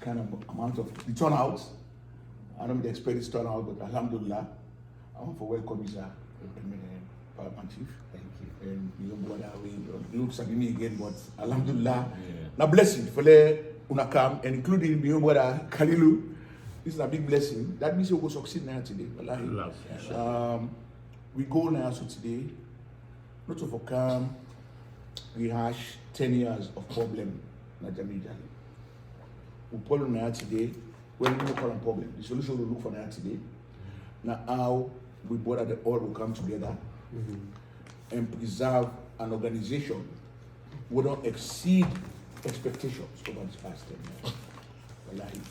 kind of amount of the turnout. I don't expect this turnout, but alhamdulillah, I want to welcome you, sir, Paramount Chief. Thank you. And you know what we looks at me again, but alhamdulillah. Now blessing for the unakam and including you know what Kalilu. This is a big blessing. That means you will succeed now today. Wallahi. We go now so today, not to overcome, rehash 10 years of problem na Jamil Jali. We problem now today, when we call a problem, the solution we look for now today. Now how we bother the all will come together and preserve an organization we don't exceed expectations over this past 10 years. Wallahi.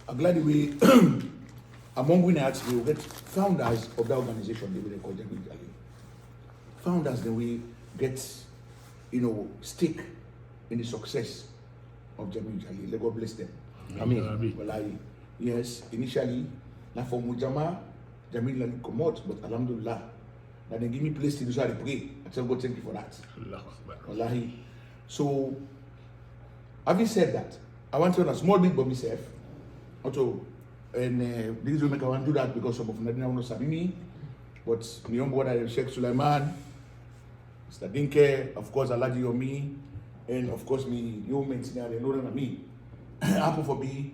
I'm glad we among winners we will get founders of the organization they will call Jamil Jali. Founders that we get stake in the success of Jamil Jali. Let God bless them. Amen. Wallahi. Yes, initially na for Mujama Jamil Jali come out, but alhamdulillah. Now they give me place to do so I pray. I tell God thank you for that. Wallahi. So having said that, I want to run a small bit by myself. Also, and this will make I want to do that because some of them don't know me. But my young brother Sheikh Sulaiman, Mr. Dinke, of course Alaji Yomi, and of course me young men senior they know them me. Happen for be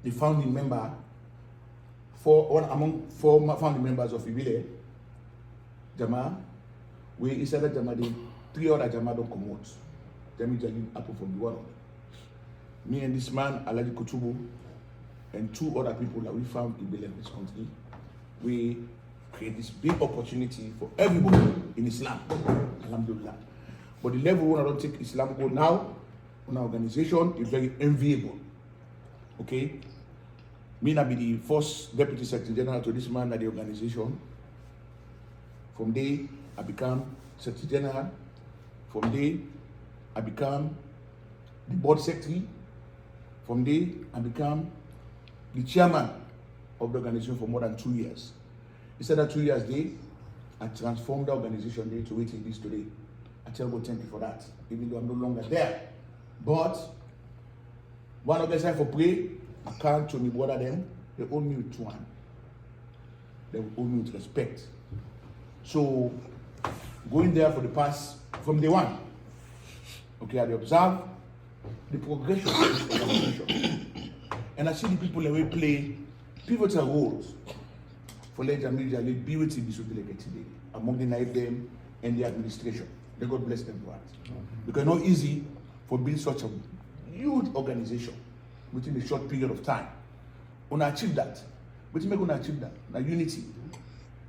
the founding member among four founding members of Ibile Jama. We inside the Jama, the 3 other Jama don't come out. Jamil Jali happen for be one of them. Me and this man, Alaji Kutubu, and 2 other people that we found in this country, we create this big opportunity for everybody in Islam. Alhamdulillah. But the level when I don't take Islam go now, on our organization is very enviable. Okay? Me na be the first Deputy Secretary General to this man at the organization. From there, I become Secretary General. From there, I become the Board Secretary. From there, I become the chairman of the organization for more than 2 years. Instead of 2 years there, I transformed the organization there to where it is today. I tell God thank you for that, even though I'm no longer there. But one organization for pray, I can't to me brother them, they own me with one. They own me with respect. So going there for the past, from day one, okay, I observe the progression of this organization. And I see the people that will play pivotal roles for let Jamil Jali be with the delegate today, among the night them and the administration. May God bless them for that. Because it's not easy for building such a huge organization within a short period of time. When I achieve that, but you make when I achieve that, now unity.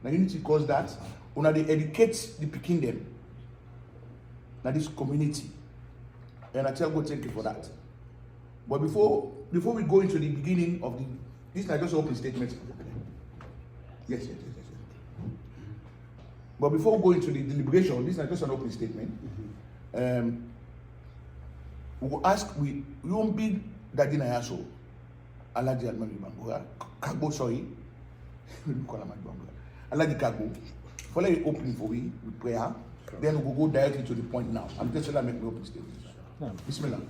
Now unity cause that, when they educate the picking them, now this community. And I tell God thank you for that. But before we go into the beginning of this is not just an open statement. Yes. But before we go into the deliberation, this is not just an open statement. We will ask, we won't be that in a yaso. Alaji Almami Bambura, Kagbo, sorry. Alaji Kagbo. For let it open for we with prayer. Then we will go directly to the point now. I'm just going to make the open statement. Bismillah.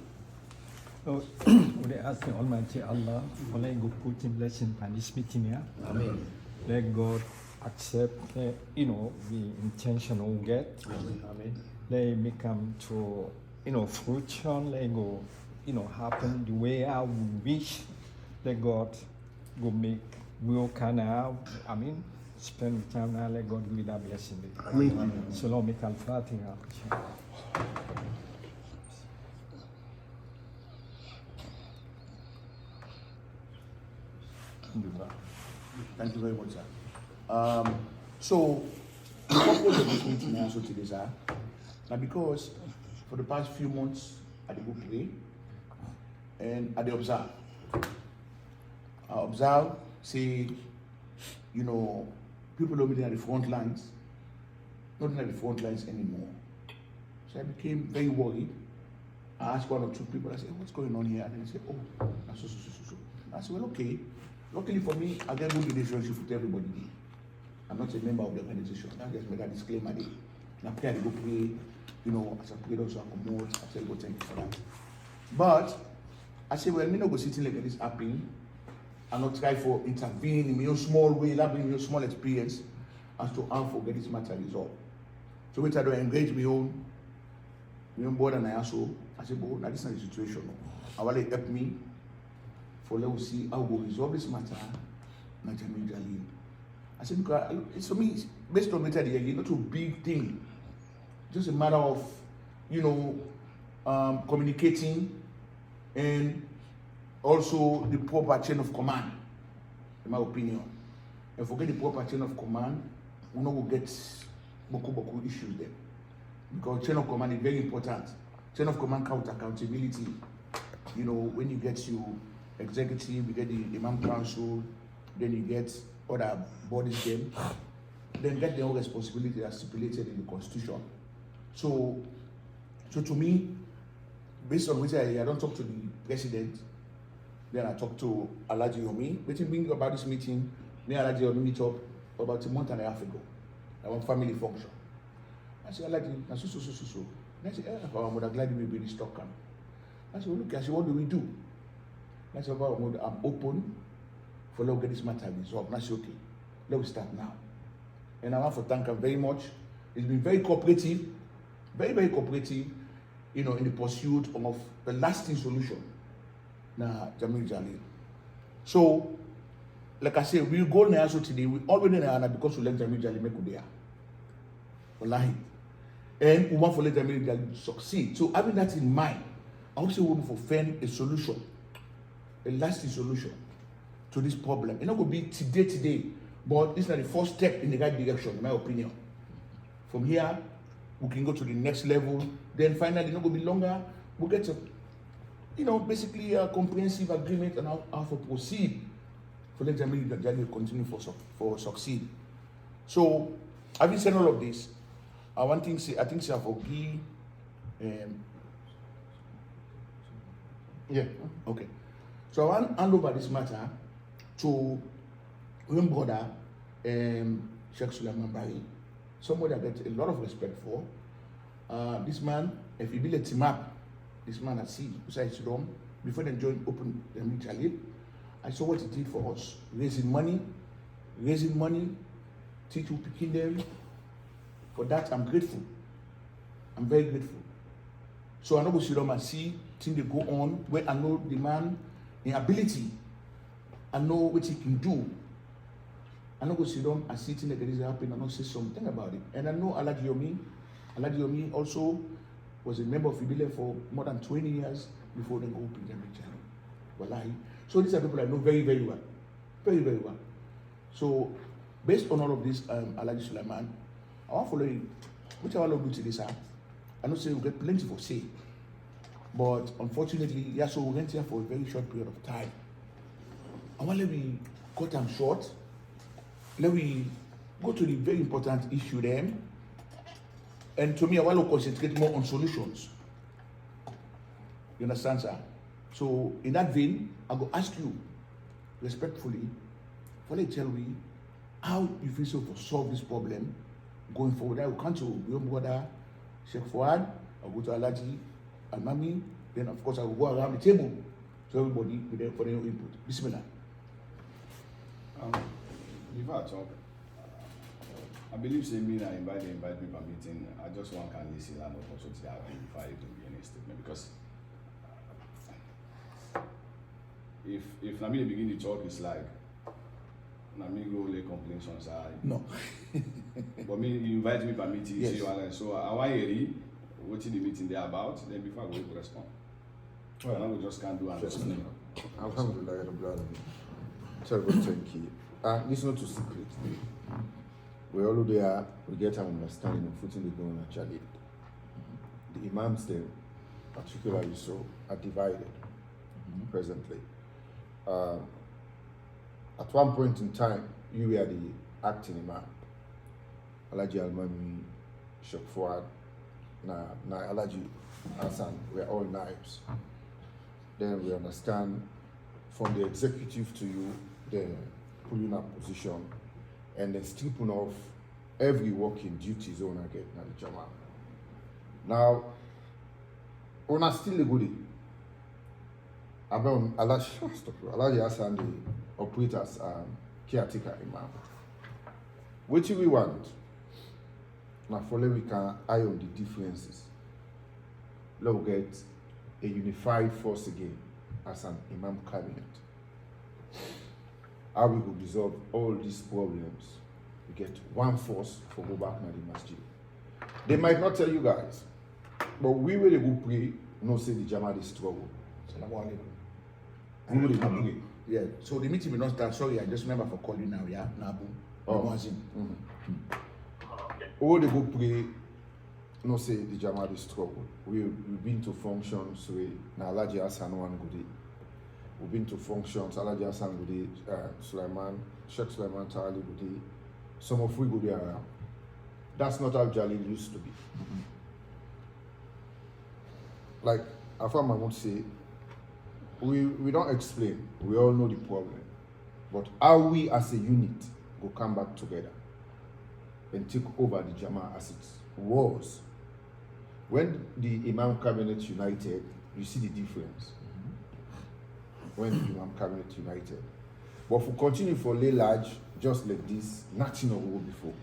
We ask the Almighty Allah for let God put in blessing on this meeting here. Amen. Let God accept the intention we get. Amen. Let me come to fruition. Let go happen the way I wish. Let God go make will can have. Spend time now. Let God give that blessing. Amen. So long make al-Fatiha. Thank you very much, sir. So, the purpose of this meeting also today, sir, now because for the past few months, I did go pray and I did observe. I observe, say, people don't be at the front lines, not at the front lines anymore. So I became very worried. I asked 1 or 2 people, I said, what's going on here? And they said, oh, so. I said, well, okay. Luckily for me, I get good relationship with everybody. I'm not a member of the organization. I just make a disclaimer there. And I pray, I go pray, as I pray also I promote, I say, go thank you for that. But I say, well, me not go sitting like this happening and not try for intervene in your small way, that bring your small experience as to how to get this matter resolved. So which I don't engage my own board and I also say, boy, now this is not the situation. I want to help me for let us see how we resolve this matter. I said, because it's for me, based on matter, it's not a big thing. Just a matter of, communicating and also the proper chain of command, in my opinion. And forget the proper chain of command, we not will get boku issues there. Because chain of command is very important. Chain of command count accountability. When you get your executive, you get the Imam Council, then you get other bodies then get their own responsibility as stipulated in the Constitution. So to me, based on which I don't talk to the president, then I talk to Alhaji Yomi. What you bring about this meeting, me and Alhaji Yomi meet up about a month and a half ago. Our family function. I said, Alhaji, so. I said, I'm glad you will be the stock camp. I said, look, what do we do? I said, I'm open for let's get this matter resolved. I said, okay, let's start now. And I want to thank her very much. It's been very cooperative, very, very cooperative, in the pursuit of a lasting solution. Now, Jamil Jalil. So, like I said, we'll go now so today. We already know because we let Jamil Jalil make there. Wallahi. And we want to let Jamil Jalil succeed. So, having that in mind, I also want to find a solution, a lasting solution to this problem. It's not going to be today, but it's not the first step in the right direction, in my opinion. From here, we can go to the next level. Then finally, it's not going to be longer. We'll get to, basically a comprehensive agreement on how to proceed for let Jamil Jalil continue for succeed. So, having said all of this, I think I forgive. Yeah, okay. So I want to hand over this matter to my brother, Sheikh Sulaiman Bari, somebody I get a lot of respect for. This man, if he be let him up, this man I see beside his room, before they join open the Jalil, I saw what he did for us. Raising money, teaching picking them. For that, I'm grateful. I'm very grateful. So I know go sit down and see things they go on where I know the man in ability. I know what he can do. I know go sit down and see things like this happen and not say something about it. And I know Alhaji Yomi also was a member of Ibile for more than 20 years before they go open their channel. Wallahi. So these are people I know very, very well. Very, very well. So based on all of this, Alhaji Sulaiman, I want to follow you. Which I want to do to this, I know say we get plenty for say. But unfortunately, so we went here for a very short period of time. I want to let me cut them short. Let me go to the very important issue then. And to me, I want to concentrate more on solutions. You understand, sir? So in that vein, I go ask you respectfully, for let's tell me how you feel so to solve this problem going forward. I will come to your brother, Sheikh Fuad, I'll go to Alhaji and Mami, then of course I will go around the table so everybody be there for their input. Bismillah. Before I talk, I believe say me I invite me for meeting. I just want can listen and also to that before I do any statement because if Nami begin to talk, it's like Nami go lay complaints on side. No. But me you invite me for meeting, yes. So I want to hear what the meeting they about. Then before I go to respond. Well, now we just can't do anything. Alhamdulillah, terrible, thank you. It's not too secret. We all there, we get an understanding of putting the going actually. The imams there, particularly so, are divided presently. At one point in time, you were the acting imam. Alhaji Almami, Sheikh Fuad, na Alhaji Hassan, we are all naibs. Then we understand from the executive to you, the pulling up position, and then stripping off every working duties on get na the Jama. Now, on a still a goodie, About Alaji Hassan, the operators caretaker imam. What do we want? Now, for we can iron the differences. Let's get a unified force again as an imam cabinet. How we could resolve all these problems? We get one force for go back to the masjid. They might not tell you guys, but we will go pray. No say the Jama is struggle. We will go pray. Yeah. So the meeting will not start. Sorry, I just remember for calling now. Yeah, Nabu. Oh. All they go pray. No say the Jama is struggle. We've been to functions where now Alaji Hassan one good day. We've been to functions. Alaji Hassan good day. Sheikh Sulaiman Tali good day. Some of we go there around. That's not how Jalil used to be. Like Afam Mahmoud say, we don't explain. We all know the problem. But how we as a unit go come back together and take over the Jama as it was. When the Imam Cabinet united, you see the difference. When the Imam Cabinet united. But if we continue for lay large, just like this, nothing will go before.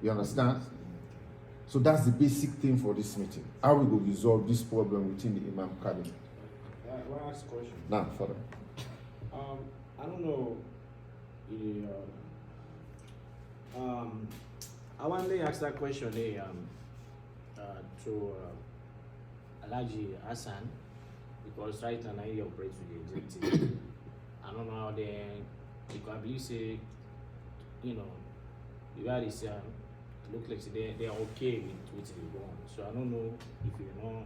You understand? So that's the basic thing for this meeting. How we will resolve this problem within the Imam Cabinet. I want to ask a question. Now, further. I don't know. I want to ask that question to Alaji Hassan, because right now he operates with the executive. I don't know how they, because I believe say, you know, the guy is look like they're okay with the going. So I don't know if you know.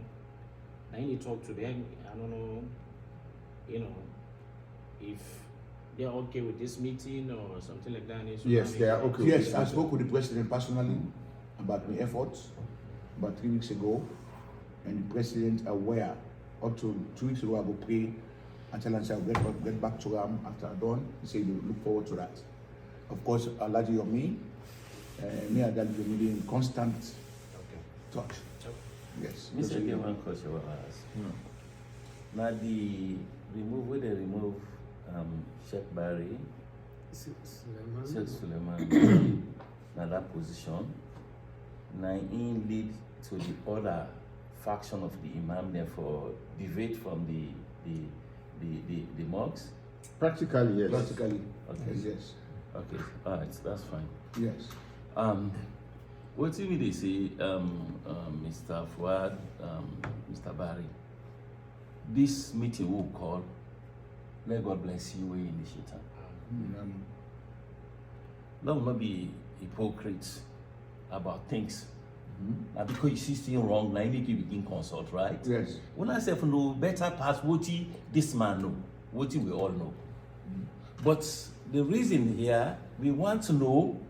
Now you talk to them. I don't know, you know, if they're okay with this meeting or something like that. So Yes, they are okay. Yes, I spoke with the president personally about my efforts about 3 weeks ago, and the president aware. Up to 2 weeks ago, I will pray until I get back to him after I'm done. He said you look forward to that. Of course, Alaji or me and that will be in constant touch. Yes. Mr. Again, one question I want to ask. Now the remove Sheikh Barry, Sheikh Suleiman, now that position, now in lead to the other faction of the Imam, therefore deviate from the mosques. Practically, yes. Practically, Okay. yes. Okay, all right, that's fine. Yes. What do they say, Mr. Fuad, Mr. Barry? This meeting we'll call, may God bless you, we initiate. Let will not be hypocrites about things. Now because you see still wrong, now you need to begin consult, right? Yes. When I say know better pass what this man know, what we all know. But the reason here, we want to know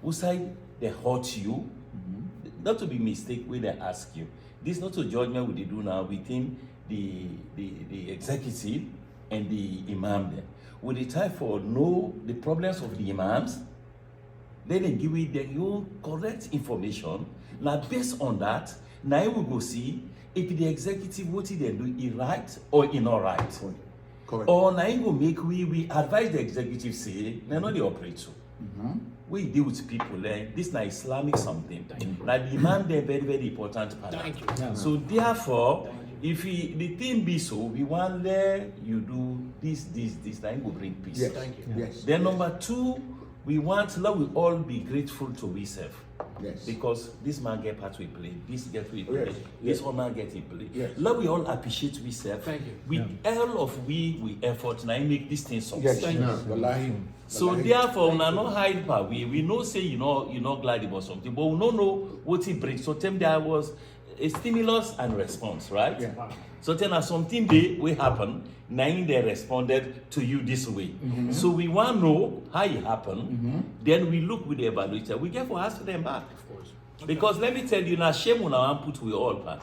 who side they hurt you, not to be mistake when they ask you. This is not a judgment we do now within the executive and the imam there. We dey try for know the problems of the imams, then they give it their own correct information. Now based on that, now we go see if the executive what they do is right or is not right. Correct. Or now go make we advise the executive say they're not the operator. We deal with people like this na Islamic something. Like the imam they're very, very important part. Thank you. So therefore, if the thing be so, we want there you do this, then will bring peace. Yes. Thank you. Yes. Then number two, we want let we all be grateful to ourselves. Yes. Because this man get part we play, this get we play, Yes. this one man get in play. Yes. Let we all appreciate ourselves. Thank you. With all of we effort now make this thing succeed. Yes. Thank you. Wallahi. So Wallahi. therefore, we are not hide power. We know say you're not glad about something, but we don't know what it brings. So tell there was a stimulus and response, right? Yeah. So tell us something will happen. Now they responded to you this way. So we want to know how it happened. Then we look with the evaluator. We get for ask them back. Of course. Because let me tell you now, shame on our put we all back.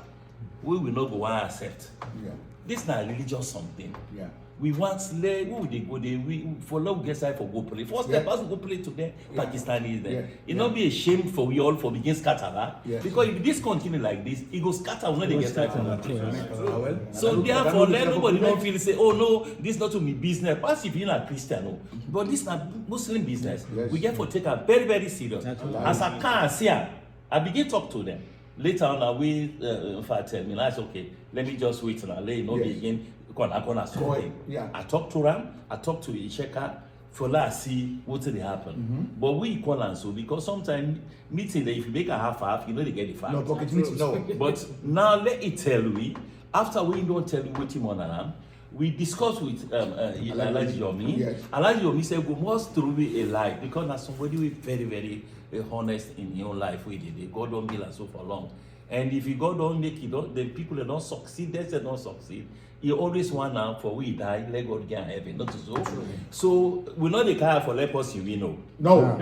we will not go and accept. Yeah. This is not religious something. Yeah. We want slave, who they go there, we for love get side for go play. First step, us go play today, Pakistanis there. Yeah. It not be a shame for we all for begin scatter that. Yes. Because if this continue like this, it go scatter when they get side from that. Well, So therefore, let nobody not feel say, oh no, this not to me business. Pass if you're not Christian, no. But this not Muslim business. Yes. We get for take it very, very serious. As I can't see, I begin talk to them. Later on, I will, in fact, tell me, like, okay, let me just wait and I'll let you know Yes. begin. Something. Yeah. I talk to them, I talk to Isheka, for let see what will happen. But we equal and so because sometimes meeting if you make a half, you know they get the fact. no pocket meeting, no. But now let it tell we, after we don't tell you what you want to we discuss with Alaji Yomi. Yes. Alaji Yomi said we must truly a lie because now somebody who is very, very honest in your life with it. God don't be like so for long. And if you God don't make it, the people that don't succeed, they say don't succeed. You always want now for we die, let God get heaven, not so. So we know the car for let us we know. No.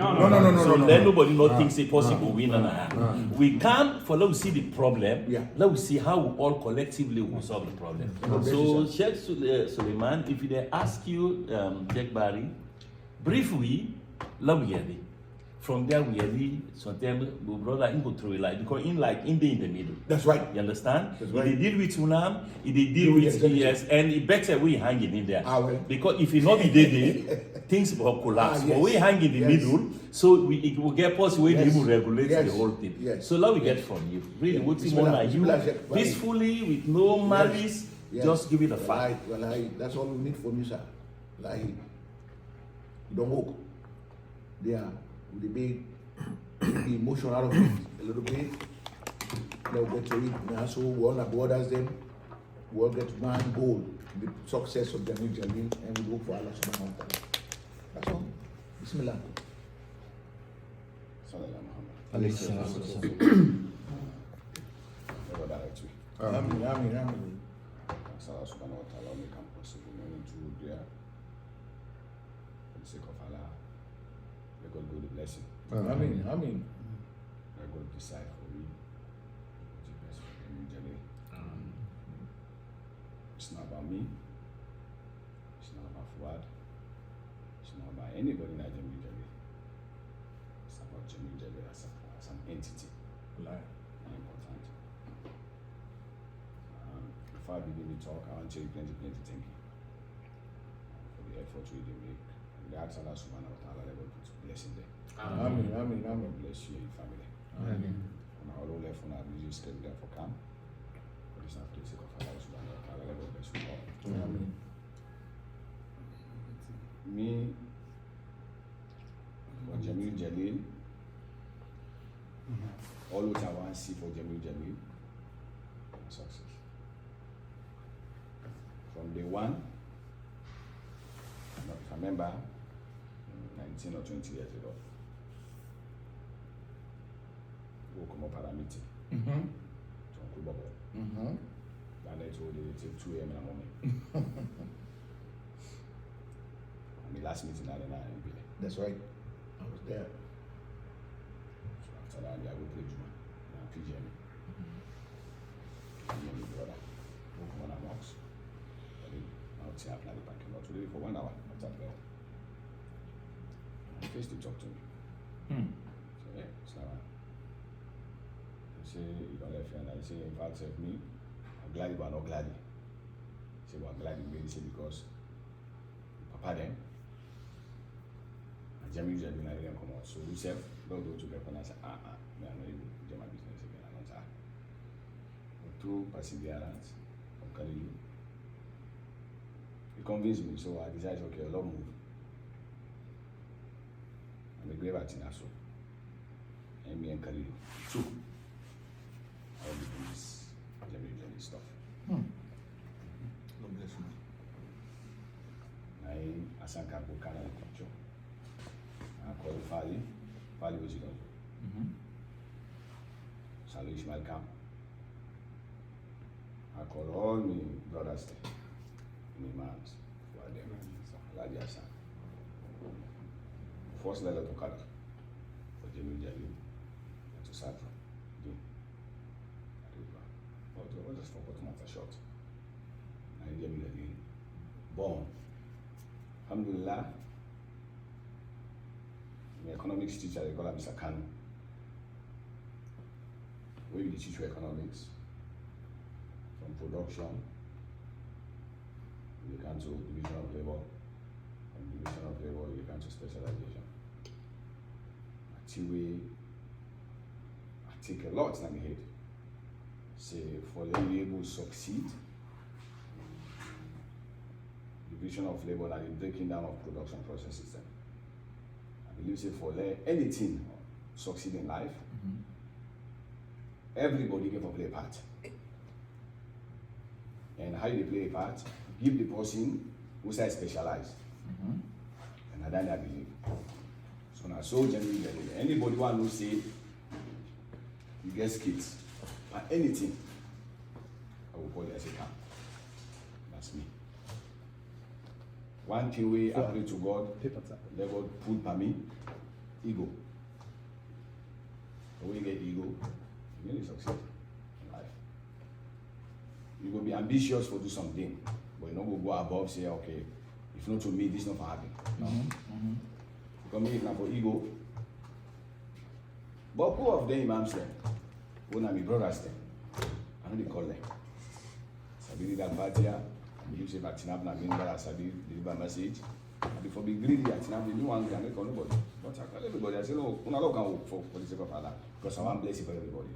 So let nobody not think it's possible win and we can for let we see the problem. Yeah. Let we see how we all collectively will solve the problem. So Sheikh Suleiman, if they ask you, Jack Barry, briefly, let we hear it. From there we really sometimes brother in go through it like because in the middle. That's right. You understand? That's If right. they deal with Unam, if they deal with ES, and it better we hanging in there. Ah, well. Because if it not be there, things will collapse. Yes. But we hang in the Yes. middle, so it will get possible Yes. we will regulate Yes. the whole thing. Yes. So now we get from you. Really, what you want you peacefully with no malice, Yes. just give it a fight. That's all we need from you, sir. Like, you don't walk. There, with the big the emotion out of it a little bit. They'll get to it. Now, so we all borders them. We all get one goal, the success of the new journey, and we go for Allah subhanahu wa ta'ala. That's all. Bismillah. Amin. Allah subhanahu wa ta'ala make it possible knowing through there. For the sake of Allah, let God go the blessing. Amin. Let God decide for me what is best for the new journey. It's not about me. It's not about Fuad. It's not about anybody in that Jamil Jali. It's about Jamil Jali as an entity. Very important. Before I begin the talk, I want to tell you plenty thank you for the effort you did make. We ask Allah subhanahu wa ta'ala, let God put blessing there. Amin. God bless you and your family. On our low left, on our music schedule there for camp. For this after the sake of Allah subhanahu wa ta'ala, let God bless you all. Amin. Me, for Jamil Jalil, all what I want to see for Jamil Jalil, success. From day one, if I remember, 19 or 20 years ago, we come up at a meeting. To Uncle Bobo. And they told me till 2 a.m. in the morning. And the last meeting I had in Ville. That's right. I was there. So after that, I go play Juma. And PGM. PGM, brother. We come on a box. I'll say I've the parking lot today for 1 hour. After that, and first to talk to me. So, yeah, it's not right. I say, you don't let friend. I say, in fact, help me. I'm glad you are not glad. I say, well, I'm glad you made it because Papa then. And Jamie usually when I didn't come out. So we said, don't go to the and I said, me, I'm not even do my business again. I don't have. Through perseverance, I'm telling you. He convinced me, so I decided, okay, I'll move. I'm a grave at Tinaso. And me and Khalil. Two. I will be doing this Jamie stuff. God bless you. I Asanka go Canada picture. I call Fali. Fali was you know. Salu Ishmael Camp. I call all my brothers there. My mans who are there. Ladi Asan. First letter to Kada for Jamil Jalil and to Satra. was just for cut matter short. And Jamil Jalil, born. Alhamdulillah, my economics teacher, they call him Mr. Kanu. Where you teach you economics, from production, you can to division of labor, from division of labor, you can to specialization. Actually, I take a lot in my head. Say, for you able to succeed, division of labor and the breaking down of production process system. I believe say for anything succeed in life, everybody can play a part. And how you play a part, give the person who say specialize. And then I believe. So now so generally anybody want to say you get skills or anything, I will call it as a camp. That's me. One thing we I pray to God, let God put by me, ego. When you get ego, you really succeed in life. You will be ambitious for do something, but you don't go above say, okay, if not to me, this not for happen. No. Because me, if not for ego. But who of them imams them? Who are my brothers them? I know they call them. Sabi that Batia, I believe say Batinab na member, Sabi deliver message. And before be greedy, Batinab the new one can make nobody. But I call everybody. I say no, una not can work for the sake of Allah, because I want blessing for everybody.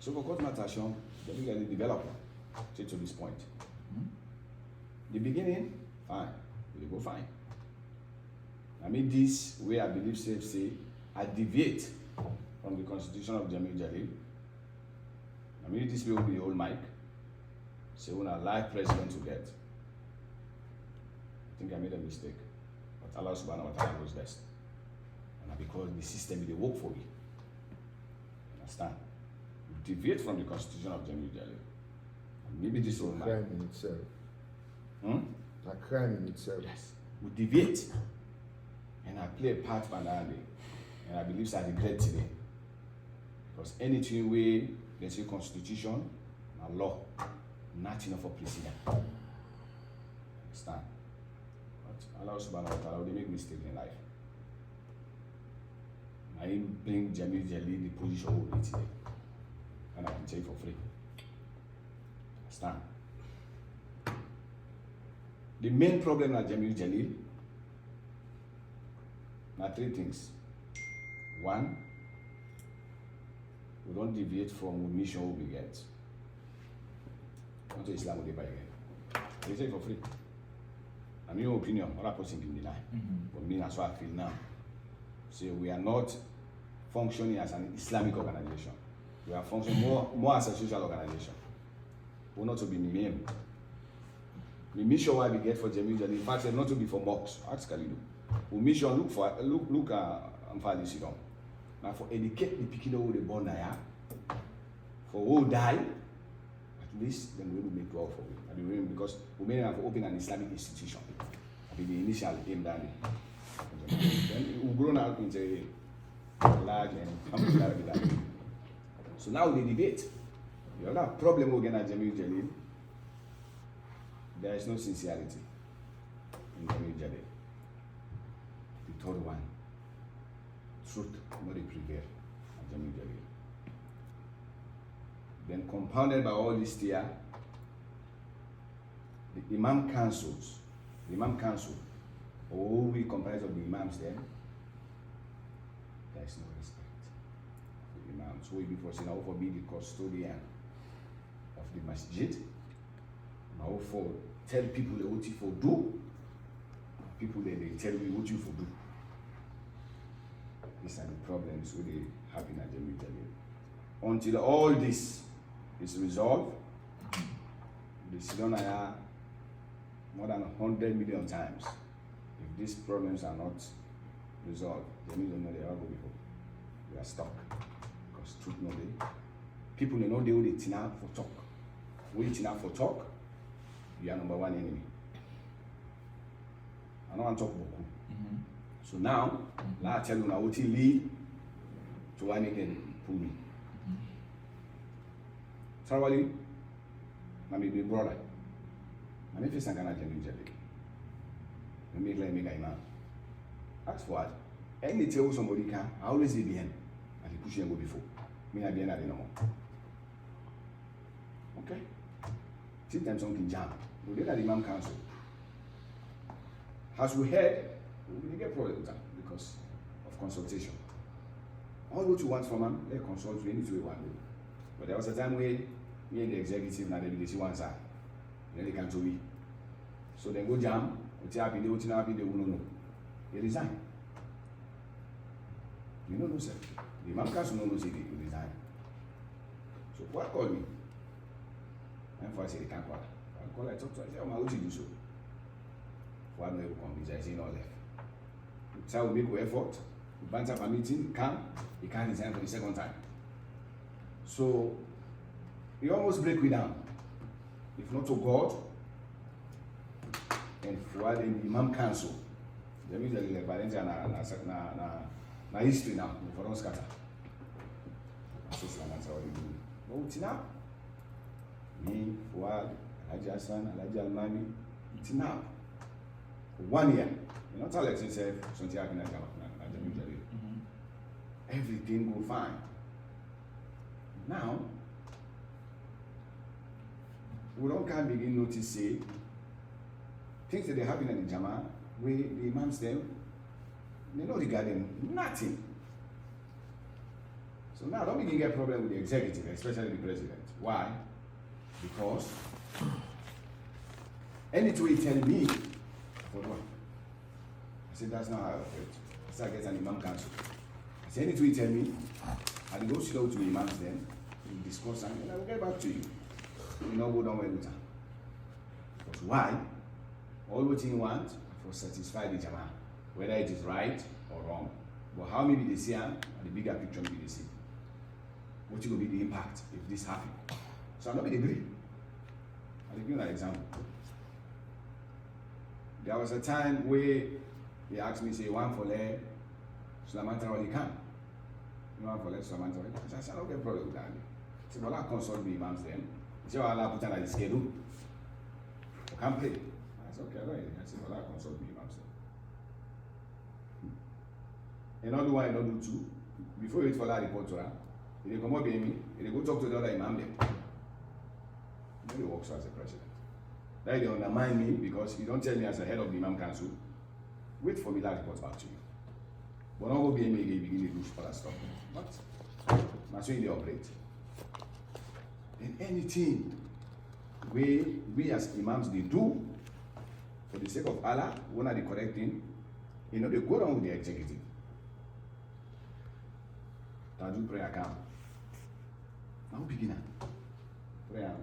So for God matter, Sean, the bigger the developer, to this point. The beginning, fine, we go fine. I mean this way I believe safe say I deviate from the constitution of Jamil Jalil. I mean this way will be the old mic. Say when I like president to get. I think I made a mistake. But Allah subhanahu wa ta'ala knows best. And because the system they work for me. Understand? We deviate from the constitution of Jamil Jalil. Maybe this old mic. Crime in itself. A crime in itself. Yes. We deviate. And I play a part for that day. And I believe I regret today. Because anything we let's say constitution and law, not enough for president. Understand? But Allah subhanahu wa ta'ala, they make mistakes in life. I bring Jamil Jalil the position we today. And I can take for free. Understand? The main problem at Jamil Jalil are three things. One, we don't deviate from the mission we get. Not to Islam we buy again. They say for free. And your opinion, other person can deny. But me, that's what I feel now. So we are not functioning as an Islamic organization. We are functioning more as a social organization. We're not to be meme. The mission why we get for Jamil Jalil, in fact, it's not to be for mocks. Ask Khalidu. We mission look and find this down. Now for educate the people who they born there, for who die, at least then we will make well for it. Because we may have opened an Islamic institution. That be the initial aim down there. Then we grown out into a large and family. So now they debate. The other problem we get at Jamil Jalil, there is no sincerity in Jamil Jalil. The third one, truth not prevail at Jamil Jalil. Then compounded by all this here, the Imam councils, all we comprise of the Imams then, there is no respect for the Imams. So we before saying, I will be the custodian of the masjid. I will for tell people what you for do, people they tell me what you for do. These are the problems we have in Jamil Jalil. Until all this is resolved, the Sidonaya more than 100 million times. If these problems are not resolved, Jamil Jalil they all go before. We are stuck. Because truth no day. People they know they will tina for talk. We tina for talk, you are number one enemy. I don't want to talk about it. So now, I tell you now what you lead to one again pull me. Thoroughly, my baby brother. My name is Sangana Jemi Jelly. I make like me imam. Ask for what? Any tell somebody can, I always be behind. And he push him go before. Me I be at the normal. Okay? Sometimes something jam. We did at the Imam Council. As we heard, we didn't get problem with that because of consultation. All what you want from them, they consult you anything you want. But there was a time where me and the executive now they see one side. Then they come to me. So they go jam, what's happy, they won't happy, they won't know. They resign. You know, no, sir. The Imam Council knows he resign. So what called me? And for I say they can't call. I call, I talk to her, I say, oh, my, what you do so? For I know you convince, I say no left. So I will make an effort. We banter up a meeting, he can't resign for the second time. So he almost break me down. If not to God, and for the Imam Council, that means that the parents are na history now, for don't scatter. So that's how we do. But what's now? Me, Fuad, Alhaji Hassan, Alhaji Almami, it's now. 1 year. You know, Alex said something happened at everything go fine. Now, we don't can begin notice say things that they happen in the Jama, where the imams them, they know regarding nothing. So now don't begin get problem with the executive, especially the president. Why? Because anything he tell me, for what? I said that's not how I operate. I said I get an imam council. I said anything he tell me, I go slow to imams then, we discuss and I will get back to you. You know, go down well with her. Because why? All what you want for satisfy the Jama, whether it is right or wrong. But how maybe they see and the bigger picture maybe they see. What will be the impact if this happens? So I'm not going to agree. I'll give you an example. There was a time where they asked me, say, one for le Sulamanta or can. You want for le Sulamanta or I said, I don't get a problem with that. I said, well, I'll consult the imams then. He said, well, I'll put on the schedule. I can't pay. I said, okay, right. I said, well, I'll consult the imams then. Another one, another two. Before you wait for that report to her, they come up behind me, they go talk to the other imam there. Nobody works as a president. That they undermine me because you don't tell me as a head of the Imam Council, wait for me that report back to you. But not go behind me again, begin to do for that stuff. But that's when they operate. And anything we as imams they do for the sake of Allah, one of the correct thing, you know, they go down with the executive. Taju prayer come. Now begin prayer.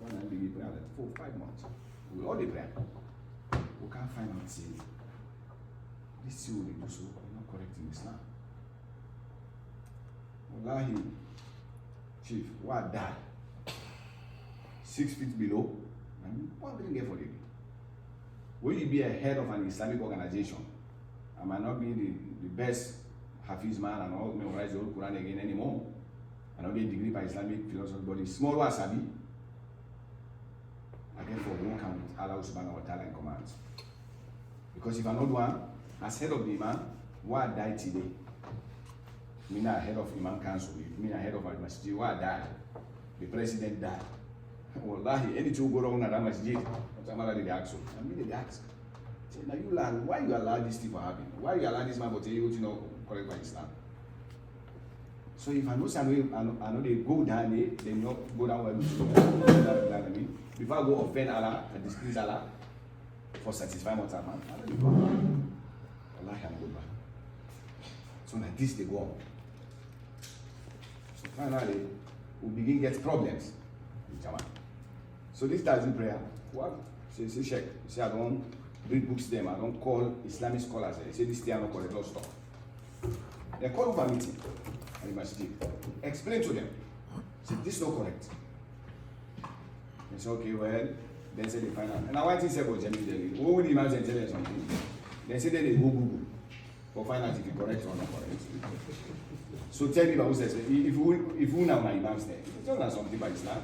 One and begin prayer like 4-5 months. We all the prayer. We can't find out say this you will do so not correct in Islam. Wallahi, chief, what die? 6 feet below, and what will you get for it? Will you be a head of an Islamic organization? I might not be the best Hafiz man and all memorize the whole Quran again anymore. I don't get a degree by Islamic philosophy, but the small wasabi, I get for work and with Allah subhanahu wa ta'ala and commands. Because if I'm not one, as head of the Imam, why died today? Me not head of Imam Council, me not head of Al Masjid, why died? The president died. Wallahi, anything go wrong at that masjid, whatever they ask you. I mean, they ask. Say, now you learn, why you allow this thing to happen? Why you allow this man to tell you what you know correct by Islam? So if I know some I know they go down there, they not go down well with me. Before I go offend Allah and displease Allah for satisfying what man, I don't go. Allah can go back. So like this they go on. So finally, we begin get problems with Jama. So this Tazim prayer, what? Say check. Say I don't read books them, I don't call Islamic scholars. They say this thing I don't correct, don't stop. They call over a meeting and the masjid. Explain to them. Say this is not correct. They say okay, well, then say they find out. And I want to say about Jamil Delhi. Who would imagine telling something? They say they go Google. for find out if you correct or not correct. So tell me about who says if you now my imams there, it's not something by Islam.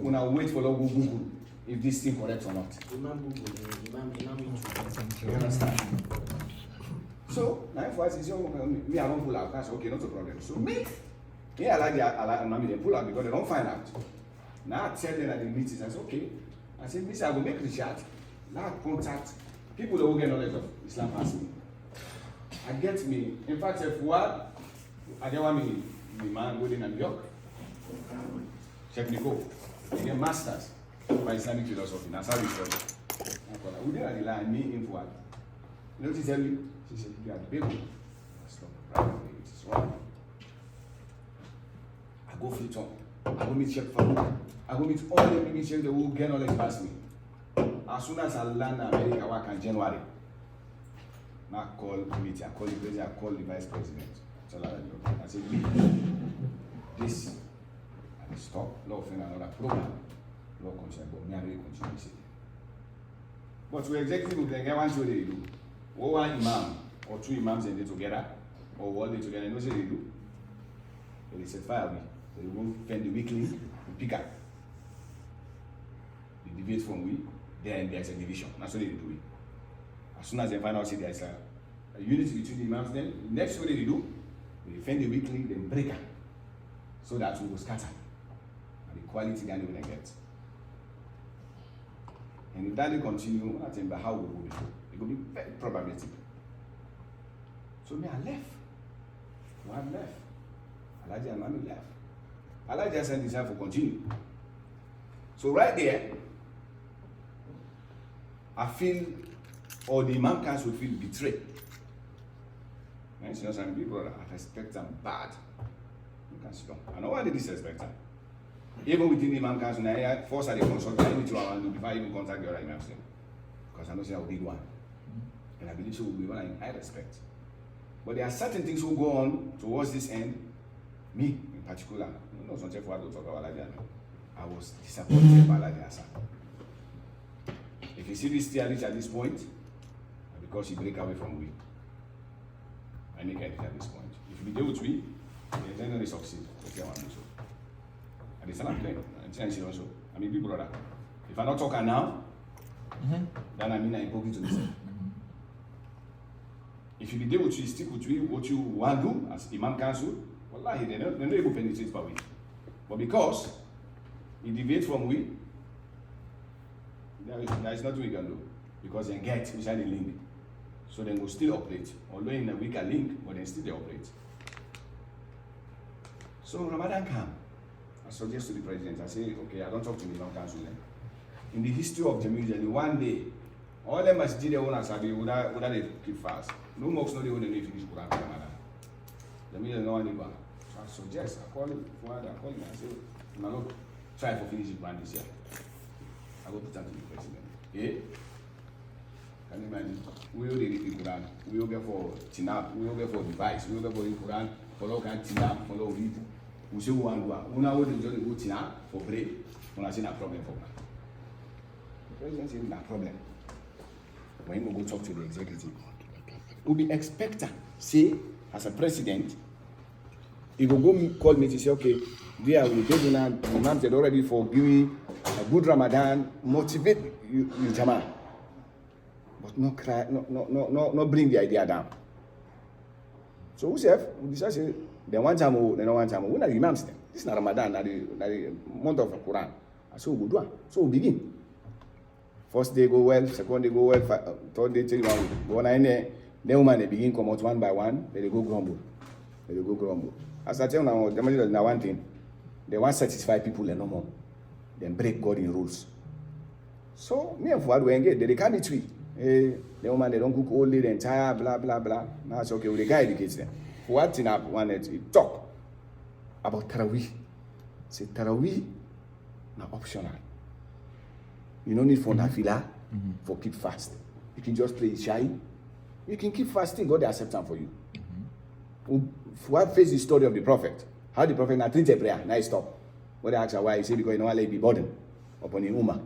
Una wait for Google if this thing correct or not. You understand? So now for us is me I don't pull out. That's okay, not a problem. So me I like they pull out because they don't find out. Now I tell them at the meetings, I say okay. I said this I will make research. Now contact people that will get knowledge of Islam past me. I get me. In fact, if what I get one the man going in New York. Technical. They get masters by Islamic philosophy. That's how we study. We did the line me in what? You know what she tell me? She said, you are the baby. Stop right away. It is wrong. I go flip top. I go meet Sheikh Farouk. I go meet all the big chefs that will get knowledge past me. As soon as I land America work in January, I call the committee, I call the president, I call the vice president. I said, this and stop, law find another program, law continue, but me and we continue. But we executive they get one thing they do. One imam or two imams and they together, or one day together, you know what they do? They set fire me. They go spend the weekly, pick up. The debate from we, then there's a division. That's what they do. As soon as they find out there's a unity between the imams, then the next thing they do, they defend the weekly, then break up. So that we will scatter. And the quality that we're going to get. And if that they continue, I think how we will be. It will be very problematic. So me, I left. One left. Alaji and Mami left. Alaji sent his hand for continue. So right there, I feel, or the Imam Council feel betrayed. And you know, some people, I respect them bad. You can sit down. I know why they disrespect them. Even within the Imam Council, I force I consult, I need to before I even contact the other Imams. Because I know I will be one. And I believe she will be one in high respect. But there are certain things who go on towards this end. Me, in particular, you know, something for to talk about Alaji. I was disappointed by Alaji Hassan. If you see this theory at this point, because he break away from we. I make it at this point. If you deal with we, you generally succeed. Okay, one so. And it's not playing. And also, I mean, big brother. If I'm not talking now, then I mean I'm talking to myself. If you deal with we, stick with we, what you want to do as Imam Council, wallahi, they're not able to penetrate by we. But because he deviates from we, there is nothing we can do. Because they get inside the link. So they will still operate. Although in a weaker link, but then still they operate. So Ramadan come. I suggest to the president, I say, okay, I don't talk to the Imam Council then. In the history of Jamaica, one day, all the masjid owners are whether they keep fast. No mosques, no they won't finish Quran for Ramadan. Jamaica no one anymore. So I suggest, I call him, I call him, I say, I'm not try to finish Quran this year. I go put that to the president. Eh? Can you imagine? We will read the Quran. We will get for Tinap. We will get for device. We will get for the Quran. Follow can Tinap. Follow read. We say one do. We now will just go Tinap for break. We not see no problem for that. The president say no problem. When we go talk to the executive, we be expectant. Say as a president, he will go call me to say, okay, dear, we take you now. The imams had already forgive a good Ramadan. Motivate you Jama. But no cry, no bring the idea down. So we decide say they want time, they don't want time. We not the imams then. This is not Ramadan, not the month of the Quran. So we do. So we begin. First day go well, second day go well, third day take 1 week. But when then woman they begin come out one by one, then they go grumble. As I tell now, the money now one thing. They want to satisfy people and no more. Then break God in rules. So me and Fuad we engage. They can't be tweet. The woman they don't cook all day the entire blah blah blah. Now it's okay. The guy educates them. Fuad thing up one talk about Tarawih. Say Tarawih now optional. You don't need for nafila for keep fast. You can just play shy. You can keep fasting. God will accept them for you. Fuad face the story of the prophet. How the prophet not treat a prayer. Now he stop. When they ask her why, he say because you know be burden upon the ummah.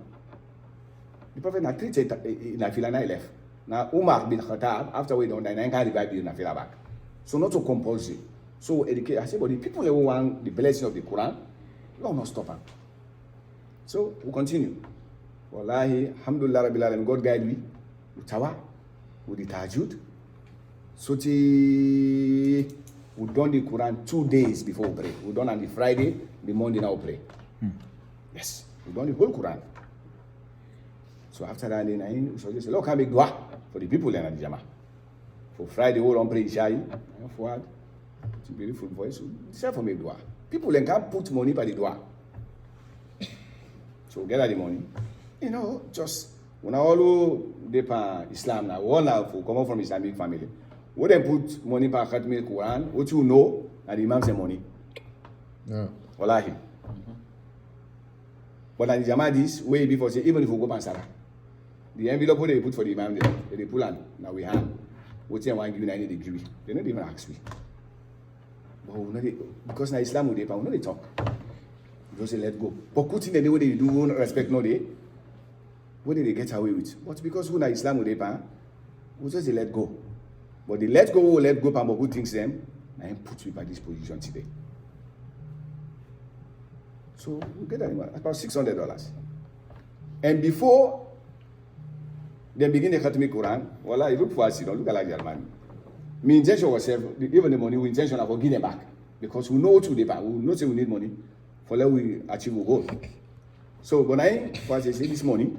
The prophet not treated nafila, now he left. Now Umar bin Khattab, after we don't die, I can't revive you in a filler back. So not to compulsory. So educate. I say, but the people who want the blessing of the Quran, you will not stop them. So we continue. Wallahi, alhamdulillah, rabbil alamin, God guide me with tawa, with the tahajjud. So we done the Quran 2 days before we pray. We done on the Friday, the Monday now we pray. Yes, we done the whole Quran. So after that, then I suggest, look, I make dua for the people in the Jama. For Friday, we don't pray Isha. Forward, it's a beautiful voice. So for make dua. People can't put money by the dua. So get the money. You know, just when I all depend Islam now, all now for come from Islamic family. We then put money per Khatmi Quran. What you know, that the Imam say money. Yeah. Wallahi. But at the Jama this way before say even if we go Pansara, the envelope they put for the Imam they pull on. Now we have. What you want give you 90 degree. They don't even ask me. But we know because now Islam we know they talk. Just say let go. But putting the way they do won't respect no day. What did they get away with? But because who na Islam we just say let go. But the let go, but who thinks them, and put me by this position today. So we get that about $600. And before they begin the Khatmi Quran, well, I look for us, look at like German. My intention was even the money, we intention of give them back. Because we know to the back, we know say we need money for let we achieve our goal. So when I first say this money,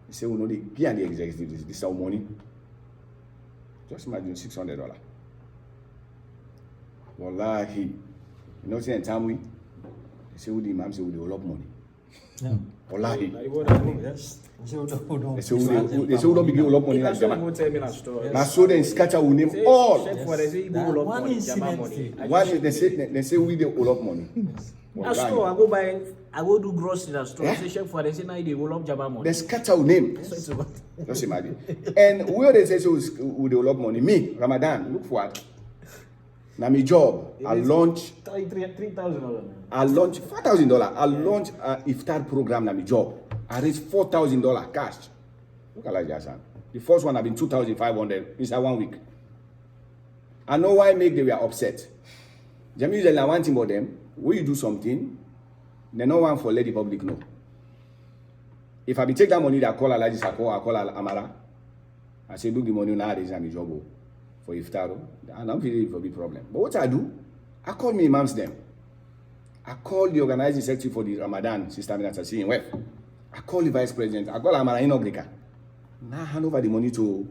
they say we know the give and the executive this our money. Just imagine $600. Wallahi, you know, say in time we say the Imam say we develop money. Yeah. Wallahi. Yes. So They say we don't begin develop money like Jama. Tell me that story. Now so then scatter we name all. One incident. Why they say we develop money. That store, I go do grocery that store. Say chef for they say now they develop Jama money. They scatter we name. Just imagine. And where they say so we develop money. Me, Ramadan, look for it. Now my job, I launch $3,000. I launch $4,000. I launch iftar program na my job. I raise $4,000 cash. Look at like that. The first one have been 2,500 inside 1 week. I know why they were upset. Them usually one thing about them, when you do something, they no one for let the public know. If I be take that money that I call Alaji Sako, I call Amara, I say look the money now is my job for iftar, and I'm feeling it for a big problem. But what I do, I call me imams them. I call the organizing secretary for the Ramadan system that I see in West. I call the vice president. I call Amara in Ogrika. Now hand over the money to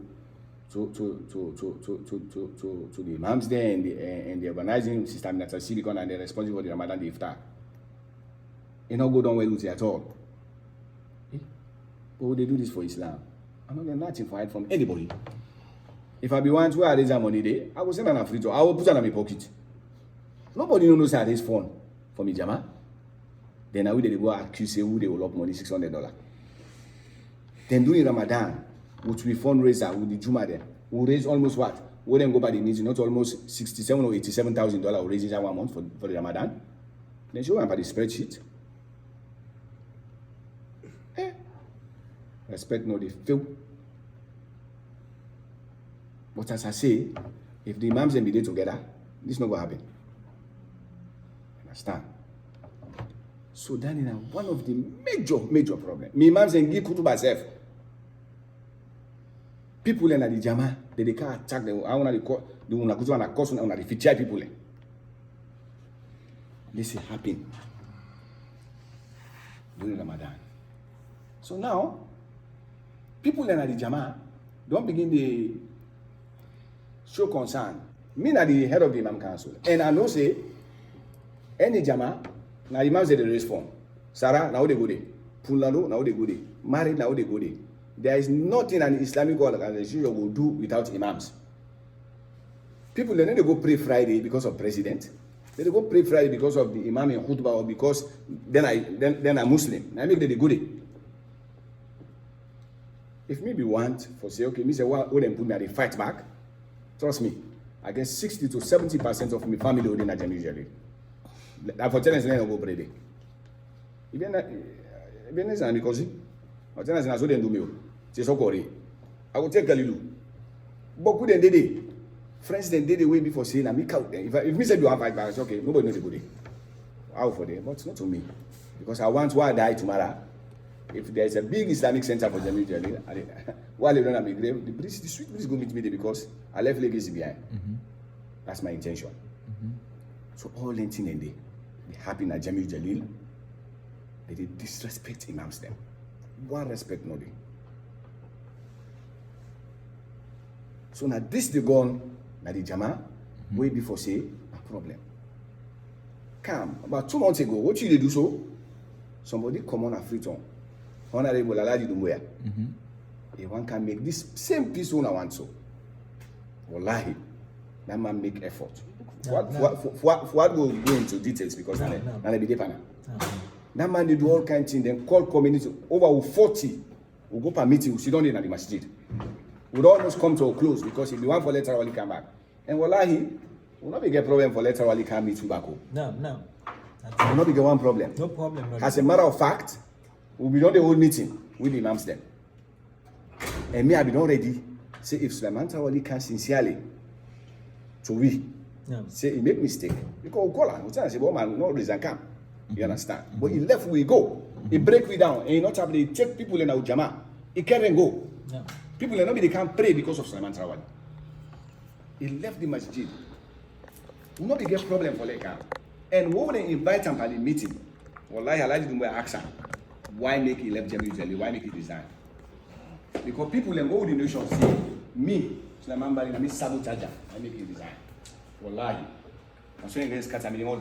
the imams there and the organizing system that I see because they're responsible for the Ramadan the iftar. It not go down well with it at all. But would they do this for Islam? I know they're not fight from anybody. If I be one where I raise that money there, I will send an free to. I will put it in my pocket. Nobody knows how I raise phone for me, Jama. Then I will go accuse who they will up money $600. Then during Ramadan, which we fundraiser with the Juma there, we raise almost what? We then go by the needs, not almost $67,000 or $87,000 we raise in 1 month for the Ramadan. Then show them by the spreadsheet. Respect no, they fail. But as I say, if the imams and be there together, this is not going to happen. Understand? So that is one of the major problems. Me imams and give kutuba self. People in the Jama, they can't attack them. I want to do una kutuba na course una feature people. This is happening during Ramadan. So now, people in the Jama don't begin to show concern. Me na the head of the Imam Council. And I know say, any Jama, na Imam say the raise form. Sarah, now they go there. Pulano, now they go there. Married, now they go there. There is nothing an Islamic organization will do without Imams. People, they go pray Friday because of president. They go pray Friday because of the Imam in khutbah or because then I'm Muslim. I make them go there. If maybe want for say, okay, me say, well, when put me at the fight back, trust me, I get 60 to 70% of my family within a usually. For tenants, I go pray there. Even because I tell us, I do me. It's so correct. I will take Galilu. But good and day. Friends then did the way before saying, I'm out there. If me said you have 5 bags, okay, nobody knows the good. Out for them, but not to me. Because I want why I die tomorrow. If there's a big Islamic center for Jamil Jalil, while they don't have a grave, the sweet breeze go meet me there because I left legacy behind. That's my intention. So all Lentin and they happy na Jamil Jalil, they disrespect imams them. One respect no they. So now this they gone na the Jama, way before say a problem. Come about 2 months ago, what you they do so? Somebody come on a free tongue. Honorable Alaji Dumbuya. If one can make this same peace one I want so. Wallahi, that man make effort. What will go into details because now they be there. That man they do all kinds of things. Then call community over 40. We go per meeting. We sit down in the masjid. We'd almost come to a close because if the one for later only come back. And wallahi, we'll not be get problem for later only come meet you back home. No. We'll not be get one problem. No problem. As a matter of fact, we'll be done the whole meeting with the imams then. And me, I be not ready. Say if Sulaiman Tawali can sincerely, so we say he make mistake. Because we call him, we tell him, say, well, man, no reason come. You understand? But he left, we go. He break we down, and he not have to take people in our Jama. He can't go. No. People are not they can't pray because of Sulaiman Tawali. He left the masjid. Will not be get problem for Leka. And when they invite him for the meeting, wallahi, I like to ask him, why make he left Jamil Jali? Why make he resign? Because people in all the nations say, me, Sulaiman Bari, I sabotage him. I make he resign. Wallahi. I'm saying against Katamini.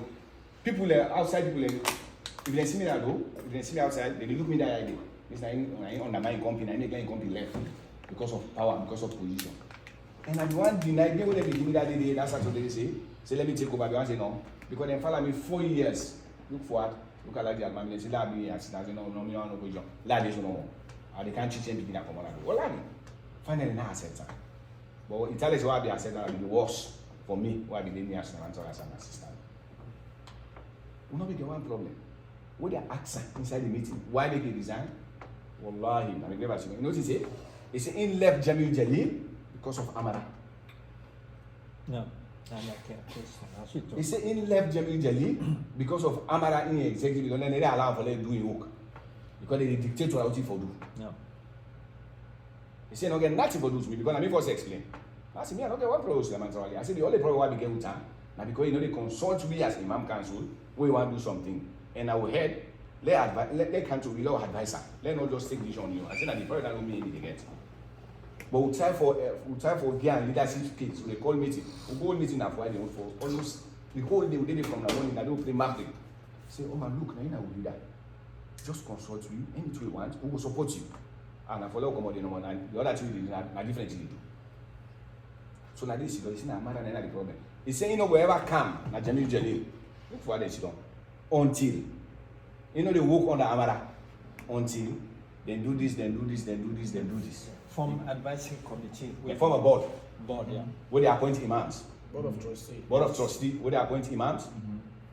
People outside, people, if they see me at home, if they see me outside, they look me that idea. It's like I undermine company, I make company left because of power, because of position. And I want to deny them when they give me that day, that's what they say let me take over. They want to say no. Because they follow me 4 years. Look forward, look at like the Alman, they say, that be as no position. That is no. They can't change begin to come on. Well, finally, now accept that. But it tells you why I accept that will be worse for me, why I be me as an assistant. Will not be the one problem. What they ask inside the meeting, why they resign? Wallahi, I regret about you know what he say? He say, in left Jamil Jalil because of Amara. No. He said in left Jamil Jalil because of Amara in executive, and then they allow for them to do work. Because they dictate what I for do. No. He said, no get nothing for those because I mean first explain. I said, me, I don't get what problem. I said, the only problem why we get with time, now because you know they consult me as Imam Council, we want to do something. And I will head, let council be our advisor. Let not just take decision on you. I said that the problem don't mean anything get. But we'll try for gear and leadership skills. So they call meeting. We'll go meeting and Friday for almost the whole day. We did it from the morning. I don't play marketing. Say, oh man, look, now I will do that. Just consult you. Anything you want, we will support you. And I follow come on the other two did a different thing. So now this is not matter the problem. He's saying, you know, wherever come, na Jamil Jalil, look for what they done. Until you know they work on the Amara. Until then do this, then do this, then do this, then do this. Form advisory committee. They form a board. Board, yeah. Where they appoint imams. Board of Trustees. Board of Trustees, where they appoint imams.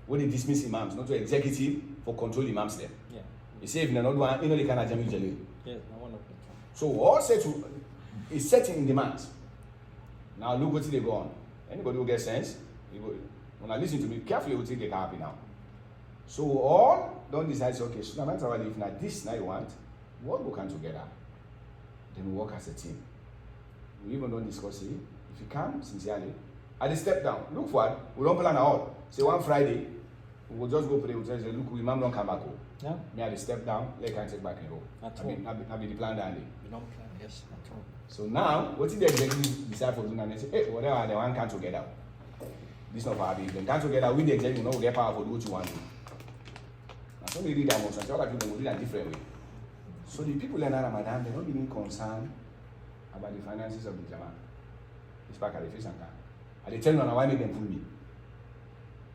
Where they dismiss imams, not to executive for control imams there. Yeah. You say if they're not one, you know they can Jamil Jalil. Yes, no one of them. So all set to is setting in demands. Now look what they go on. Anybody who gets sense, when I listen to me carefully, will think they can happy now. So all don't decide, okay, so no matter what, if not this now you want, what we can together, then we work as a team. We even don't discuss it. If you come sincerely, I just step down. Look forward. We don't plan at all. Say one Friday, we will just go pray. We'll say, look, we Imam don't come back home. Yeah. Me I just step down. They can't take back and go. I mean, I be the plan down there. We don't plan, yes, at all. So now, what did the executive decide for doing? And they say, hey, whatever, they want come together. This is not for our business. They come together with the executive, you know, they're powerful, do what you want to do. Now, some read that most, and other people will read a different way. So the people in Ramadan, they're not being concerned about the finances of the Jama. It's back at the face and can. And they tell them why make them pull me.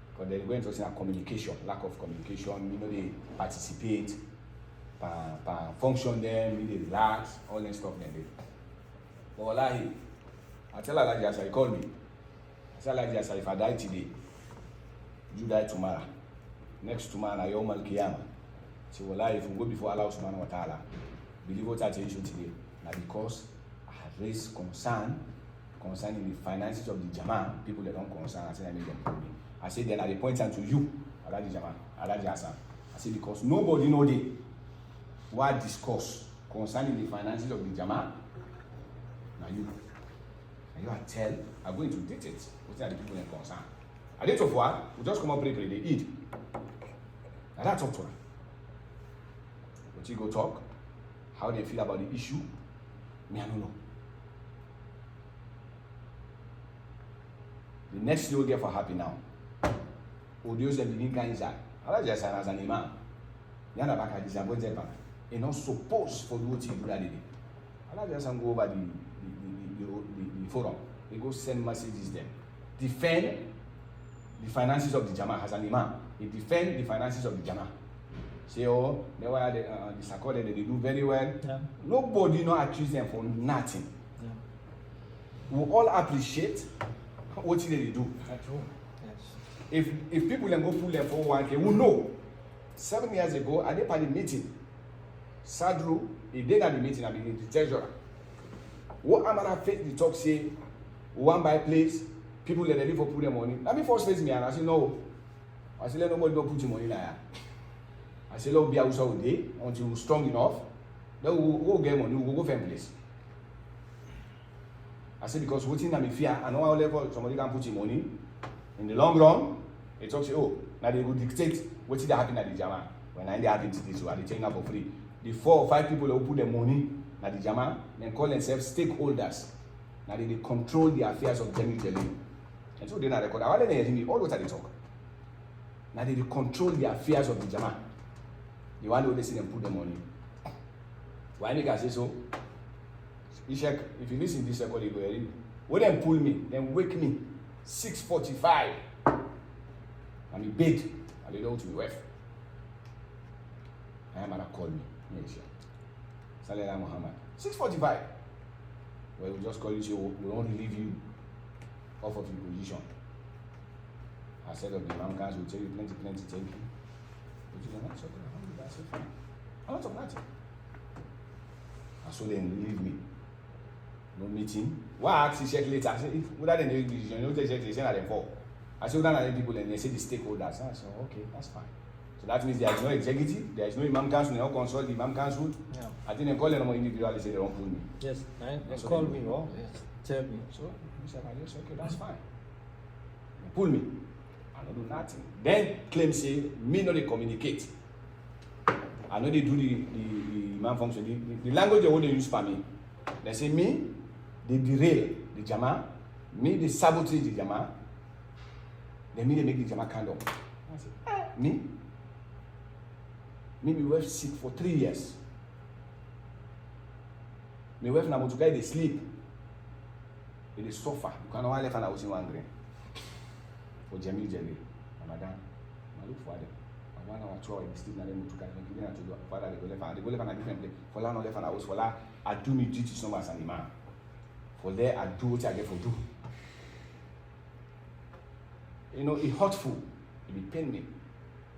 Because they're going to say communication, lack of communication, you know, they participate, function them, they relax, all that stuff they do. But wallahi, I tell Allah Jasa, he called me. I tell Allah Jasa, if I die today, you die tomorrow. Next tomorrow, I Yawm al-Qiyamah. So wallahi, if we go before Allah subhanahu wa ta'ala, believe what I tell you today, now because I have raise concern concerning the finances of the Jama, people that don't concern, I said I make them pull me. I said then I point them to you, Alaji Jama, Alaji Hassan. I said because nobody know the what discuss concerning the finances of the Jama. Now you are tell, I'm going to dictate what are the people in concern. I did of what? We just come up pray, they eat. And I talk to them. But you go talk, how they feel about the issue, me I don't know. The next thing we get for happy now. Audios and begin kind inside. I like just as an imam. Yana baka disappointed back. And not supposed for what you do that day. I like just go over the forum. They go send messages there. Defend the finances of the Jama as an imam. They defend the finances of the Jama. Say, oh, they were the Sakode, they do very well. Yeah. Nobody no accuse them for nothing. Yeah. We all appreciate what they do. That's true. Yes. If people then go pull them for 1K, we know. 7 years ago, at the meeting, Sadru, he did at the meeting, I mean, the treasurer. What Amara face the talk say, one by place, people that they live for put their money. Let me first face me and I say, no. I say, let nobody don't put your money there. I say, let be out all day until you're strong enough. Then we'll get money, we'll go find place. I say, because waiting at me fear, I know how level somebody can put your money. In the long run, it talks, oh, now they will dictate what's the happen at the Jama. When I happen to this, so they take up for free. The 4 or 5 people who put their money at the Jama, then call themselves stakeholders. Now they control the affairs of Jamil Jalil. And so they not record. All what are they talk? Now they control the affairs of the Jama. The one who they see them put the money. Why make I say so? Ishak, if you listen to this record, you go read. When them pull me, then wake me. 6:45. I'm in bed. I don't know to be wife. I am gonna call me. Yes, Salah Muhammad. 6:45. Well, we just call you, say we won't relieve you off of your position. I said of the Imam Council will tell you plenty, thank you. But you don't answer. I said, fine. I'm not of nothing. And so then leave me. No meeting. Why I asked the check later? I said, if without any decision, you know, they say that they fall. I said, without any people, and they say the stakeholders. I said, okay, that's fine. So that means there is no executive, there is no Imam Council, they don't consult the Imam Council. Yeah. I think they call them individually, they say they don't pull me. Yes, they so call me, oh, yes, tell me. So he said, yes, okay, that's fine. They pull me. I don't do nothing. Then claim say, me no they communicate. I know they do the Imam function. The language they want to use for me. They say me, they derail the Jama, me they sabotage the Jama, then me they make the Jama kind of. I say, me? Me wife sick for 3 years. My wife na motukai they sleep. They suffer. You cannot want left and I was in one green. For Jamil Jelly. Madam, I look for them. 1 hour, 2 hours, they sleep na them motukai. They give to father, they go left and a different place. For la no left and I was for la, I do me duty somewhere as an imam. For there I do what I get for do. You know, it's hurtful. It be pain me.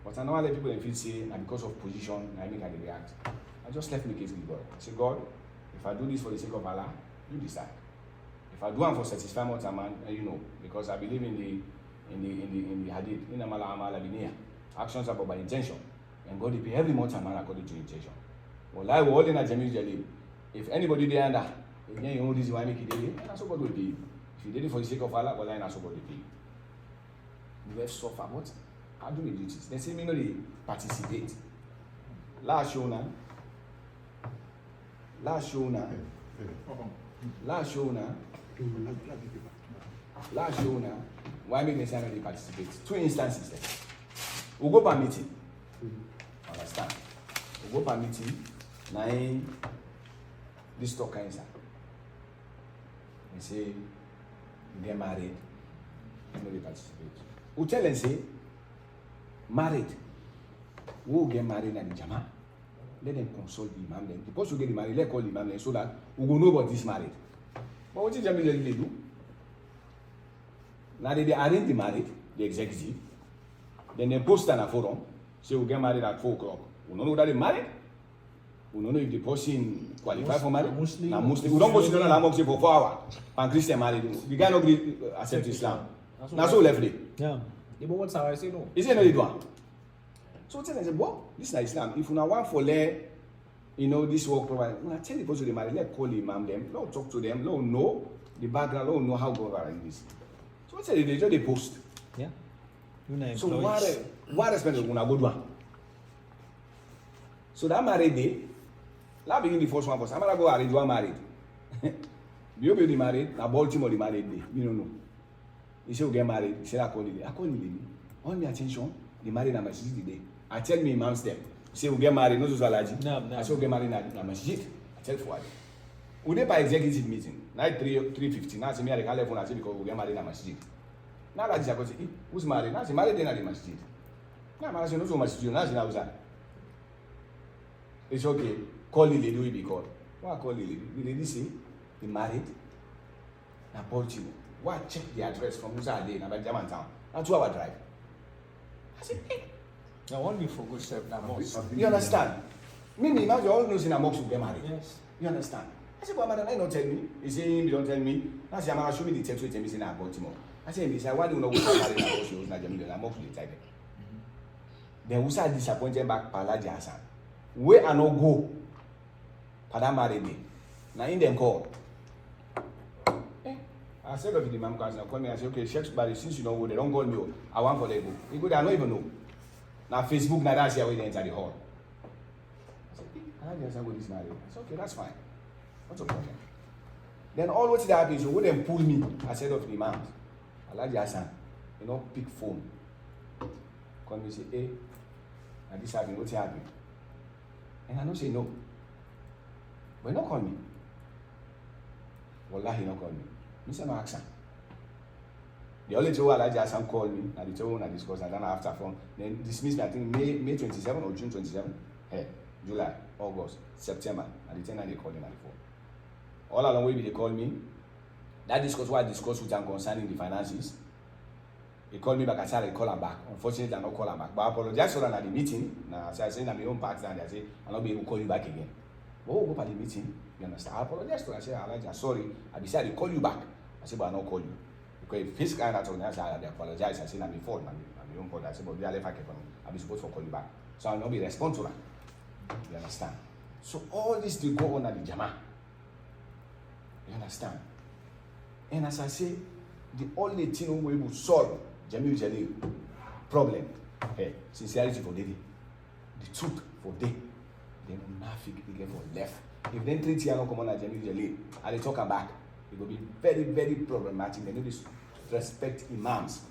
But I know other people in feel say, and because of position, I make I react. I just left my case with God. I say, God, if I do this for the sake of Allah, you decide. If I do it for satisfy more man, you know, because I believe in the hadith, in amala amala biniya. Actions are by intention, and God will pay every month man according to intention. Well, I will hold in a Jamil Jalil. If anybody there under, then you know this is why I make it daily, and that's what God will pay you. If you did it for the sake of Allah, well, that's what God will pay you. You have suffer what? I do my duties. They say me no they participate. Last show now. Why make them say no they participate? 2 instances there. We go per meeting. Understand? We go per meeting. Now this talk kind of. They say you get married. No they participate. We tell them say. Married. Who will get married at the Jama? Let them consult the Imam then. Because you get married, let call the Imam then so that we will know about this marriage. But what did Jamil they do? Now they arrange the marriage, the executive. Then they post on a forum, say we'll get married at 4 o'clock. We don't know that they married. We don't know if the person qualify for marriage. Muslim. Now Muslim. We don't go sit down and moxie for 4 hours. And Christian married. The guy not agree accept Islam. Now so left it. Yeah. But what's how I say no? Is it not the one? So tell them, say, well, this is Islam. If you now want for this work provider, when I tell the person they marry, let call the imam them, let talk to them, let know the background, let know how go around this. So what say they just they post. Yeah. So what respect is gonna go do? So that married day, that begin the first one first. I'm gonna go arrange one married. You be married, now Baltimore the married day. You don't know. He say we get married. He say I call the lady. On your attention, the married na masjid today. I tell me imams them. Say we get married, no to Alaji. No. I say we get married na masjid. I tell Fuad. We dey by executive meeting. Night 3:50. Now say me I call phone. I say because we get married na masjid. Now Alaji say, who's married? Now say married dey na the masjid. Now I say no to masjid. Now say na uza. It's okay. Call the lady we be called. Why call the lady? The lady say he married. Na Baltimore. Why check the address from Musa Ade na Benjamin Town? Na 2-hour drive. I said, hey. Now when we forget self na mosque. You understand? Me, imagine all knows in a mosque will get married. Yes. You understand? I said, but madam, I don't tell me. He say, you don't tell me. I say, I'm show me the text with him in Baltimore. I say, he said, why do you know what married na mosque was na Jamil na mosque will type. Then Musa disappointed back Palaji Hassan. Where I no go? Pada married me. Now in them call. I said of the imam class now call me and say, okay, Sheikh Barry, since you don't go, they don't call me. I want for them go. He go there, I don't even know. Now Facebook, now that's how we enter the hall. I said, I like to go this marriage. I said, okay, that's fine. What's the problem? Then all what that happens, you wouldn't pull me. I said of the imam. I like Hassan, pick phone. Call me say, hey, and this happened, what's happening? And I don't say no. But he don't call me. Wallahi, he don't call me. I say no action. The only two Alhaji Hassan called me, and the two one I discussed, and then after from then dismissed me. I think May 27 or June 27, July, August, September, and the 10 they called him at the phone. All along way they called me. That discuss what I discussed with him concerning the finances. He called me back. I said I call him back. Unfortunately, I not call him back. But I apologize for that at the meeting. Now, so I said I'm my own part, and I say I'll not be able to call you back again. But we'll go at the meeting. You understand? I apologize to him. I said Alhaji, sorry. I decided to call you back. I said, but I not call you. Because if his kind of told me, I said, I apologize. I said, I'm my fault. I'm my own fault. I said, but we are left for I'll be supposed to call you back. So I'll not be responsible to that. You understand? So all this will go on at the Jama. You understand? And as I say, the only thing we will solve Jamil Jalil problem, sincerity for Dede, the truth for Dede, then Nafik again for left. If then 3 years come on at Jamil Jalil, and they talk back, it will be very, very problematic. They know they respect imams.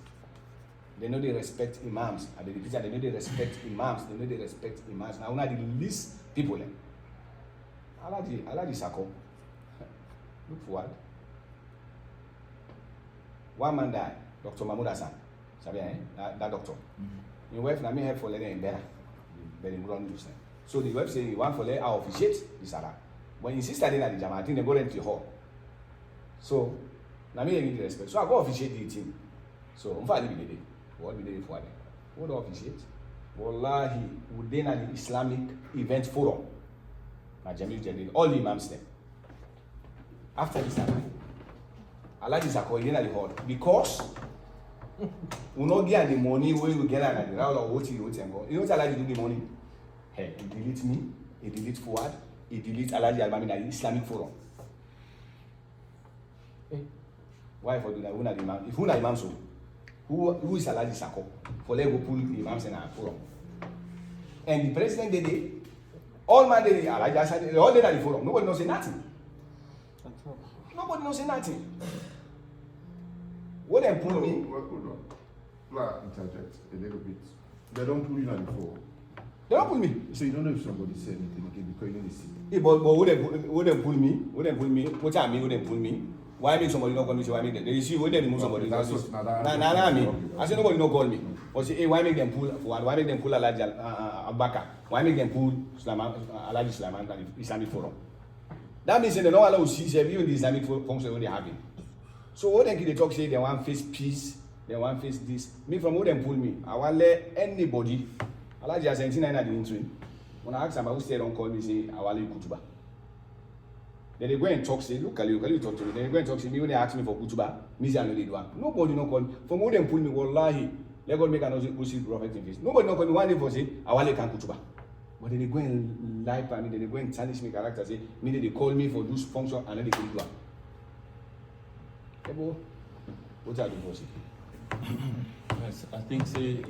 They know they respect imams. And they repeat that they know they respect imams. They know they respect imams. Now, one of the least people. Alhaji Sako. Look forward. One man died, Dr. MAHMOUD Hassan. That doctor. Your wife na me help for letting him better. Very wrong news. So the wife say he want for let her officiate the Salah. When he insisted in the Jama, I think they go rent the hall. So now me give the respect. So I go officiate the team. So I'm finally be there. What be there for them? What do officiate? Wallahi, would they at the Islamic Event Forum? Na Jamil Jalil, all the imams there. After this time, Alhaji Sako in the hall because we not get the money where we get at the round of what you go. You know what Alhaji do the money? Hey, he delete me, he delete Fuad, he delete Alhaji Albami in the Islamic Forum. Hey, why for do that? Who na the imam? If who na imam so, who is Alhaji Sako? For let go pull the imams in our forum. And the president did all man did Alhaji Hassan, all did at the forum. Nobody knows nothing. Nobody knows nothing. What them pull me? Hold on. Let me interject a little bit. They don't pull you on the floor. They don't pull me. So you don't know if somebody said anything again because you don't see. Yeah, but would them pull me? Would them pull me? What I mean, would them pull me? Why make somebody not call me? So why make them? You see, would they remove somebody? That's what. Nah, Me. I say nobody not call me. But say, hey, why make them pull? Why make them pull Alhaji Abubakar? Why make them pull Alhaji Sulaiman and the Islamic Forum? That means they don't allow see even the Islamic function when they have it. So what they talk say they want face peace, they want face this. Me from who them pull me, I want let anybody. Alhaji has 79 at the interim. When I ask them, who say don't call me, say Awali Kutuba. Then they go and talk, say, look, you talk to me. Then they go and talk to me when they ask me for Kutuba, me say I know they do. Nobody no call me. From who them pull me, wallahi, let God make another prophet in face. Nobody no call me one day for say Awali can Kutuba. But then they go and lie by me, then they go and tarnish me character, say, meaning they call me for this function and then they couldn't do it. What are the boss? Yes, I think say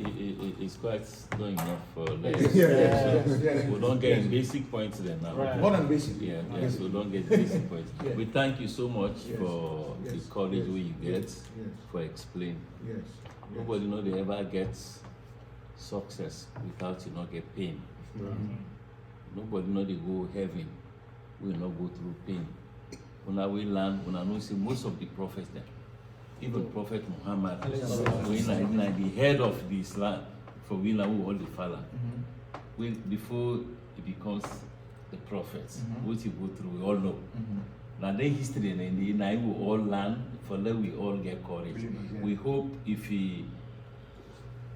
it's quite good enough for let's Yes. we don't get in basic points then now. Right. More than basic. Yeah, yes, we don't get basic points. Yeah. We thank you so much Yes. for Yes. the courage Yes. you get Yes. for explaining. Yes. Nobody know they ever get success without you not get pain. Nobody know they go heaven will not go through pain. When I will learn, when I know see most of the prophets there, even Prophet Muhammad, when I the head of the Islam, for we now all the father, when before he becomes the prophets, what he go through, we all know. Now the history and the now we all learn, for that we all get courage. We hope if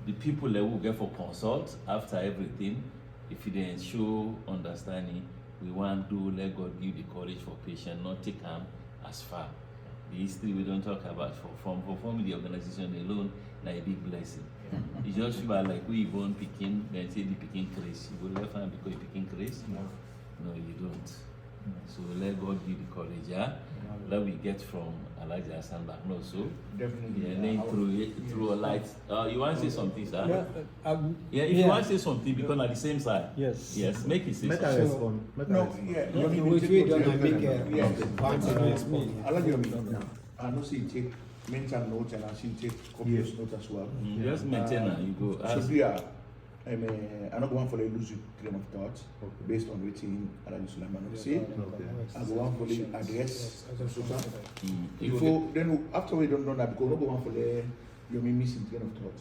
the people that will get for consult after everything, if they show understanding, we want to let God give the courage for patience, not take them as far. The history we don't talk about from the organization alone, like a big blessing. It just feel like we born picking, then say the picking craze. You go left hand because you picking craze? No, you don't. So let God give the courage, yeah? That we get from Elijah Hassan MAHMOUD. So Definitely. yeah, then through a light. You want to say something, sir? Yeah, If you want to say something, because at the same side. Yes. Yes, make it say Make something. a respond. Make a No, respond. yeah. Okay, you which take we what don't you make have. a Yes. part of it. I like your I know see take mental notes and I see take copious notes as well. Just maintain and you go. So Ask. be I'm not going for a loose train of thought based on waiting Alaji Sulaiman say. I go on for the address. Before then after we don't know that because we go on for the you're missing train of thought.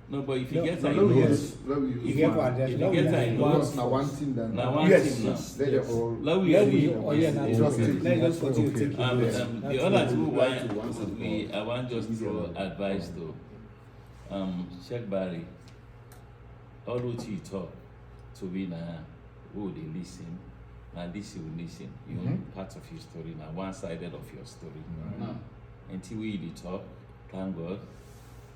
No, but if you get No, a let me note, use- let me use if get you what there's if no you get a way. note, Once now one thing then. now one Yes. thing now. Let them all. Let we Let agree. we- oh, yeah, now Yes. Just okay. take Let's it. just continue Okay. to take it. The That's other it. two, Right to once and I want just to advise though. Sheikh Barry, all what you talk to we now, who they listen, and this you will listen. You own part of your story now, one sided of your story. Until we the talk, thank God.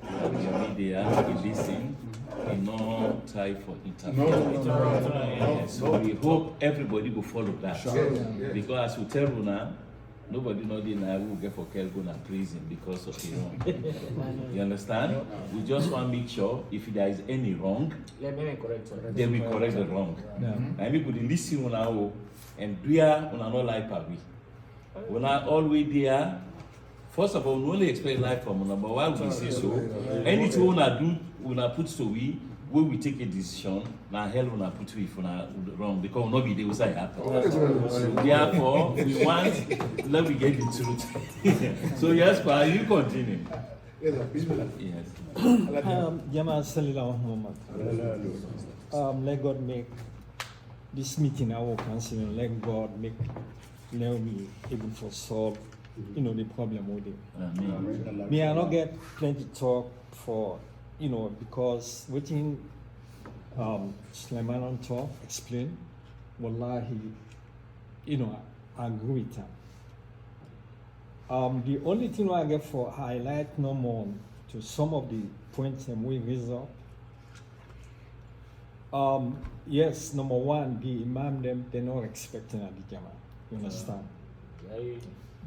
Your media, we listen, we no try for interference. So we hope everybody will follow that. Because as we tell you now, nobody know the now will get for Kelgo and prison because of the wrong. You understand? We just want to make sure if there is any wrong, Let me correct it. then we correct the wrong. And we could listen now and do ya on not like Pabi. When I always there. First of all, we only expect life from una, but why would we say so? Anything una do, una put to we take a decision, na hell una put we if una wrong, because we not be there inside happen. So therefore, we want, let me get the truth. So yes, Pa, you continue. Yes, Bismillah. Yes. Jama Sallallahu Muhammad. Let God make this meeting our council, and let God make me able to solve the problem with it. Amen. Me, I not get plenty talk for, because waiting Sulaiman on talk, explain, wallahi, I agree with him. The only thing I get for highlight no more to some of the points that we raise up. Yes, number one, the imam them, they're not expecting at the Jama. You understand?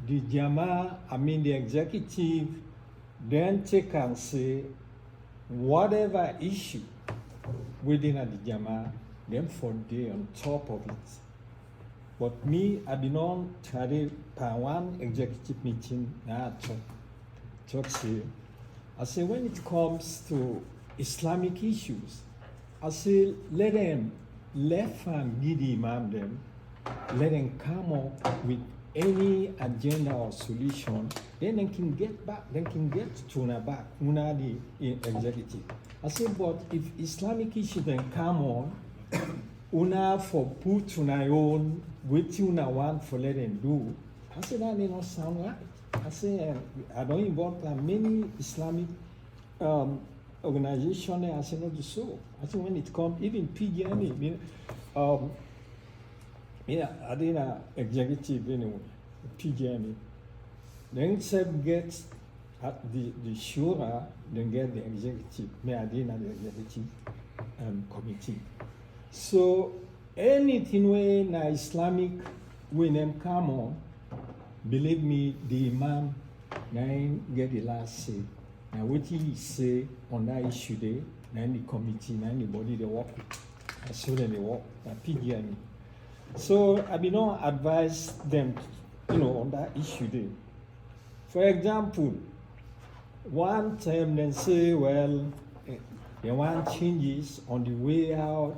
The Jama, the executive, then take and say, whatever issue within the Jama, then for they on top of it. But me, I been on try per one executive meeting, now talk say, I say when it comes to Islamic issues, I say let them left and give the imam them, let them come up with any agenda or solution, then they can get back, they can get to back, the executive. I say, but if Islamic issues then come on, una for put una own, what una want for let them do, I say that may not sound right. I say, I don't involve many Islamic organizations, I say not do so. I say when it comes, even PGME, yeah, I did an executive anyway, PGME. Then Seb gets at the Shura, then get the executive. Me, I did the executive committee. So anything when na Islamic when them come on, believe me, the Imam now get the last say. Now what he say on that issue there, now the committee, now the body they work with. As soon as they work, PGME. So I be not advise them, on that issue there. For example, one time they say, well, they want changes on the way out.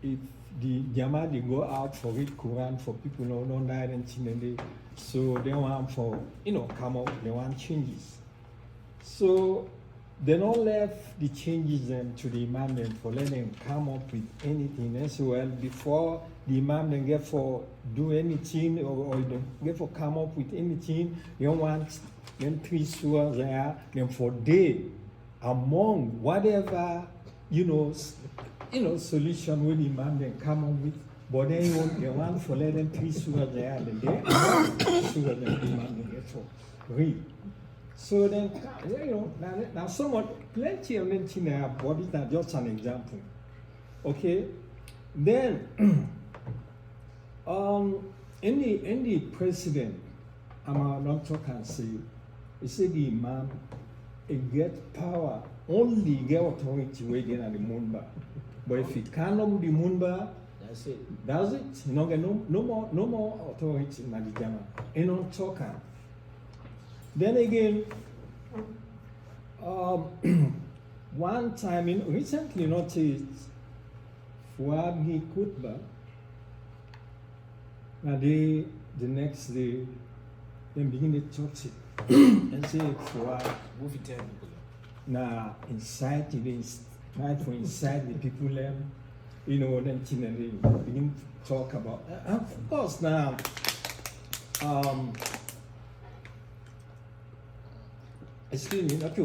If the Jama they go out for read Quran for people who don't die and so they want for come up, they want changes. So they don't left the changes them to the Imam then for letting them come up with anything as well before the Imam then get for do anything or they get for come up with anything. They want them 3 surahs there, then for day among whatever solution when the Imam then come up with, but then they want for let them 3 surahs there and then they surah then the Imam then get for read. So then, now somewhat, plenty of them in there, but it's not just an example. Okay? Then, any president, I'm not talking say, he said the Imam, he get power, only get authority waiting at the Munba. But if he can't the Munba, That's it. that's it. You know, no more authority in the Jama. He not talking. Then again, one time, recently noticed Fuad Kutba, and the next day, they begin to touch it and say, Fuad, Move it there. now inside the people, then they begin to talk about, of course, now, excuse me, not you.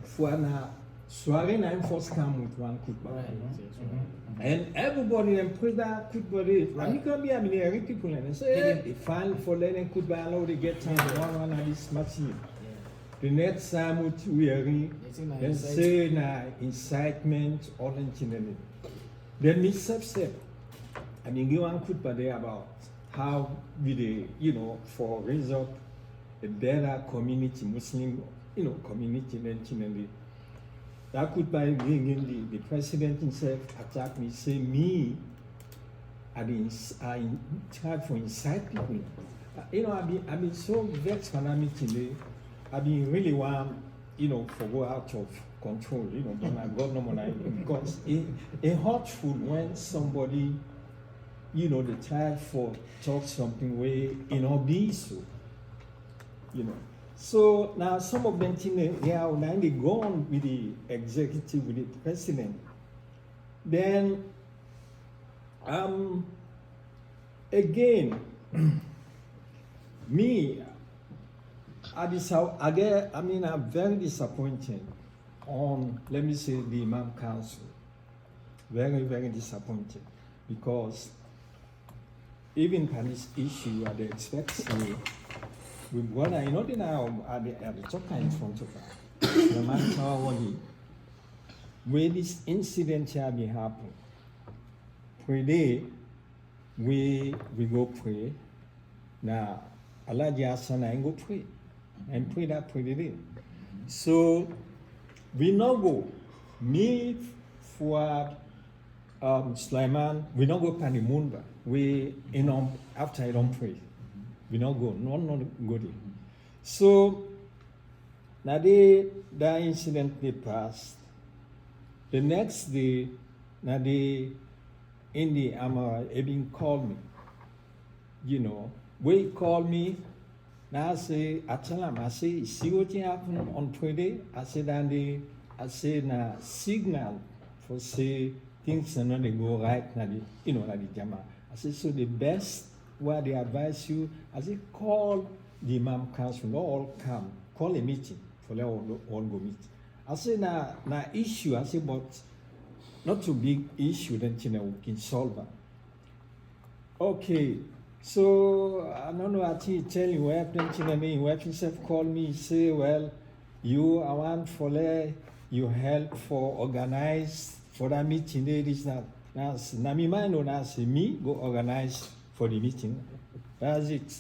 For now, soirée na first come with one kutba. And everybody then put that kutba there. And you can be every people and say, they find for letting kutba allow they get time one of this machine. The next time we are then say na incitement or anything. Then me step. I mean, give one kutba there about how we for raise up a better community, Muslim community mentioning that could by being the president himself attack me, say me I in charge for inside people. I've been so vexed when I'm meeting. I've been really want for go out of control, but my God no more because it hurtful when somebody the child for talk something way be so. So now some of them think they are now they go on with the executive, with the president. Then again, me, I'm very disappointed on, let me say, the Imam Council. Very, very disappointed because even for this issue, they expect with what I know now at the talker in front of her. No matter where this incident here be happen. Pray day, we go pray. Now Allah Hassan I go pray. And pray that pray day. So we now go meet for Sulaiman, we not go Panimunda. We after I don't pray. We not go, not go there. So now that incident they passed. The next day, now in the Amara, Ebin called me. When he called me, now I say, I tell him, I say, see what happened on Friday? I said, now signal for say things are not they go right now the Jama. I said, so the best where they advise you, I say, call the Imam Council, not all come, call a meeting for let all go meet. I say, now issue, I say, but not too big issue that we can solve. Okay, so I don't know. I think tell you what happened. I mean, what himself called me, say, well, you I want for you help for organize for that meeting. There is that. That's Nami mind on us. Me go organize for the meeting. That's it.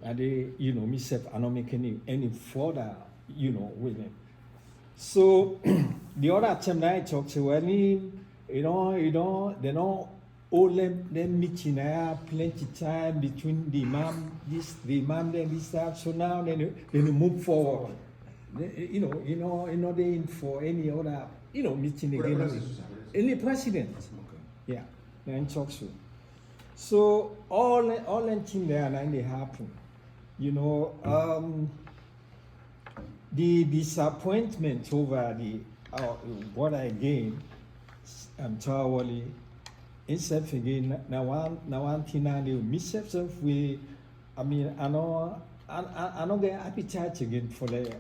And they, myself, I don't make any further, with them. So the other time that I talked to, well, they don't all them meeting. I have plenty time between the imam, the imam, then this that. So now then they move forward. They in for any other, meeting again. Any president. Yeah, then talks to. So all that thing there and then they happen. The disappointment over the what I gained, thoroughly. Instead again, now one thing I do, myself we, I mean, I don't get appetite again for the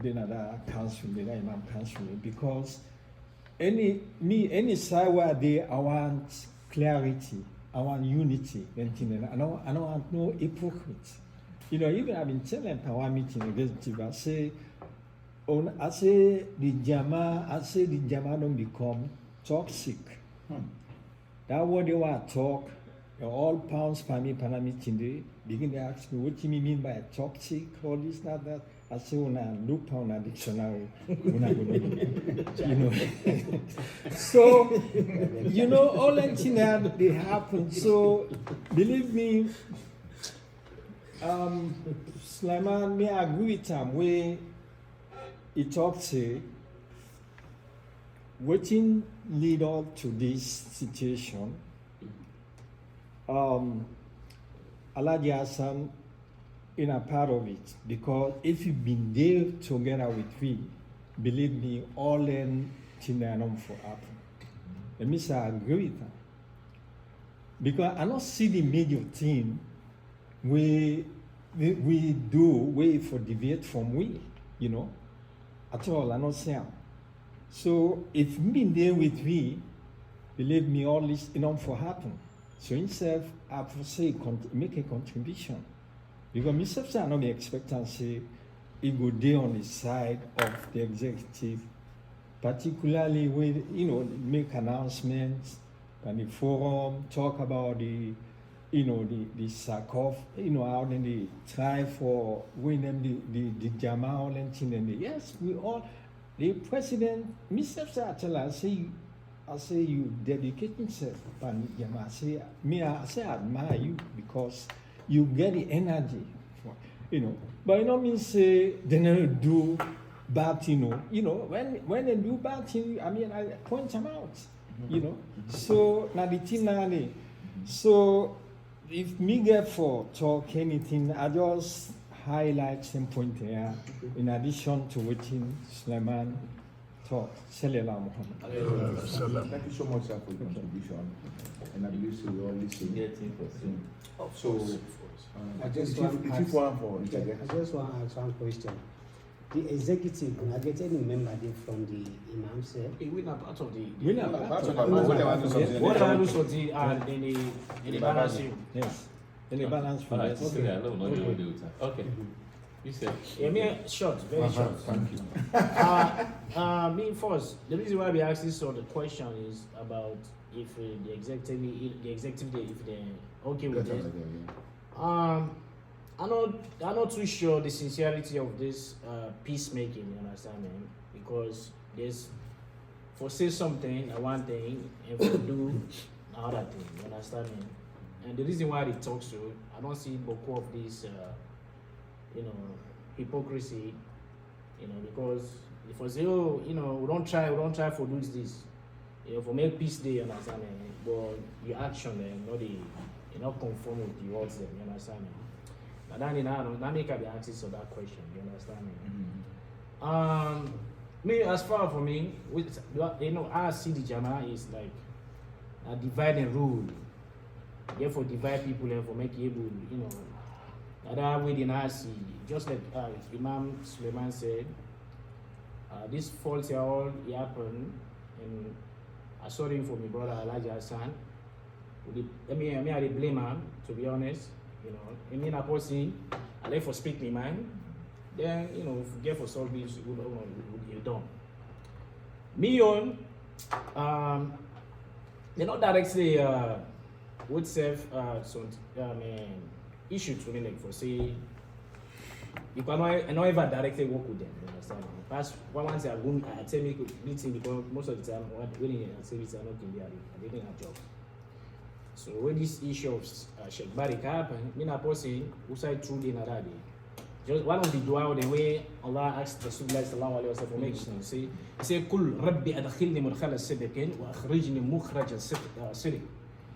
another council, the imam council, because any side where I want clarity, I want unity, I don't want no hypocrite. Even I've been telling our meeting against I say the Jama don't become toxic. That what they want to talk, all pounds per me meeting they begin to ask me what do you mean by toxic, all this, that. I say when I look on a dictionary, So all that thing that they happen. So believe me, Sulaiman, may I agree with him where he talked say waiting lead up to this situation. Alhaji Hassan in a part of it, because if you've been there together with me, believe me, all in Tinanom for happen. Let me say I agree with him. Because I don't see the major thing we do wait for deviate from we, at all. I don't see him. So if me there with me, believe me, all this enough for happen. So himself, I have to say, make a contribution. Because myself, I don't expect and say, it go there on the side of the executive, particularly with, make announcements and the forum, talk about the SACOF, how then they try for win them the Jama and thing and yes, we all, the president, myself, I say you dedicate yourself, and Jama, I say I admire you because you get the energy, but means say they never do bad thing, when they do bad thing, I mean I point them out, So now the thing now, so if me get for talk anything, I just highlight some point here in addition to what Sulaiman talk. Sallallahu Muhammad. Thank you so much, sir, for your contribution. And I believe so we all listen. So, I just want to ask one question. The executive, I get any member there from the Imam said? We are part of the. We are part of the. What I do so the and in the balance. Yes. In the balance for Alright, that. okay. You said. Yeah, me short, very short. Thank you. Me first. The reason why we ask this sort of question is about if the executive, if they're okay with this. I'm not too sure the sincerity of this peacemaking, you understand me? Because there's for say something, one thing, and for do another thing, you understand me? And the reason why they talk so, I don't see beaucoup of this, hypocrisy, because if I say, oh, we don't try for do this, for make peace day, you understand me? But your action, you not conform with the words, you understand me? But then that make up the answers to that question. You understand me? Me as far for me, I see the Jama is like a divide and rule. Therefore, divide people and for make able, that way in I see. Just like Imam Sulaiman said, this faults all happen, and I saw him for my brother Alhaji Hassan. I dey blame am, to be honest. You know, I mean, I person, I let for speak my mind. Then, you know, forget for solve this, you done. Me on, they not directly would serve some issue to me, like for say, you cannot ever directly work with them, you understand? That's once I go, I tell me meeting because most of the time when I service are not in there, I didn't have job. So when this issue of Sheikh Barik happened, me na person who said through the another day. Just one of the dua the way Allah asked Rasulullah sallallahu alaihi wasallam make sense. He say, "Kul Rabbi adkhilni mudkhala sidqin wa akhrijni mukhraj sidq."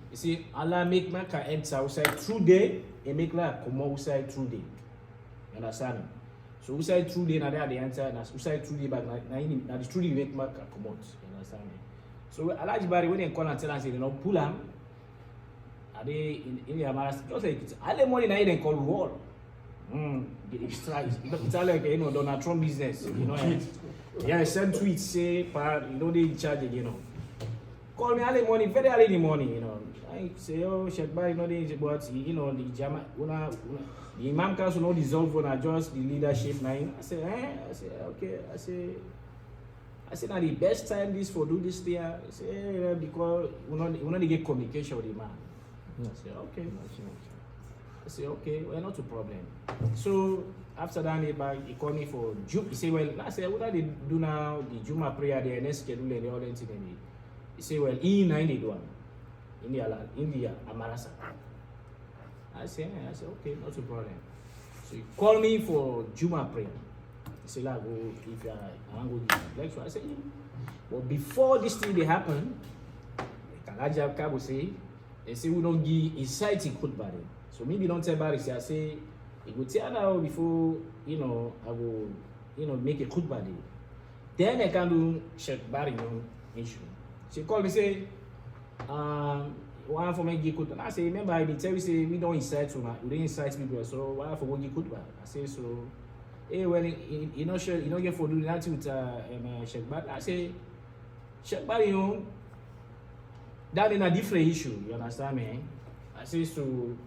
You see, Allah make me can enter outside through day and make like come outside through day. You understand? So outside through day na there the answer, and outside through day back na the through day make me can come out. You understand? So Allah Jibari when they call and tell us they don't pull am. Are they in the Amaras? Just like all the money now they call war. It's like, you know, Donald Trump business, you know. Yeah, send tweets say, you know, they in charge, you know. Call me all the money, very early in the morning, you know. I say, oh, Sheikh Bar, you know, but you know, the Jama, the Imam Council no dissolve when I just the leadership now. I say, okay, I say, now the best time this for do this thing. I say, because we not get communication with the man. I say, okay. I say, okay, well, not a problem. So after that, he called me for Juma. He said, well, I said, what do they do now? The Juma prayer, the next schedule, and all that thing. He said, well, in they do in the Amarasa. I said, okay, not a problem. So he called me for Juma prayer. He said, like, go if I want to go to lecture. I said, yeah. But before this thing they happen, Kalaja Kabo say, they say we don't give inciting khutbah. So maybe don't tell Barry, I say, it will tell now before, you know, I will, you know, make a khutbah day. Then I can do Sheikh Barry issue. She called me, say, why for me give khutbah? I say, remember, I did tell you, say, we don't incite we don't incite people, so why for give khutbah? I say, so, hey, well, you know, sure, you know, get for doing that with Sheikh Barry. I say, Sheikh Barry, you know, that is a different issue, you understand me? I say, so,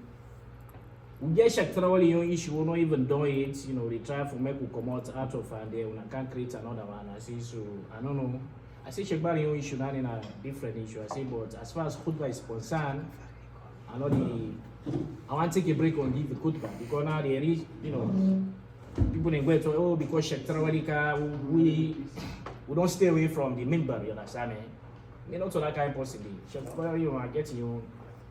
we get Sheikh Traoré your issue, we not even do it, you know, they try to make we come out of and they can't create another one. I say, so, I don't know. I say, Sheikh Barry your issue, not in a different issue. I say, but as far as khutbah is concerned, I want to take a break on give the khutbah because now they reach, you know, people they go to, oh, because Sheikh Traoré, we don't stay away from the member, you understand me? You know, to that kind of possibility. Sheikh Traoré, you are getting you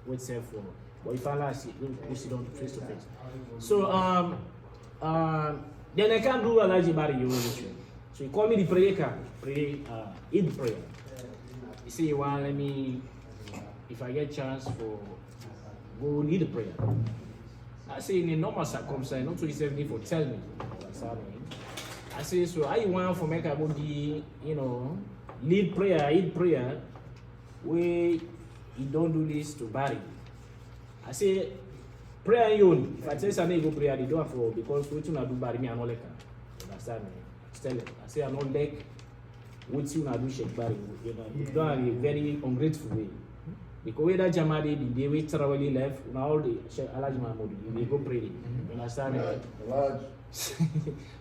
with self for. But if I see, we sit down face to face. So then I can't do a large body you So he called me the prayer card, Eid prayer. He said, well, let me, if I get chance for go lead the prayer. I say in a normal circumstance, not to yourself need for tell me. I say, so I want for make about the, you know, lead prayer, Eid prayer, where you don't do this to Barry. I say, prayer you. If I tell something, you go prayer, they do it for because what you do bad me, I not like you understand me? Tell it. I say I not like what you do Sheikh Barry. You know, you done in a very ungrateful way. Because where that Jamadi did they wait thoroughly left, now all the Sheikh MAHMOUD, you go pray. You understand me?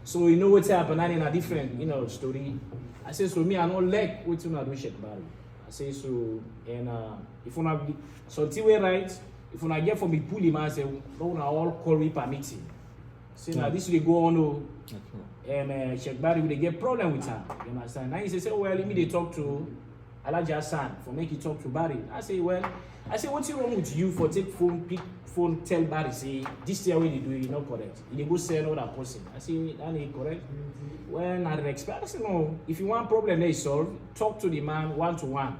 So you know what's happening in a different, you know, story. I say so me I not like what you do Sheikh Barry. I say so and if you not something way right. If I get from the pool, man say, "No, na all call we permitting." See now this will go on. Sheikh Barry will get problem with her. You understand? Now he say, "Well, let me they talk to Alhaji Hassan for make you talk to Barry." I say, "Well, what's wrong with you for take pick phone, tell Barry say this year when they do it not correct. They go say another person." I say, "That ain't correct." When I expect, I say, "No. If you want problem they solve, talk to the man one to one."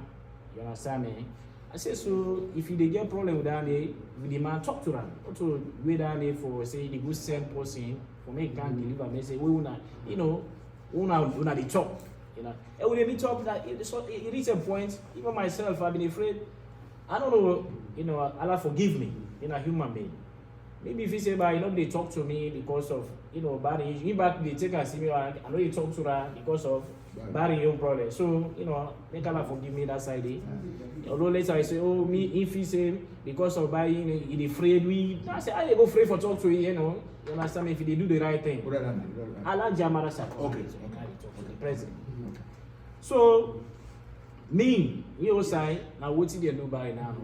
You understand me? I say, so if you get problem with that, with the man, talk to them. Also, wait down there for, say, the good send person, for me, can't deliver message. We wanna, you know, wanna the talk, you know. And when we talk, that it reaches a point, even myself, I've been afraid. I don't know, you know, Allah forgive me, in a human being. Maybe if you say, but you know, they talk to me because of, you know, bad issue. Back they take and see me, I know you talk to her because of Barry your problem. So, you know, make Allah forgive me that side. Although later I say, oh, me, if he say, because of buying, he afraid we, I say, I go afraid for talk to you, you know. You understand me? If they do the right thing. Allah Jamara Saka. Okay. President. So, me, you say, now what's the new buy now?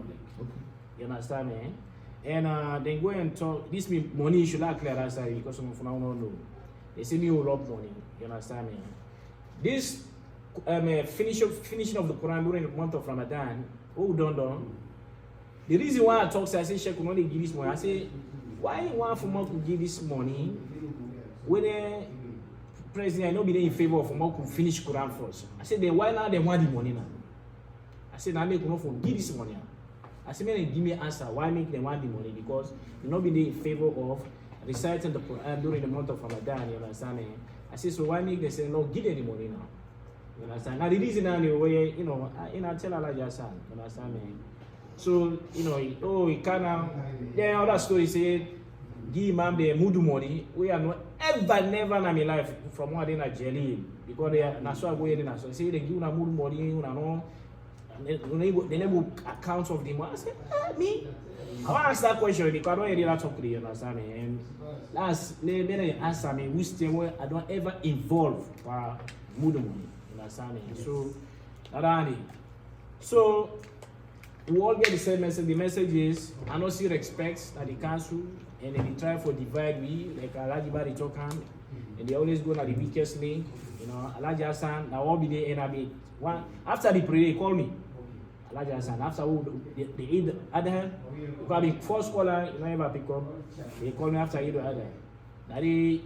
You understand me? And then go and talk. This mean money should not clear that side because some of now no know. They say me will love money. You understand me? This finishing of the Quran during the month of Ramadan, oh done. The reason why I talk, I say Sheikh could only give this money. I say, why one for more could give this money when the president I know be in favor of more could finish Quran first. I said, then why now they want the money now? I said, now make no for give this money. I said, man, give me an answer. Why make them want the money? Because you not be in favor of reciting the Quran during the month of Ramadan. You understand me? I said, so why make them say no? Give them the money now. You understand? Now the reason now the way you know tell Allah Jasan. You understand me? So you know, oh, he can now. Then other story say, give Imam the mudu money. We are not never in my life from what they are jelly because they are not so go in so say they give una mudu money, una no. They never account of the money. I said, me? I want to ask that question because I don't hear that talk to you, understand me? And last, let me answer me which thing where I don't ever involve for mood money, understand me? So, so we all get the same message. The message is, I don't see respect at the council, and then they try for divide we, like Alajibari talk and they always go to the weakest link, you know, Alaji Hassan, now all be there and I be one after the prayer, they call me. Alaji Hassan, after they eat the other, because the first caller, you never pick up, they call me after I eat the other. Now they,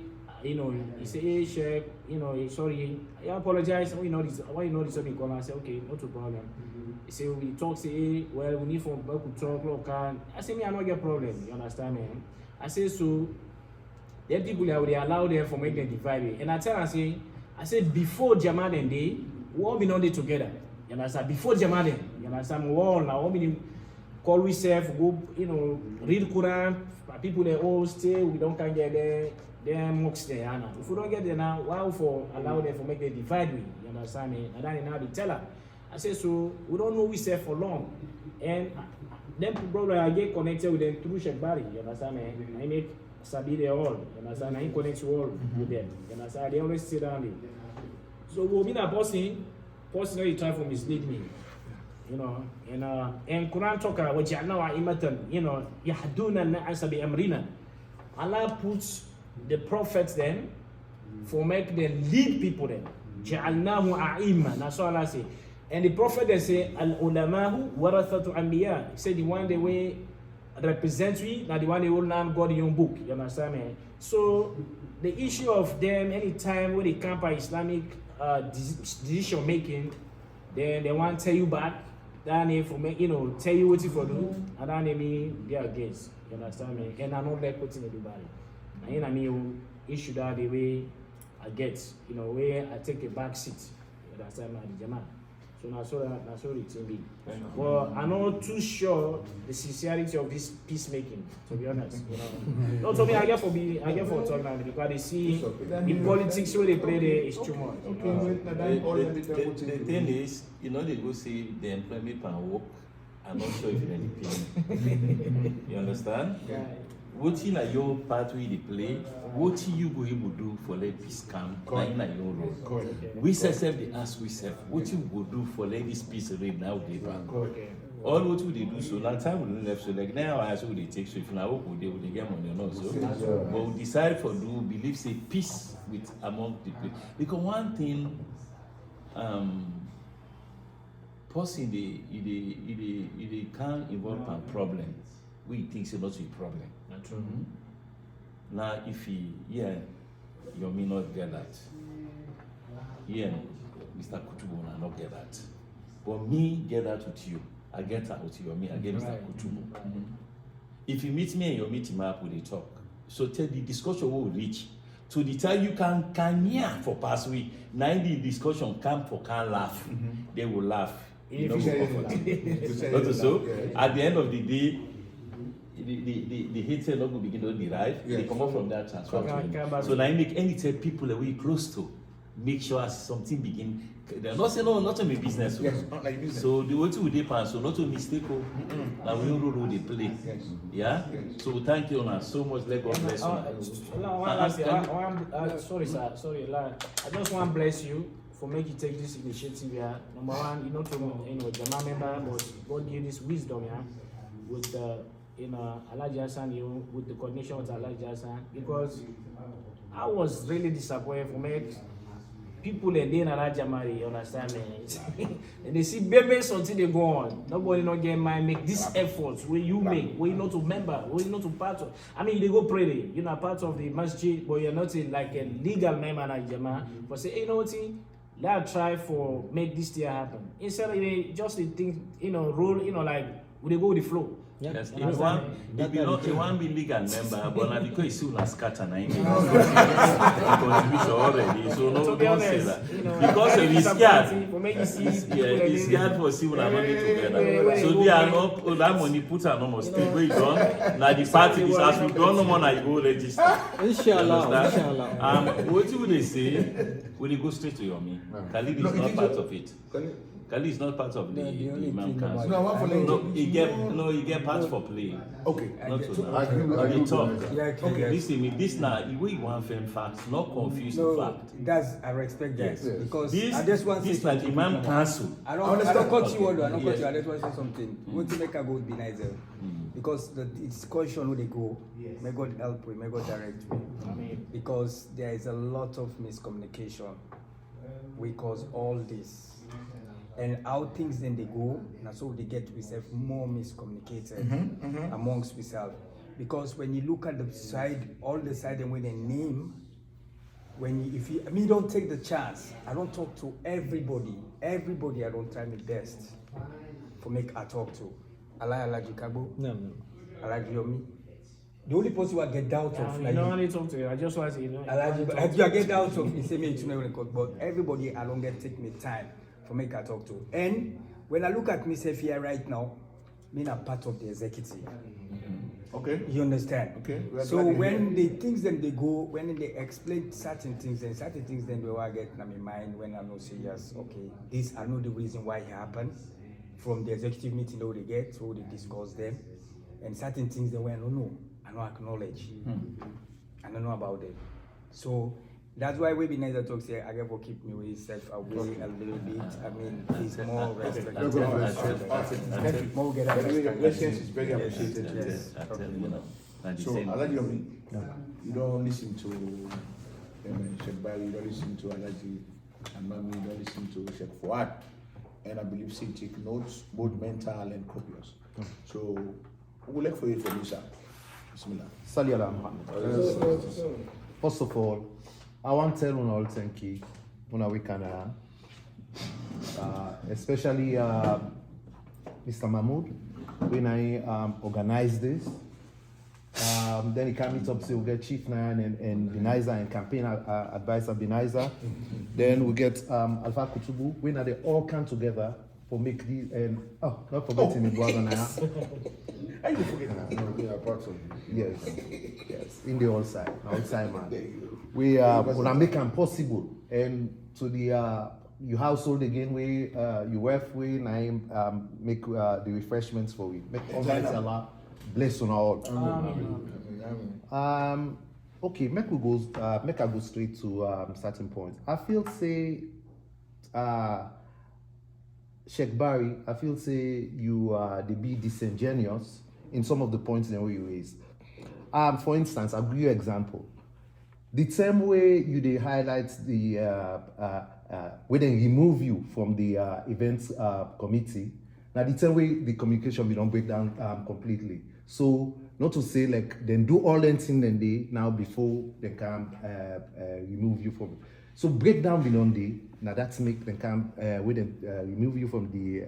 you know, he say, hey, Sheikh, you know, sorry, I apologize, why you know this something call? I say, okay, not a problem. He say, we talk, say, hey, well, we need for back to talk, look, and I say, me, I don't get problem, you understand me? I say, so, then people I would allow them for make them divide it. And I tell them, I say, before Jamadan Day, we all been on it together. You understand? Before Jamadan, you understand? We all now, we call we self, go, you know, read Quran, people they all stay, we don't can get there, them mocks there. Anna. If we don't get there now, why for allow them for make them divide we? You understand me? And then now they tell her. I say, so we don't know we self for long. And then probably I get connected with them through Sheikh Barry, you understand me? I make Sabi they all, you understand? I connect you all with them. You understand? They always sit down there. So we'll be that person they try to mislead me. You know, and Quran talk about you know, yahduna na'asa bi amrina. Allah puts the prophets then for make them lead people then. Ja'alnahu a'imma. That's what Allah say. And the prophet they say al-ulamahu warathatu anbiya. He said the one the way represents we, not the one they will learn God in your book. You understand me? So the issue of them anytime when they come by Islamic decision making, then they want to tell you back. Then they for make, you know, tell you what you for do, and then they mean they are against. You understand me? And I don't like putting everybody. And you know me issue that the way I get, you know, where I take a back seat. You understand me? The Jama. So now so it will be. Well, I'm not too sure the sincerity of this peacemaking, to be honest. You know. No, to me, I get for talking because they see in politics where they play there is too much. The thing is, you know, they go say the employment and work. I'm not sure if you're anything. You understand? Yeah. What in your part we they play, what you go able to do for let peace come, in your role. We self they ask we self, what you go do for let this peace reign now they do. All what would they do so long time we don't left so like now I ask what they take so if now would they get money or not so but we decide for do believe say peace with among the people. Because one thing person they can't involve in problem, we think it's not a problem. True. Now, if you may not get that. Mr. Kutubu will not get that. But me get that with you. I get that with you. Me, I get Mr. Kutubu. If you meet me and you meet him up, we talk. So tell the discussion will reach. To the time you can hear for past week. Now the discussion can laugh. They will laugh. You know, so at the end of the day, the hatred not going to begin to derive. They come up from that transfer. So now you make any people that we close to. make sure as something begin. They're not saying no, not only business. Yes, not like business. So the way to depend, so not a mistake. That we rule they play. Yes. Yeah. So thank you, Ona, so much. Let God bless you. Sorry, sir. Sorry, I just want to bless you for making you take this initiative here. Number one, to Jama member, but God give this wisdom, yeah, with Alhaji Hassan, with the coordination with Alhaji Hassan, because I was really disappointed for me. People and then Alhaji Amari, you understand me? And they see babies until they go on. Nobody not get mind make this efforts where you make, where you not to member, where you not to part of. I mean, they go pray, you're not part of the masjid, but you're not like a legal member like Jama. But say, you know what? Let's try for make this thing happen. Instead of just the thing, rule, like we go with the flow. Yeah. Yes, if you want be legal member, but now because it's still a scatter now, contribution already. So no, don't say that. Because it's scared for see una money together. So they are not that money put an almost stay where you done. Now the party is as we don't know more you go register. Inshallah. What would they say? Will you go straight to your me? Khalid is not part of it. Khalid is not part of the Imam Council. No, I want for he get part for play. Okay. Not to I agree with talk. that. Okay. Listen, me this now the way you want firm facts, not confuse the No, fact. that's I respect that Yes. because This I just want to this say like something. Imam Council. I don't cut you all. I don't cut Yes. you. I just want to say something. What to make a go be nicer because the discussion where they go, may God help me, may God direct me. Amen. Because there is a lot of miscommunication which cause all this. And how things then they go, and so they get ourselves more miscommunicated amongst ourselves. Because when you look at the side, all the side and when they name, don't take the chance. I don't talk to everybody. Everybody I don't try my best for make I talk to. Alaji Kabo, Alaji Yomi. The only person who I get doubt of, I don't want to talk to you. I just want to say, I get doubt of, he say me to never record, but everybody I don't get take me time for make I talk to. And when I look at myself here right now, I'm a part of the executive. Okay. You understand? Okay. So when the things then they go, when they explain certain things then they will get in my mind when I know say yes, okay, this I know the reason why it happened from the executive meeting that they get, so they discuss them, and certain things they went, I don't acknowledge. I don't know about it. So that's why we be nice to talk say I get for keep me with self away a little bit. I mean, it's more respect. More get Your patience is very appreciated. Yes. So, Alaji, you don't listen to Sheikh Bari, you don't listen to Alaji and Mami, you don't listen to Sheikh Fuad. And I believe say take notes, both mental and copious. So, we would like for you from you, sir. Bismillah. Salli ala Muhammad. First of all, I want to tell you all thank you when we can, especially Mr. Mahmoud, when I organized this. Then he can meet up, so we get Chief Nayan and Beniza and campaign advisor Beniza. Then we get Alpha Kutubu. When they all come together for make these and not forgetting the brother Naya. How you forget that? We are part of yes, in the outside man. We gonna make them possible and to the your household again. We your wife we name make the refreshments for we make Almighty Allah bless on all. Okay, make I go straight to certain points. I feel say Sheikh Barry, I feel say you they be disingenuous in some of the points that we raised. For instance, I'll give you an example. The same way you they highlight the where they remove you from the events committee. Now the same way the communication we don't break down completely. So not to say like then do all that thing then they now before they can remove you from. So break down beyond the now that's make them can remove you from the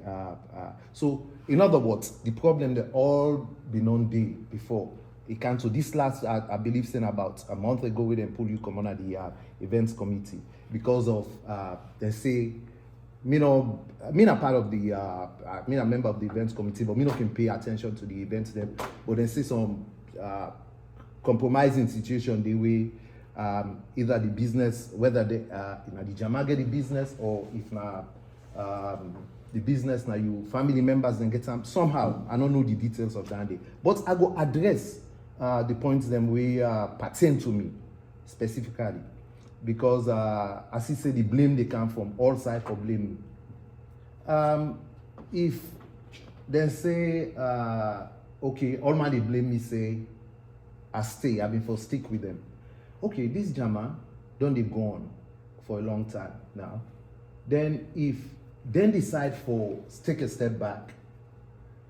so in other words the problem that all beyond the before it can to this last I believe saying about a month ago we then pull you come on the events committee because of they say me not part of the me a member of the events committee but me not can pay attention to the events them but then see some compromising situation the way either the business, whether they the Jama get the business, or if the business now you family members then get some somehow. I don't know the details of that day, but I go address the points them we pertain to me specifically, because as he said, the blame they come from all sides for blaming. If they say okay, all man they blame me, say I stay, I been for stick with them. Okay, this Jama don't they go on for a long time now. Then if then decide for take a step back,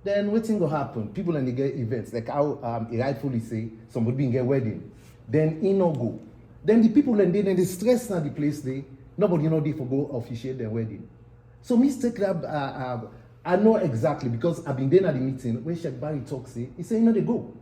then what thing will happen? People and they get events like how he rightfully say somebody been get wedding, then he no go. Then the people and they stress na the place they nobody know they for go officiate their wedding. So mistake that I know exactly because I've been there at the meeting when Sheikh Barry talks. He say you know they go.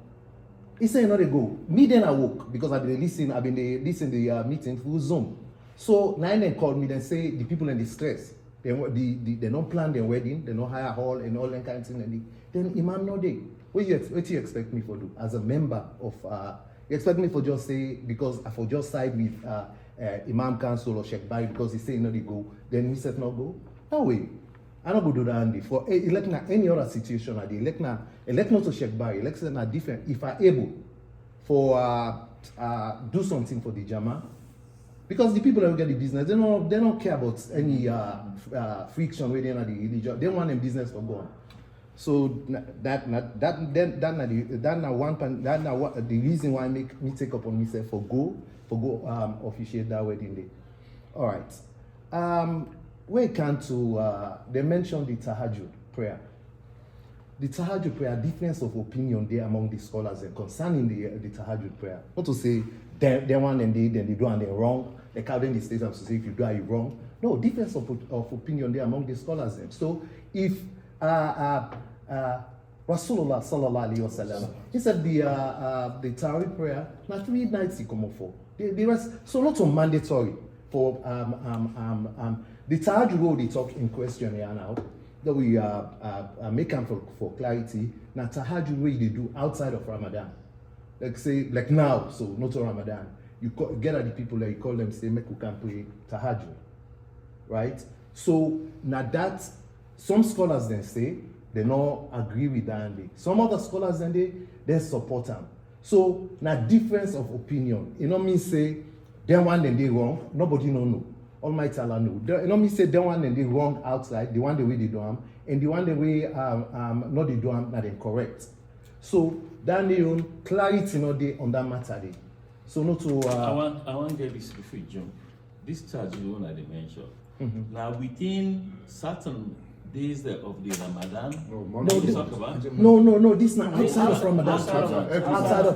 He say you know they go. Me then I woke because I've been listening the meeting through Zoom. So nine then called me then say the people in the stress. They don't plan their wedding, they don't hire hall and all that kind of thing. Then Imam no day. What you expect me for do as a member of? You expect me for just say because I for just side with Imam Council or Sheikh Barry because he say you know they go. Then he said no go. No way. I don't go do that Andy. For elect any other situation I elect not to Sheikh Barry. Elect not different. If I able for do something for the Jama. Because the people that will get the business, they don't care about any friction within the religion. They want them business for God. So the reason why me take upon myself for go officiate that wedding day. All right. When it comes to they mentioned the tahajjud prayer. The tahajjud prayer, difference of opinion there among the scholars concerning the tahajjud prayer. Not to say they one and they do and they're wrong. Like how then the state has to say if you do are you wrong. No, difference of opinion there among the scholars. So if Rasulullah sallallahu alaihi wasallam, he said the Tawhid prayer, now 3 nights he come up for. The rest, so not so mandatory for the tahajjud role they talk in question here now. That we make them for clarity. Now tahajjud way they do outside of Ramadan. Like say like now, so not to Ramadan. You get at the people that you call them say make we can pray tahajjud, right? So now that some scholars then say they don't agree with that and some other scholars then they support them. So now difference of opinion. You know me say they one then they wrong. Nobody know. Almighty Allah know. You know me say they one then they wrong outside. The one the way they do them, and the one the way not they do them that they correct. So that they own clarity not they on that matter day. So not to I want to get this before you jump. This charge you want to mention. Now within certain days of the Ramadan, no, this is not outside of Ramadan. Outside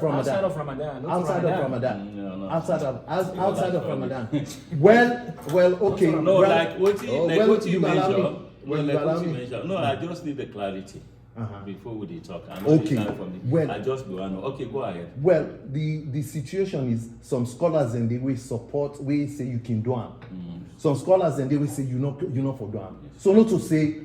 of Ramadan. Well, okay. No, like what you mentioned. No, I just need the clarity. Before we talk, I just go on. Okay, go ahead. Well, the situation is some scholars and they will support, we say you can do them. Some scholars and they will say you not for do them. Yes. So not to say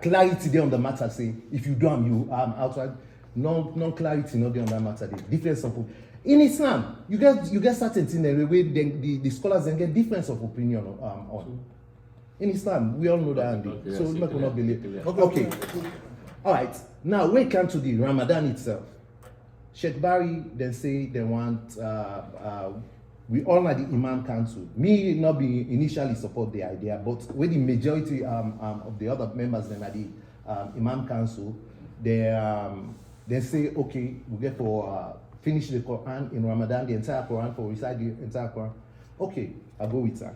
clarity there on the matter. Say if you do them, you outside. No clarity not there on that matter. The difference of in Islam, you get certain things the way the scholars then get difference of opinion on. In Islam, we all know that. Okay, so we cannot believe. Okay. All right. Now when it comes to the Ramadan itself, Sheikh Barry then say they want we all are the Imam Council. Me not be initially support the idea, but with the majority of the other members then at the Imam Council, they say okay, we get for finish the Quran in Ramadan, the entire Quran, for recite the entire Quran. Okay, I'll go with that.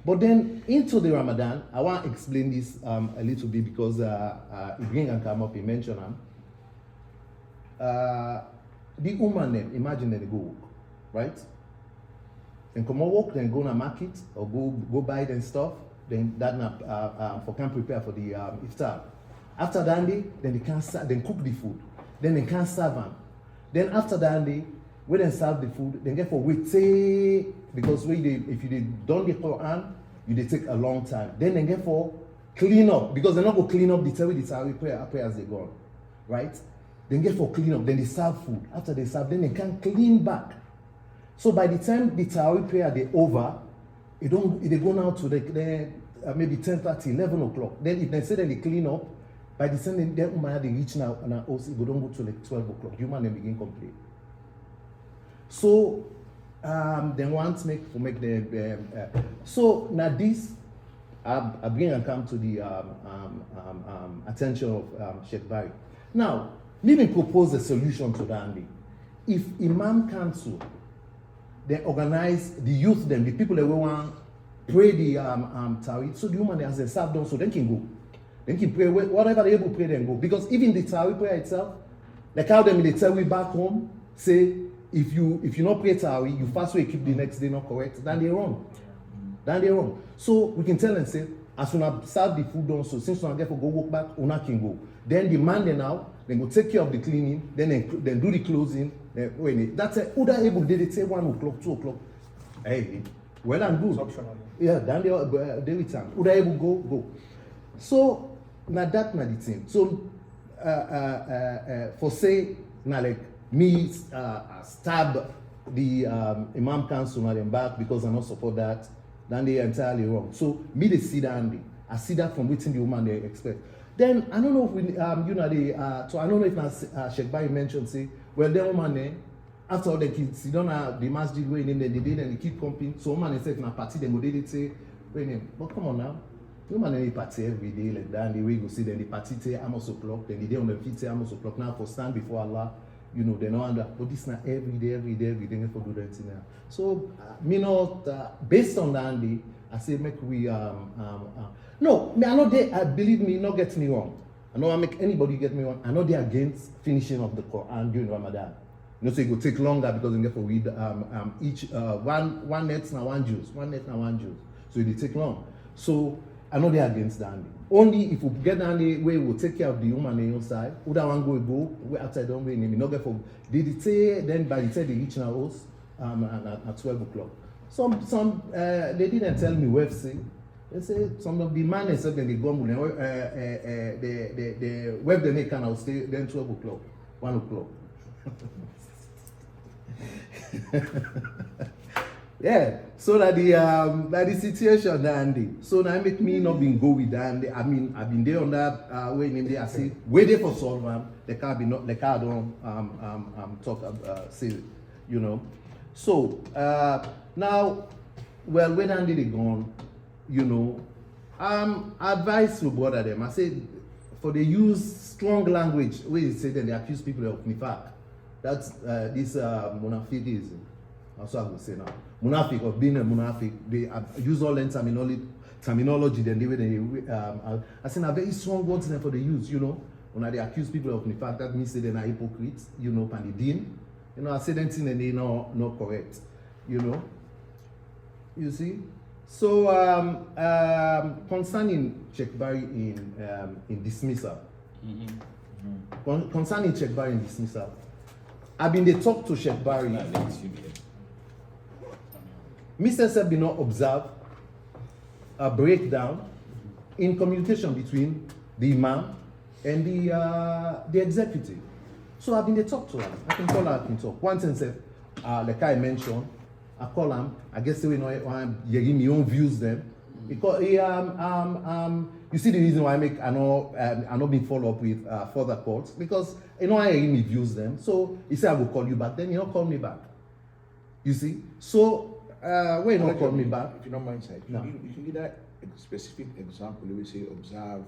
But then into the Ramadan, I want to explain this a little bit because Ibrahim can come up and mention them. The woman then, imagine that they go work, right? Then come on work, then go to market or go buy them stuff. Then that for can prepare for the iftar. After that day, then they can then cook the food. Then they can serve them. Then after that day, when they serve the food, they get for wait say because if you done the Quran, they take a long time. Then they get for clean up because they're not going to clean up the Tawhid prayer as they go on, right? Then get for clean up. Then they serve food. After they serve, then they can clean back. So by the time the Tarawih prayer they over, they go now to the maybe 10:30, 11 o'clock. Then if they say that they clean up, by the time they reach now and also they don't go to like 12 o'clock. You man then begin complain. So they want to make the so now this I bring and come to the attention of Sheikh Barry. Now, me propose a solution to that. If Imam Council they organize the youth, them, the people that we want pray the Tawhid, so the woman as they serve them, so they can go. They can pray whatever they able to pray, then go. Because even the Tawhid prayer itself, like how them they tell we back home, say if you not pray Tawhid, you fast way keep the next day not correct, then they wrong. Then they wrong. So we can tell them say, as soon as serve the food done, so since we get for go walk back, una can go. Then the man they now, then go take care of the cleaning, then do the closing. That's it. Who that able did it say 1 o'clock, 2 o'clock? Hey, well and good. Yeah, then they return. Who that able go. So now that na the thing. So for say now like me stab the Imam Council on them back because I not support that, then they entirely wrong. So me they see that I see that from within the woman they expect. Then I don't know if we, so I don't know if Sheikh Barry mentioned say, well, the woman after all the kids, you don't have the masjid going in there, they did and they keep pumping. So woman is in a party, then go they say, but come on now, you man any party every day like that, and the way you go see then the party say almost o'clock, then the day on the feet say almost o'clock. Now for stand before Allah, you know, they know under, but this not every day for do that thing now. So me not based on that, I say make we no, me I know they believe me, not get me wrong. I know I make anybody get me wrong. I know they against finishing of the Quran during Ramadan. You know, so it will take longer because you get to read each one net now one juice, so it will take long. So I know they're against that. Only if we get down the way we'll take care of the woman on your side. Who that one go we outside don't wait me not get for did it say then by the time they reach now house at 12 o'clock. Some they didn't tell me where to say. They say some of the man and said they go the web the neck can I'll stay then 12 o'clock, 1 o'clock. Yeah, so that the situation Andy. So now make me not been go with Andy. I mean I've been there on that way in there. I say wait there for solve the car be not the car don't talk say you know. So now well when Andy they gone, you know, advise to brother them. I said for they use strong language where they say that they accuse people of nifaq. That's this monaficism. That's what I would say now. Munafik of being a munafik, they use all that terminology. Then they I say a very strong words then for the use. You know, when they accuse people of nifaq, that means they're not hypocrites. You know, pandidin. You know, I say that thing and they not correct. You know, you see. So concerning Sheikh Barry in dismissal, concerning Sheikh Barry in dismissal, I've been they talk to Sheikh Barry. Mr. Seb did not observe a breakdown in communication between the Imam and the executive. So I've been they talk to him. I can call her, I can talk. One thing said, like I mentioned, I call him. I guess you know you give me own views then because you see the reason why I not being follow up with further calls because you know I give me views them. So he said I will call you back. Then he don't call me back. You see, so when you not call me back, if you don't mind, sir, no. you can give that a specific example. We say observe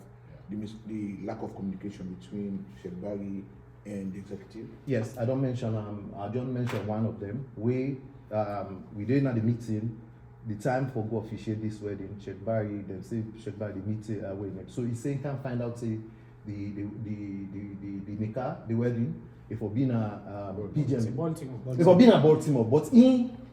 the lack of communication between Sheikh Barry and the executive. Yes, I don't mention. I don't mention one of them. We did at the meeting. The time for go officiate this wedding, Sheikh Barry, then say Sheikh Barry the meeting wait. So he's saying can't find out say the nikah, the wedding, if for being a PGM, if for being a Baltimore, but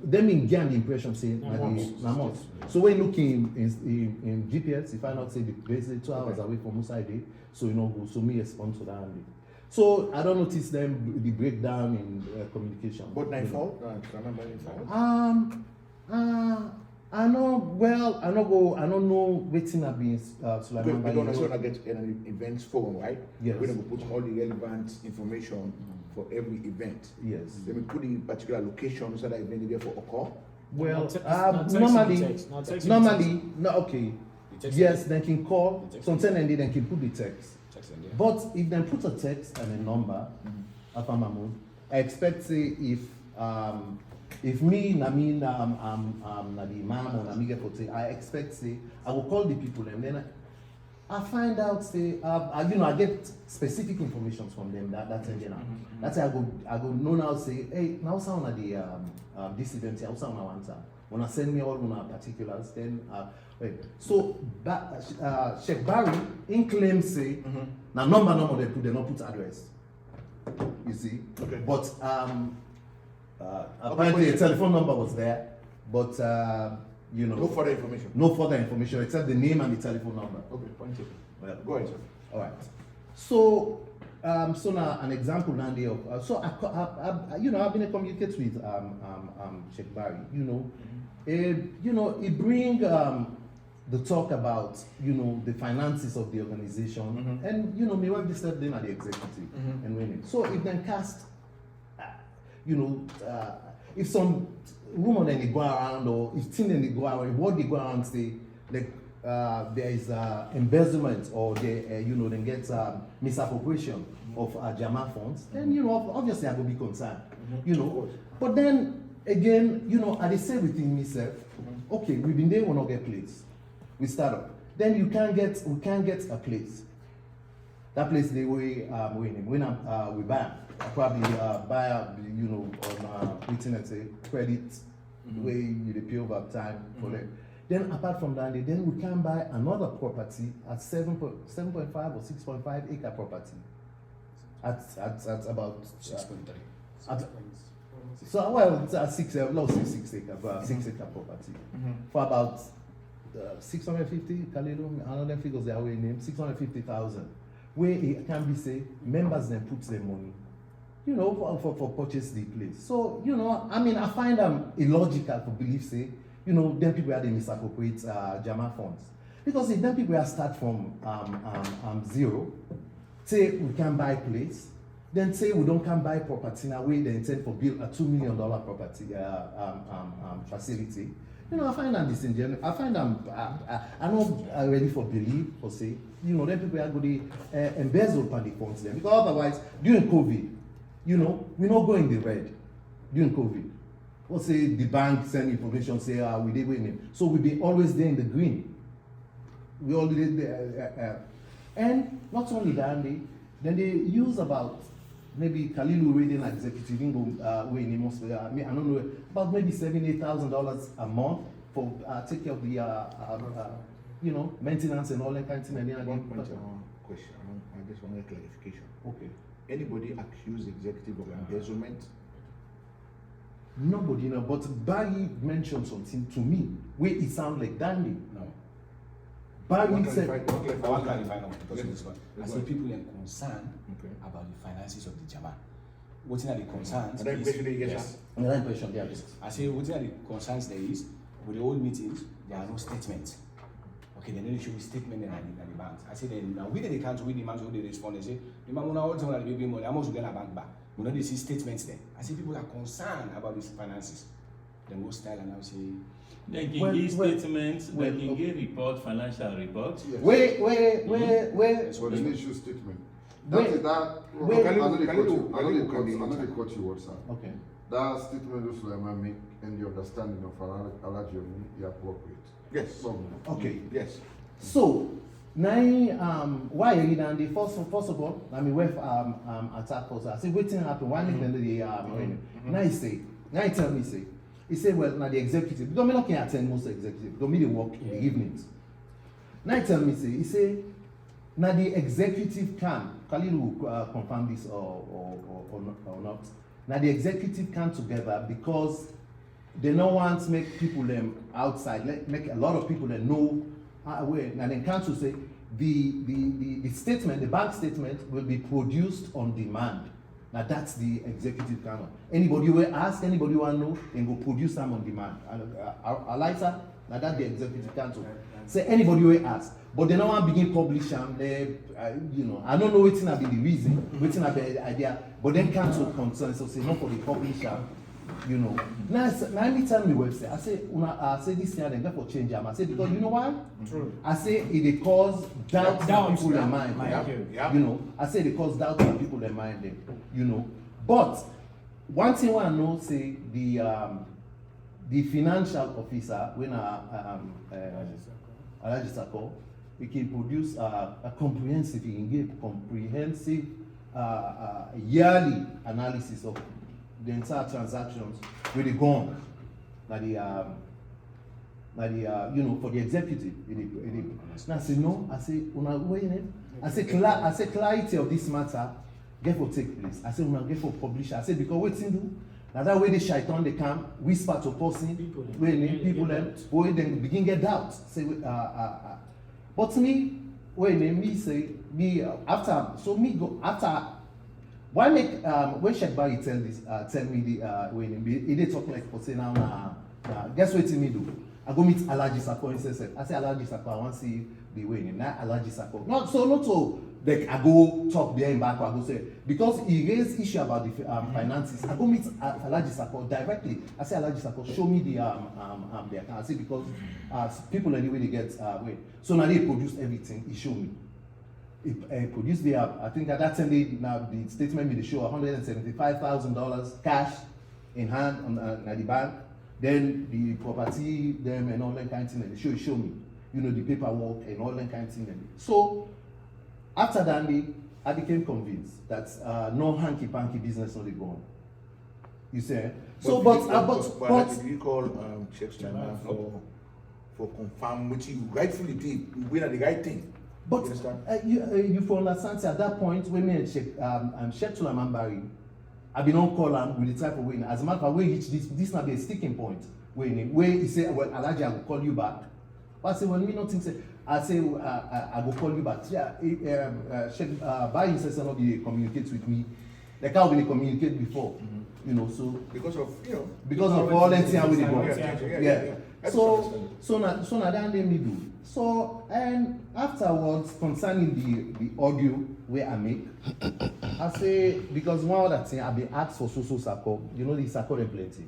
them in gain the impression say Namot. So when looking in GPS, you find out say the place 2 hours away from Musa Day, so you know go. So me respond to that. So I don't notice them the breakdown in communication. But nightfall, I know. Well, I don't know. Waiting at being Sulaiman. We don't necessarily get an events forum, right? Yes. We're going to put all the relevant information for for every event. Yes. Let me put in particular location so that event is there for occur. Well, Normally, normally, no, okay. text Yes, and they can call. The text Sometimes and they can put the text. text and But if they put a text and a number, Alpha Mahmoud, I expect say if me na me na na the imam or na me get pote, I expect say I will call the people and then I find out say I get specific information from them that engine. That's why I go know now say hey now sound at the this event here, sound I want when I send me all my particulars then wait. So Sheikh Barry in claim say now number they not put address. You see? Okay. But apparently a telephone number was there, but you know, No further information. no further information except the name and the telephone number. Okay, point taken. Well, Go ahead, sir. all right. So, so now an example now there of so you know I've been communicate with Sheikh Barry. You know, it bring the talk about the finances of the organization, and me work this step then at the executive and winning. So if then cast, if some woman then they go around or if thing then they go around, what they go around say like there is embezzlement or they then get misappropriation of Jama funds, then obviously I will be concerned, But then again, I say within myself, okay, we've been there, we'll not get place. We start up. Then we can't get a place. That place they way when we buy, I probably buy on written and say credit way you pay over time for them. Then apart from that, then we can buy another property at 7.5 or 6.5 acre property. At about 6.3. So well, it's at 6 acre, but 6 acre property for about 650. Kalilu, another figures they are name 650,000. Where it can be say members then put their money, for purchase the place. So I find them illogical to believe say then people are the misappropriate Jama funds, because if then people are start from zero, say we can buy place. Then say we don't can buy property in a way they intend for build a $2 million property facility. I find them disingenuous. I find them I'm not ready for belief or say then people are going to embezzle upon the funds then, because otherwise during COVID, we not go in the red during COVID. Or say the bank send information say we did win him, so we be always there in the green. We already there, and not only that, then they use about. Maybe Kalilu reading executive way I don't know, about maybe $7,000-8,000 a month for take care of the maintenance and all that kind of thing. One point question. I just want a clarification. Okay. Anybody accuse executive of embezzlement? Nobody, but Barry mentioned something to me where it sounds like Dandy. No. Barry said, I want to clarify now because of this one. I Yes, see go ahead. people are concerned Okay. about the finances of the Jama. What are the concerns? And then is- basically, yes, yes. sir. another impression there is. I say what are the concerns there is with the old meetings, there are no statements. Okay, then they show a statement in the banks. I say then now we the count with the man who they respond and say the man all the time baby money, I'm also get a bank back. We know they see statements there. I see people are concerned about these finances. Then go style and now say They can Well, give well, statements, well, they can give report, financial reports. Yes. Where It's for the issue statement. Wait, That is that. wait. I know they Can cut you- you. I know can they you- cut can you. you- I know they cut you. What sir? okay. That statement also Sulaiman make and the understanding of Alaji you have worked with. Yes. So, Okay. Yes. So now why are you down there? First of all, I mean when attack us, I say waiting happen. Why make them the now he tell me say he say well now the executive because me not can attend most executive because me they work in the evenings. Now he tell me say he say now the executive can Khalil will confirm this or not. Now the executive come together because they don't want to make people outside, make a lot of people know aware. Now then council say the statement, the bank statement will be produced on demand. Now that's the executive canon. Anybody will ask, anybody will know, and go produce them on demand. Alisa, now that's the executive council. Say anybody will ask, but they don't want to begin publish them. I don't know what's gonna be the reason, what's gonna be the idea. but then cancel concern, so say not for the publisher, you know. Now me tell me website, I say this year then get for change them. I say because you know why? True. I say it cause doubt in people their mind. Yeah. You know, I say it cause doubt in people their mind then, you know. But one thing I know say the financial officer when Alhaji Sako, we can produce a comprehensive, he can give comprehensive yearly analysis of the entire transactions with the gone. You know, for the executive. And I say no, I say una wait. I say clarity of this matter get for take place. I say una get for publish. I say because waiting do. Now that way the shaitan they come whisper to person People them when they begin get doubt. Say but me when me say me after so me go after why make when Sheikh Barry tell me the when he they talk like for say now guess what me do? I go meet Alhaji Sako and say I say Alhaji Sako I want to see the way not Alhaji Sako not so like I go talk behind back I go say because he raised issue about the finances I go meet Alhaji Sako directly. I say Alhaji Sako show me the account. I say because people anyway they get way so now they produce everything he show me. He produced the I think at that time the statement they show $175,000 cash in hand on the bank. Then the property, them and all that kind of thing, and they show me, you know, the paperwork and all that kind of thing. So after that, I became convinced that no hanky-panky business on the ground. You say? So, but you call Sheikh China for confirm which you rightfully did, we are the right thing. But you for understand at that point when me and Sheikh Suleiman Barry, I've been on call and with the type of way. As a matter of fact, we reach this not be a sticking point. Where he say, well, Alhaji, I will call you back. But I say, when me not think say, I say, I will call you back. Yeah, Sheikh Barry says somebody communicates with me. Like how we communicate before, you know. So because of all that thing we go. Yeah. So now that they me do. So and afterwards concerning the audio where I make, I say because one other thing I've been asked for so Sako, you know the Sako them plenty,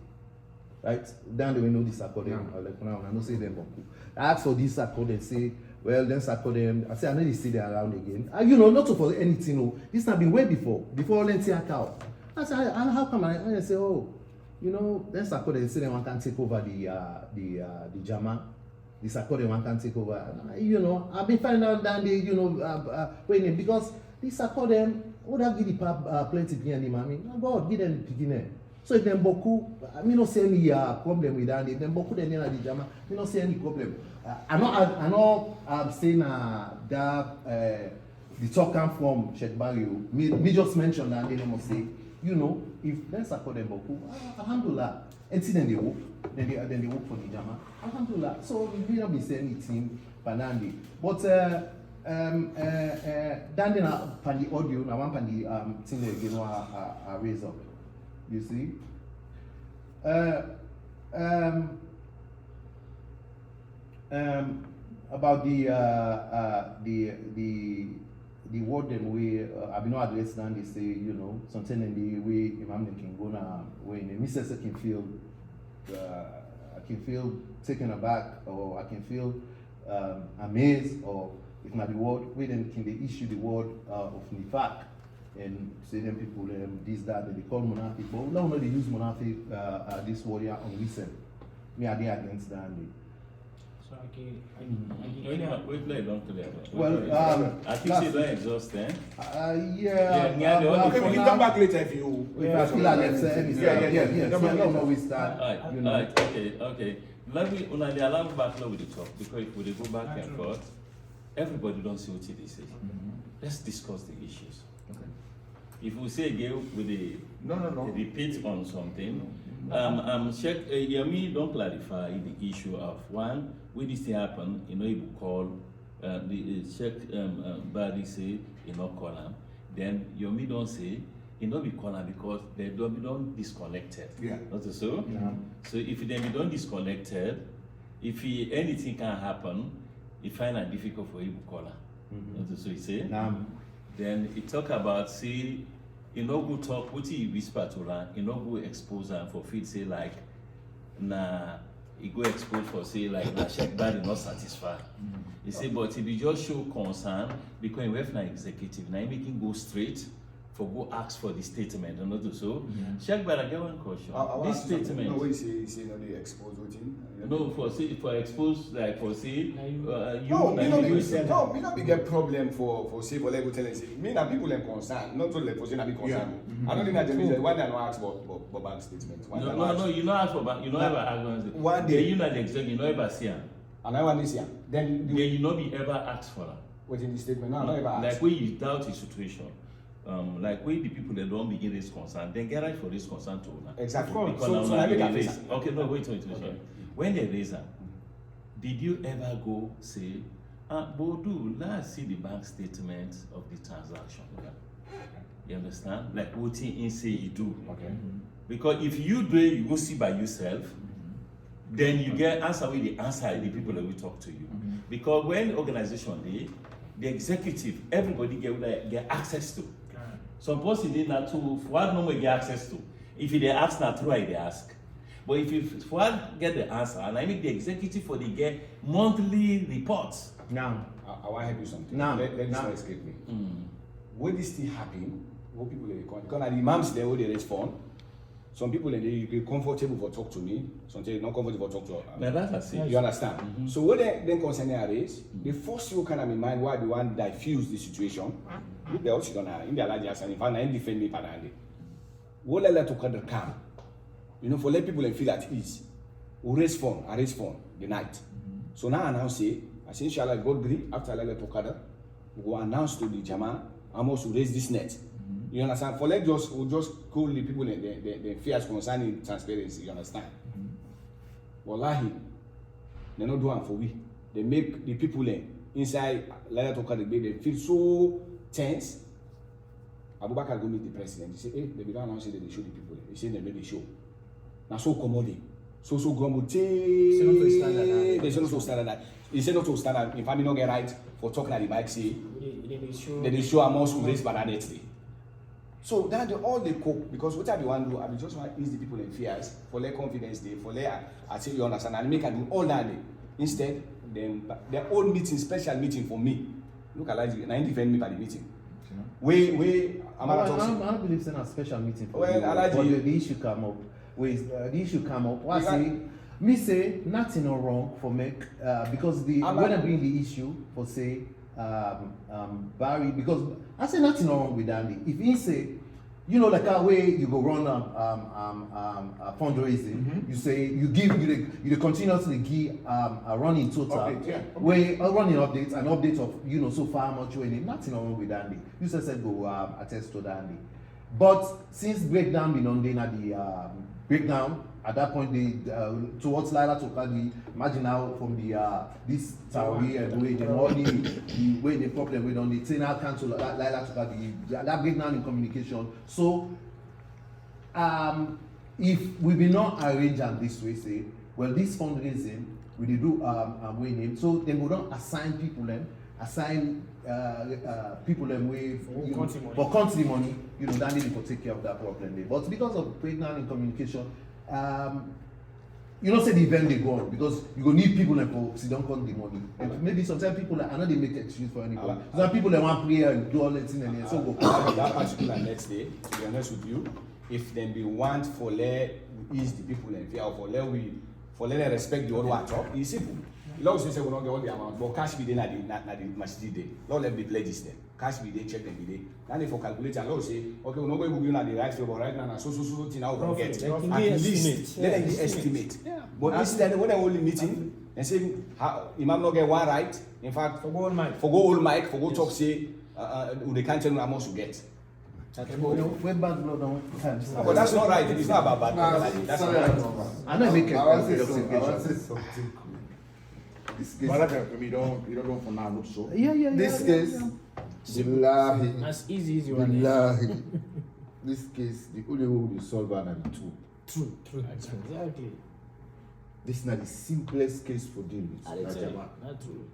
right? Then they will know the Sako them like now I don't say them Boku. I ask for this Sako they say well then Sako them I say I know they see them around again. You know not to for anything no. This have been way before all anything account. I say how come I say oh you know then Sako they say they want to take over the Jama. The Sako they want to take over. You know, I've been finding out that they, you know, waiting because the Sako them would have give the plenty behind them. I mean, God give them the beginning. So if them boku, I mean, not see any problem with that. If them boku then the Jama, me not see any problem. I know I'm saying that the talk come from Sheikh Barry. Me just mention that they must say, you know, if them Sako them boku, alhamdulillah. And see then they work, then they work for the Jama. Alhamdulillah. So we don't be saying anything banandi. But then pan the audio, now one pan the thing they give a raise up. You see? About the word them way I've been no address down they say, you know, something in the way Imam can go now when the missus can feel I can feel taken aback or I can feel amazed or if not the word where then can they issue the word of nifaq and say them people this that they call monafik but we don't know they use monafik this word here on listen. Me are they against that So We play long today. well I think she don't exhaust then. Yeah, okay, we can come back later if you. Yeah, no, we start. Alright, You know. alright, okay. Let me una dey allow me back now with the talk because if we dey go back and forth, everybody don't see what they say. Let's discuss the issues. Okay. If we say again with the No. repeat on something, Sheikh Yemi don't clarify the issue of one, when this thing happen, you know, you call the Sheikh Barry say, you know, call him. Then Yomi don't say, you know, we call him because they don't disconnected. Yeah. Not so? Yeah. So if they don't disconnected, if anything can happen, it find it difficult for you to call him. Not so he say. Nah. Then he talk about see you no go talk, what he whisper to her, you no go expose her for feed say like, nah, he go expose for say like, nah, check bad not satisfied. He say, but if you just show concern, because we have an executive, now he can go straight for go ask for the statement and not do so. Check bad, I get one question. This statement. No, what you say no they expose what thing? No, for say for expose like for say No, me not be get problem for say for legal telling say me na people them concerned, not only for say na be concerned. I don't think that there is one that no ask for bank statement. No, you not ask for bank, you not ever ask for bank. One day you not the exec, you not ever see her. and I want this year. Then You not be ever asked for her. within the statement, no, I not ever ask. Like when you doubt the situation, like when the people that don't begin this concern, then get right for this concern to owner. Exactly. Because So now I they make a raise. face. Okay, no, wait. When they raise her, did you ever go say, Bodu, let's see the bank statement of the transaction? You understand? Like what he say you do. Okay. Because if you do it, you go see by yourself, then you get answer with the answer the people that will talk to you. Because when organization day, the executive, everybody get access to. Some person did not to what no get access to. If they ask not true, they ask. But if you what get the answer, and I make the executive for the get monthly reports. Now, I want to help you something. Now, let this now. not escape me. When this thing happen, what people they come because na the imams there who they respond. Some people they comfortable for talk to me. Some they not comfortable for talk to. Now that's I say. You understand? So when they then concern raise, the first you kind of in mind why the one that diffuse the situation. Look, they also gonna in their large and if I defend me panande. What let to kind of calm. You know, for let people feel at ease. We raise phone, the night. So now I announce I say inshallah God agree after I let to Kada, we go announce to the Jama, I must raise this net. You understand? For let we'll just call the people the fears concerning transparency, you understand? Wallahi, they not do it for we. They make the people inside Lala to Kada, they feel so tense. Abubakar go meet the president. He say, hey, they began announcing that they show the people. They say they made the show. Now so commodity. So grumble. They say not to standard. They say not to standard. If I not get right for talking at the mic, say they show amongst who raise banana day. So that all they cope because what I be want to do, I be just want to ease the people in fears for their confidence day, for their I say you understand and make I do all that day. Instead, then their own meeting, special meeting for me. Look at like now defend me by the meeting. I'm I believe it's a special meeting for Well, you, Alaji- for the issue come up. The issue come up. What I say nothing no wrong for make because when I bring the issue for say Barry because I say nothing no wrong with Andy. If he say you know like a way you go run fundraising, you say you continuously give a running total, Update, running updates, an update of so far much winning. Nothing wrong with Andy. You just said go attest to that Andy. But since breakdown been on the breakdown at that point towards Laila Tokadi, imagine now from the this Tawi and way the money, the way the problem with on the Tina cancel Laila Tokadi, that breakdown in communication. So if we will not arrange am this way, say, well this fundraising we dey do winning, so then we don't assign people people way for country money, that need to take care of that problem there. But because of breakdown in communication, say the event they go on because you go need people for sit down count the money. And maybe sometimes people I know they make excuse for anybody. Some people they want prayer and do all that thing and so go. That particular next day, to be honest with you, if then we want for let ease the people in fear or for let them respect the other one talk, it's simple. Lord say we don't get all the amount, but cash be there na the masjid day. Lord let me pledge them. Cash be there, check them be there. Now they for calculate and Lord say, okay, we're not going to give you the right figure, but right now so thing now we get. At least let them estimate. But instead when they only meeting and say Imam not get one right. In fact, for go all mic, for go talk say they can't tell you how much you get. When bad blood on times. But that's not right. It's not about bad blood. That's not right. I know make I want to say justification. something. This case, But that for me, you don't go for now, look so. this case, billahi, As easy as you want it. billahi, this case, the only way we solve are the two. True. Exactly. This is not the simplest case for dealing I with. tell you, Najama. not true.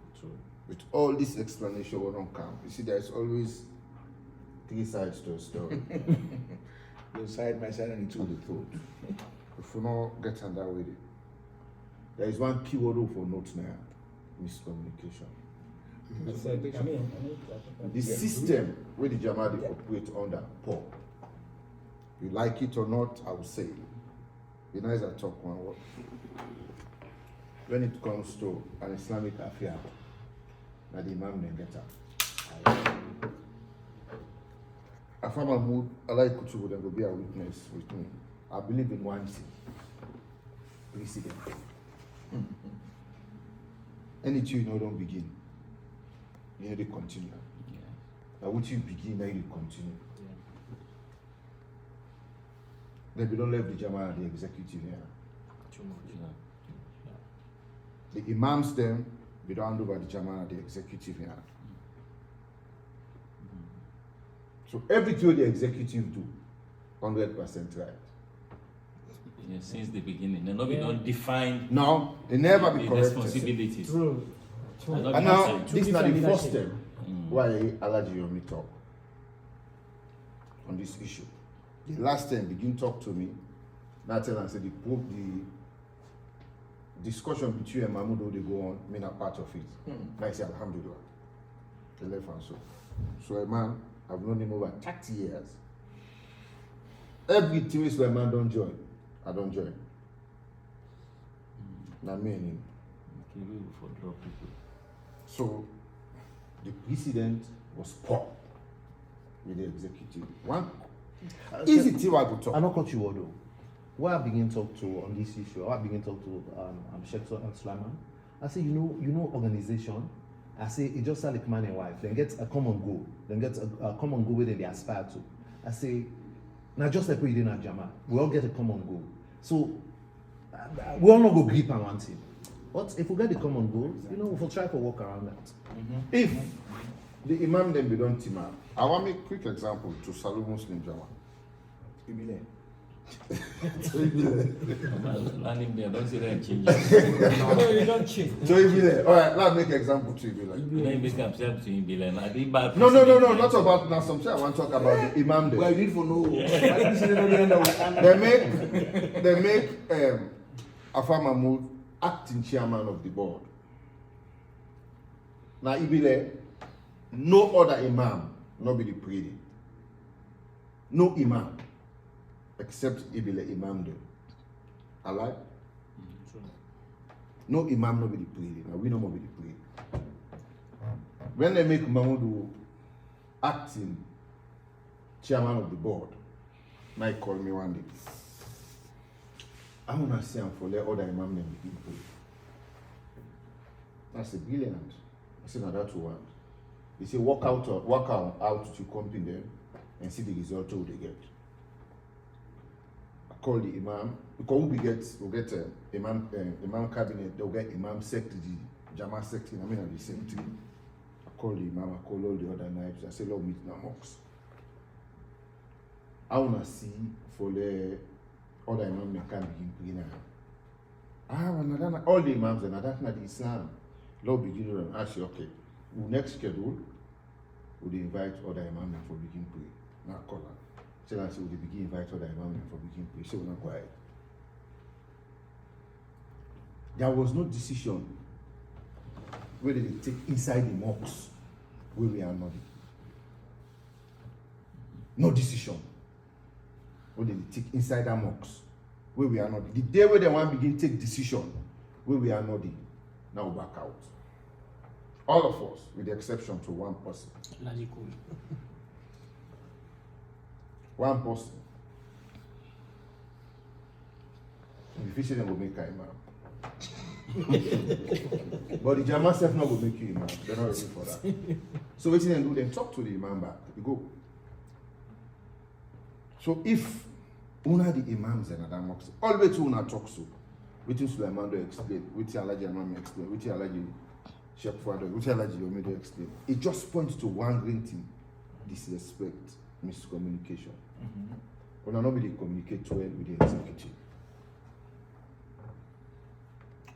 With all this explanation, we don't come. You see, there's always three sides to a story. The side, my side, and the And truth. the truth. If you not get under with it, there is one keyword for notes now: miscommunication. I said, I mean, The system where the Jama they operate under, poor. You like it or not, I will say. Be nice I talk one word. When it comes to an Islamic affair, now the Imam then get up. After MAHMOUD, I like Kutubu, then will be a witness with me. I believe in one thing: precedent. Anything you know don't begin, you know they continue. Now what you begin, now you continue. Then we don't leave the Jama and the executive here. Too much. The Imams them, we don't hand over the Jama and the executive here. So everything the executive do, 100% right. Yeah, since the beginning. And now we don't define Now, they never be the corrected. responsibilities. true. And And now, now, this is not the first time Mm. why Alaji Yomi talk on this issue. The last time begin talk to me, now tell and say the discussion between and MAHMOUD they go on, me not part of it. I say Alhamdulillah. The left and so. So a man, I've known him over 30 years. Every team where a man don't join, I don't join. Now me and him. Okay, we will for drop people. So the president was poor with the executive. One easy thing I could talk. I not cut you though. Why I begin talk to on this issue, I begin talk to Sheikh Sulaiman. I say, you know, organization. I say it just like man and wife. Then get a common goal. Then get a common goal where they aspire to. I say, now just like we did in Jama, we all get a common goal. So we all not go grip on one thing. But if we get the common goal, you know, we'll try to work around that. If the Imam then be done team up, I want to make a quick example to Salud Muslim Jama. Ibile. Landing there, don't say that change. No, you don't change. So Ibile, all right, let's make an example to Ibile. You don't make himself to him be like, I did bad. No, not about now. Something I want to talk about the Imam Well, there. you need to know. Why this is not the end of it? They make Afa MAHMOUD acting chairman of the board. Now Ibile, no other Imam, not be the president. No Imam, except Ibile Imam there. Alright? No Imam, not be the president. Now we no more be the president. When they make MAHMOUD acting chairman of the board, now he called me one day. I want to see him for let other Imam them begin pray. That's a brilliant. I said, no, that's one. He said, work out to company them and see the result of they get. I call the Imam, because we'll get Imam cabinet, they'll get Imam secretary, Jama secretary, I mean, at the same thing. I call the Imam, I call all the other naibs, I say, Lord, meet in a mosque. I want to see for the other Imam they can begin praying now. All the Imams and that's not Islam. Lord begin and ask you, okay, we next schedule, would invite other Imam for begin pray. Now call her. Tell her, would they begin invite other Imam for begin pray? Say, we're not quiet. There was no decision where they take inside the mosques where we are not. No decision. Where they take inside our mosques, where we are not. The day where they want to begin take decision, where we are not, now back out. All of us, with the exception to one person. Logical. One person. The fishing will make an imam. But the Jama self not will make you imam. They're not ready for that. So what they do, then talk to the imam back. You go. So if una the imams and other mosques, always una talk so. Which Sulaiman do explain, which Alaji Imam explain, which Alaji Sheikh Fuad, which Alaji Yomi explain. It just points to one green thing: disrespect, miscommunication. When nobody communicate well with the executive.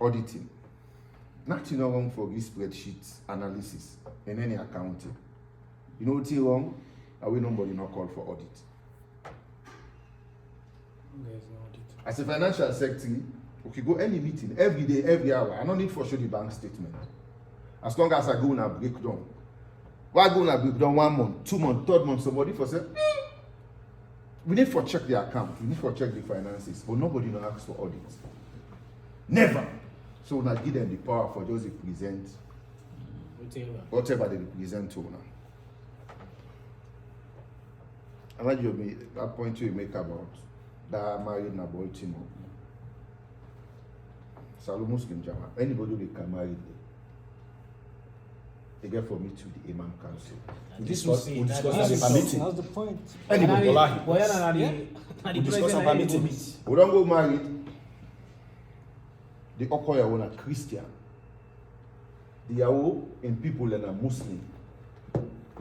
Auditing. Nothing wrong for this spreadsheet analysis in any accounting. You know what's wrong? we nobody not call for audit. There's no audit. As a financial secretary, we can go any meeting every day, every hour. I don't need for show the bank statement. As long as I go and break down. Why go and break down 1 month, 2 months, 3rd month, somebody for say, we need for check the account, we need for check the finances, but nobody no asks for audit. Never. So we not give them the power for just to present whatever they present to now. I like that point you make about that married in Baltimore. Salome Muslim Jama. Anybody who can marry, they get for me to the Imam Council. We discuss that That's in a meeting. the point. Anybody. We discuss about meeting. We don't go married. The Okoya one a Christian. The Yahoo in people and a Muslim.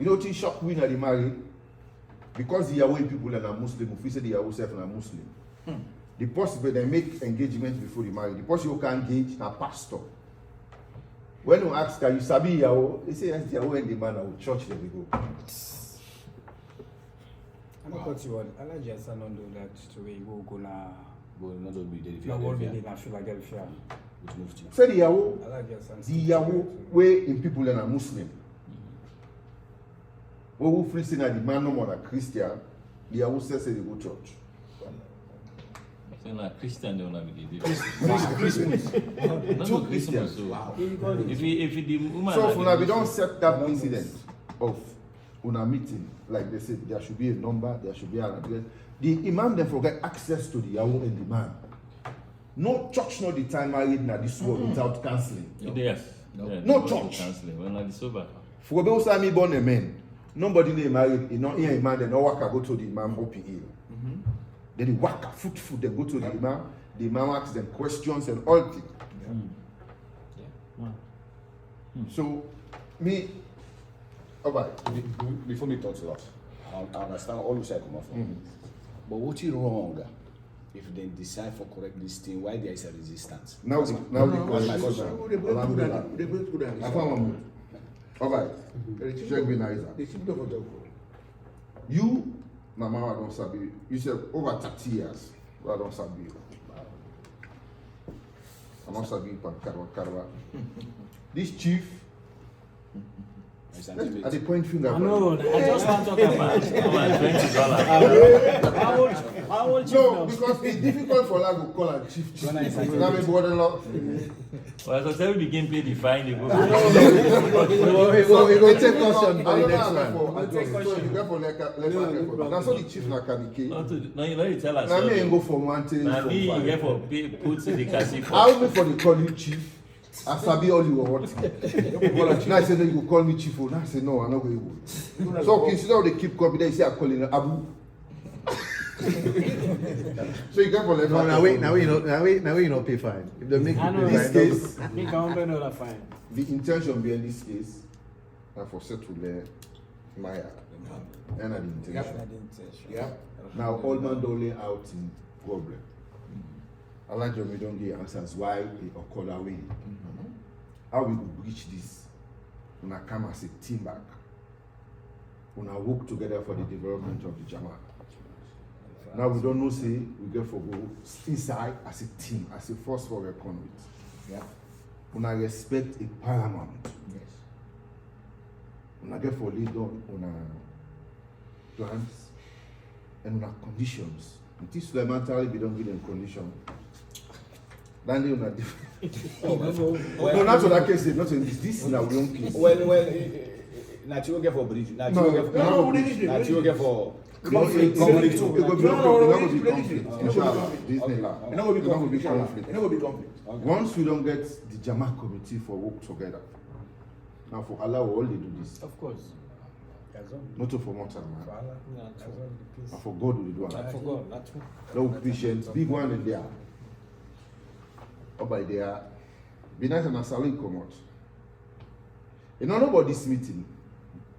You know what is shock when they marry? Because the Yahoo in people and a Muslim, if we say the Yahoo self and a Muslim. The possible they make engagement before they marry. The person who can engage a pastor. When you ask, can you sabi Yahoo? They say yes, Yahoo and the man at church there we go. I'm not cut you on. I like just don't do that to where you go now. Go not to be there if you No are one there. really not feel like Philadelphia. With Mufti. Say the Yahoo, I like just the Yahoo way in people and a Muslim. When we free say that the man no more a Christian, the Yahoo says they go church. So na Christian they wanna be there. Christmas. Not Two no Christmas. Christians. So Wow. if the woman. So na if the una we Muslim- don't set that incident of una meeting, like they said, there should be a number, there should be an address. The imam then forget access to the Yahoo and the man. No church no the time married na this world without counseling. Yes. Yeah, No they go to church. counseling. When na the sober. For those who are born a man, nobody name married, you know, here a man, then no worker go to the imam up in here. Then the worker, foot, they go to the imam asks them questions and all things. So, me, alright. Before me talk a lot, I understand all you say come from. But what is wrong if they decide for correct this thing? Why there is a resistance? Now the question. They both good at they both good at I found one more. Alright. Check me nicer. They seem to have You, my mama don't sabi. You said over 30 years. I don't sabi. I don't sabi Karwa. This chief, It's at an the point finger. I know, I just want to talk about it. Come on, $20. How old you No, know? because it's difficult for her to call her chief. When I say- That means brother-in-law. Well, so say we begin pay the fine, they go. We go take caution for the next one. So you go for like that's all the chief like Kanike. No, you tell us. Now me ain't go for one thing. Now me, you get for pay, put the casino. I'll be for the call you chief. I sabi all you want. Now I said then you go call me chief. Now I said no, I'm not going to go. So instead of they keep coming, they say I call it Abu. So you go for like No, now we not pay fine. If they make I you know. pay this fine, case, Me $100 fine. the intention behind this case, I for settle the Maya. And the intention. I didn't say sure. Yeah. Now all man dole out in problem. I like we don't get answers why they occur that way. How we will breach this? When I come as a team back. When I work together for the development of the Jama. Now we don't know say we get for go inside as a team, as a force for recon with. Yeah. When I respect a paramount. Yes. When I get for lead on our plans and on our conditions. Until supplementary we don't give them condition. Then they are different. No, not to that case, not in this is now we don't case. Well, not you get for bridge. Not you get No, we for. didn't. Not you get for. Conflict. Conflict. It go be conflict. Inshallah. Bismillah. It not gonna be It not gonna be conflict. conflict. It not gonna be conflict. Once we don't get the Jama committee for work together. Now for Allah we all they do this. Of course. Not to for mortal man. Yeah, true. And for God we do I it. forgot. That's true. No patient, big one in there. Or by there. Be nice and salary come out. You know about this meeting.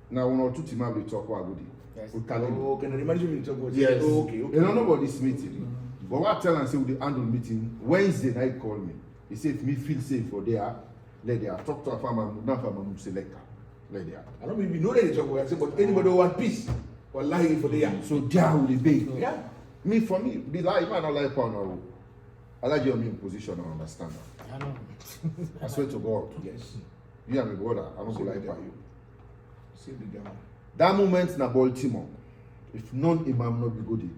Now one or two team will talk about it. Yes. We can Oh, can the management talk about it? Yes. Oh, okay, okay. You don't know about this meeting. But what I tell and say with the handle meeting, Wednesday night call me. He said if me feel safe for there, let there. Talk to a farmer, not farmer select. Let there. I don't mean we know that they talk about it, but anybody who want peace, Wallahi for the year. So there will be. Yeah. Me for me, be like man, I don't like pound or I like your main position. I understand that. I know. I swear to God, Yes. you and my brother, I don't go like by you. See the gamma. That moment na Baltimore, if non-imam not be good,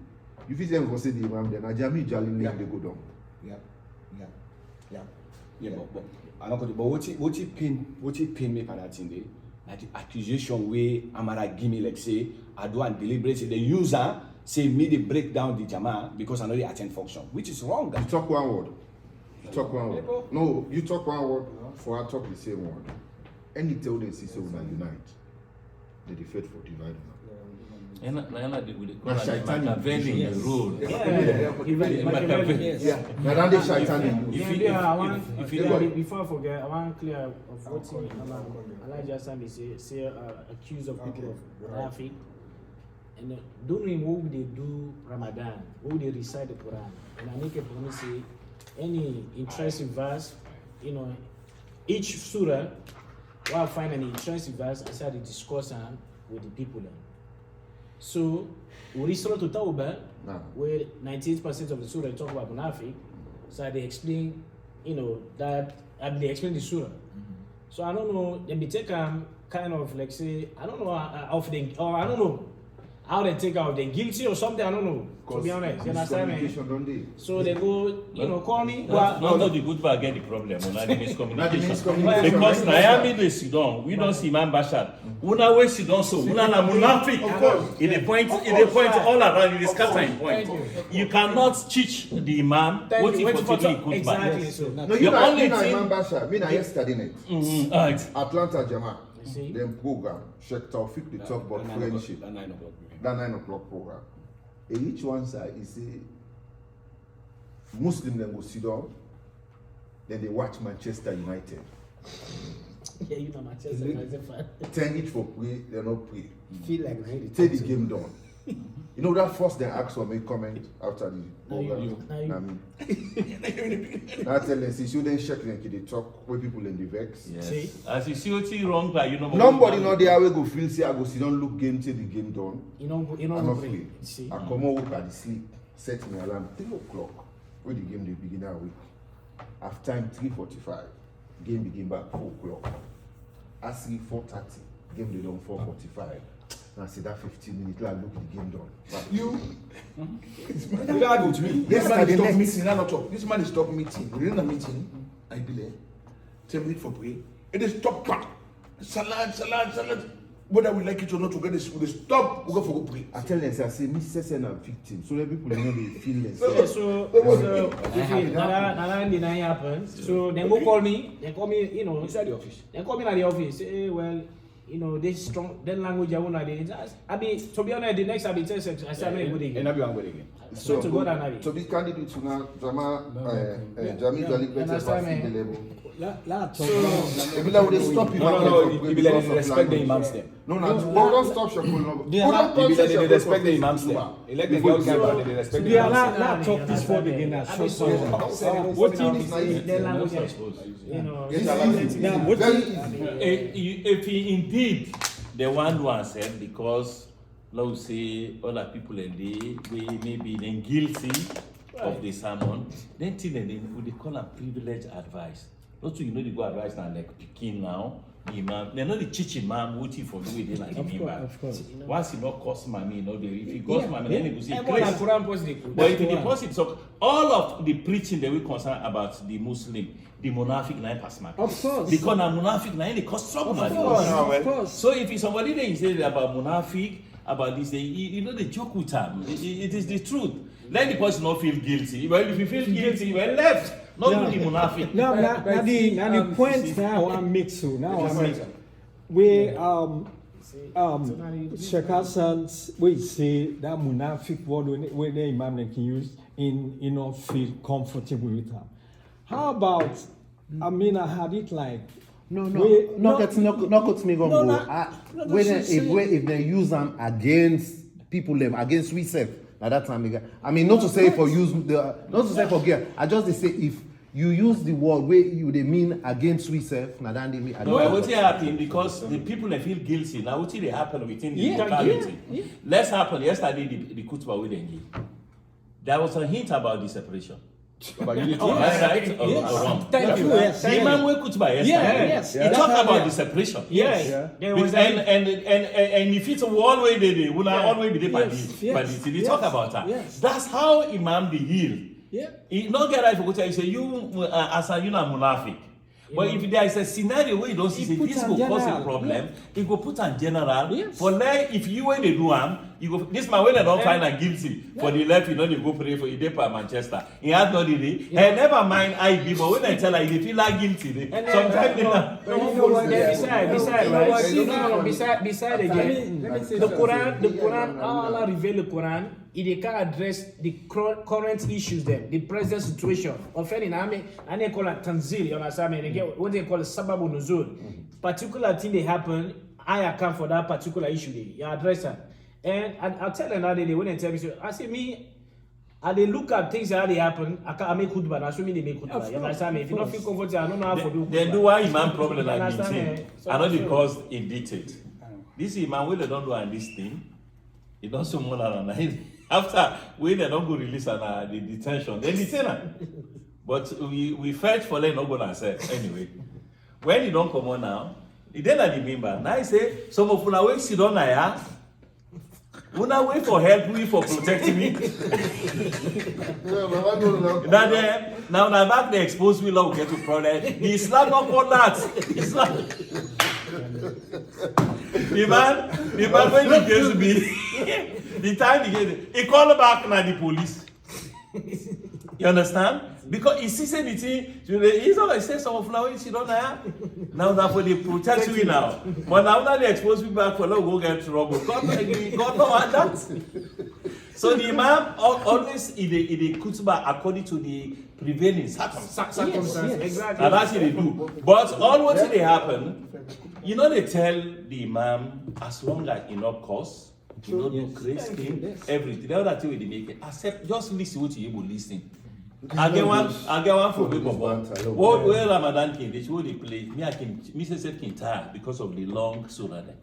you feel them for say the imam, then Ajami Jali name they go down. Yeah. Yeah. Yeah. Yeah, but I don't know. But what you pain me for that thing there? Like the accusation where Amara give me, like say I do and deliberate. The user say me they break down the Jama because I know they attend function, which is wrong. You talk one word. You talk one word. No, you talk one word. For I talk the same word. Any tell them see so we unite. They the faithful divide. And we Na shaitan intervening yes. the rule. Yeah. Now that they shaitan. Before I forget, I want to clear of what Elijah Sami say accused of people of traffic. And don't know what would they do Ramadan, what would they recite the Quran. And I make a promise say any interesting verse, each surah, while I find an interesting verse, I started discussing with the people then. So we restore to Tawbah, where 98% of the surah talk about Munafiq. So they explain, that they explain the surah. So I don't know, they be take kind of like say, I don't know I don't know how they take out they guilty or something, I don't know. To be honest, you understand me? So they go, call me. Not the good but get the problem, not the miscommunication. Because Miami they sit down, we don't see Imam Bashar. Una way sit down so una na Munafiq. Of course. In the point all around, it is scattering point. You cannot teach the Imam what he for to be exactly so. No, you know Imam Bashar. Me na yesterday night. Right. Atlanta Jama. See? Them program. Sheikh Taufik they talk about friendship. At 9 o'clock. That 9 o'clock program. And each one side is a Muslim then go sit down, then they watch Manchester United. Yeah, Manchester United fan. 10 each for pray, they not pray. Feel like really Take the game done. You know that first they ask for me comment after the program. Now me. Now tell them see shouldn't check them they talk with people in the vex. Yes. See? As you see what's wrong, but you know. Nobody know there we go feel say I go sit down look game till the game done. You know, I not free. free. See? I come out work at the sleep, set me alarm 3 o'clock. When the game they begin that week. Half time 3:45. Game begin back 4 o'clock. I see 4:30. Game they done 4:45. And I see that 15 minutes. Like look the game done. But you You with me. This man is stop meeting. I not talk. This man is stop meeting. We in a meeting. I believe. 10 minutes for pray. It is stop pack. Salad. Whether we like it or not, we get this. We stop. We go for pray. I tell them, say, I say, me say I'm victim. So let people know they feel less. Yeah, so if that happens, so then go call me. They call me, Inside the office. They call me at the office. Say, well, this strong, that language I want to. I mean, to be honest, the next I be tested. I start very good again. And everyone good again. So to God and I. To be candidate to now, Jami Jali better pass the level. If you like, they stop you. No. You be like respect the imams them. No, don't stop your phone. You be like they respect the imams them. Elect the girl guy, but they respect the imams them. Now talk this for beginners. If he indeed the one who has said, because let's say other people in the we may be then guilty of the sermon, then till then they call a privileged advice. Not to they go advice now like picking now. Imam, they're not the teaching imam waiting for the way they like him. Of course. Once he not cost money, if he cost money, then he will say But but if he deposit, so all of the preaching that we concern about the Muslim, the Munafiq na pass mark. Of course. Because na Munafiq na they cost trouble. Of course. So if somebody then say about Munafiq, about this, they joke with him. It is the truth. Let the person not feel guilty. But if you feel guilty, you are left. Not the Munafiq. Now the point now I make so now I make we Sheikh Hassan we say that Munafiq word when the Imam can use in not feel comfortable with her. How about I had it like not me go. If they use them against people them against we self at that time, not to say for use not to say for gear. I just say if you use the word where you they mean against we self, na that they mean No, against. what's happening because the people they feel guilty. Now what they happen within the Yeah, locality. yeah. Let's happen yesterday the Kutuba with Engi. There was a hint about the separation. About unity. Am I right or wrong? Thank you. Yes. The Imam we Kutuba yesterday. Yes. He talked about the separation. Yes. Yeah. There was And if it's all way they will Yeah. always be there Yes. they talk about that. Yes. That's how Imam be healed. Yeah. He not get right for go tell you say you as a you know munafik. But if there is a scenario where you don't see He say put this am will cause a general. problem, he go put on general. Yes. For like if you when they do you go this man when they don't find am guilty for the left, you know they go pray for Ide for Manchester. He has no delay. Hey, never mind IB, but when I tell her he feel like guilty, And sometimes they not. Beside, No, right? see, No, beside again. Let me say The something. Quran, how Allah reveal the Quran, it can address the current issues them, the present situation. Offending, I mean, call it tanzil, you understand me? They get what they call sababu nuzul. Particular thing they happen, I account for that particular issue. You address that. And I'll tell them that day when they tell me, I say me, they look at things that they happen. I make khutbah. I me they make khutbah. You understand me? If you don't feel comfortable, I don't know how to do. They do why Imam problem like Understand this. me? So I know true. because it dictate. This Imam when they don't do and this thing, it don't so more than after when they don't go release and the detention, they detain her. But we fetch for them not go and say anyway. When you don't come on now, it then I remember. Now I say some of una wait sit on here. Una wait for help me for protecting me. Now back they expose me law get to problem. The Islam not for that. Islam. The man when he gets me, the time he gets, he call back now the police. You understand? Because he sees anything, he's not like say some of now you don't know. Now that for the protect you now. But now that they expose me back for go get trouble. God no want that. So the Imam always in the khutbah according to the prevailing circumstances. Yes, exactly. And that's what they do. But all what they happen, you know they tell the Imam as long as you not cause, you know do crazy everything. The other thing they make it accept just listen what you able listen. I get one for people. What where Ramadan came, they show they play. Me say can tire because of the long surah there.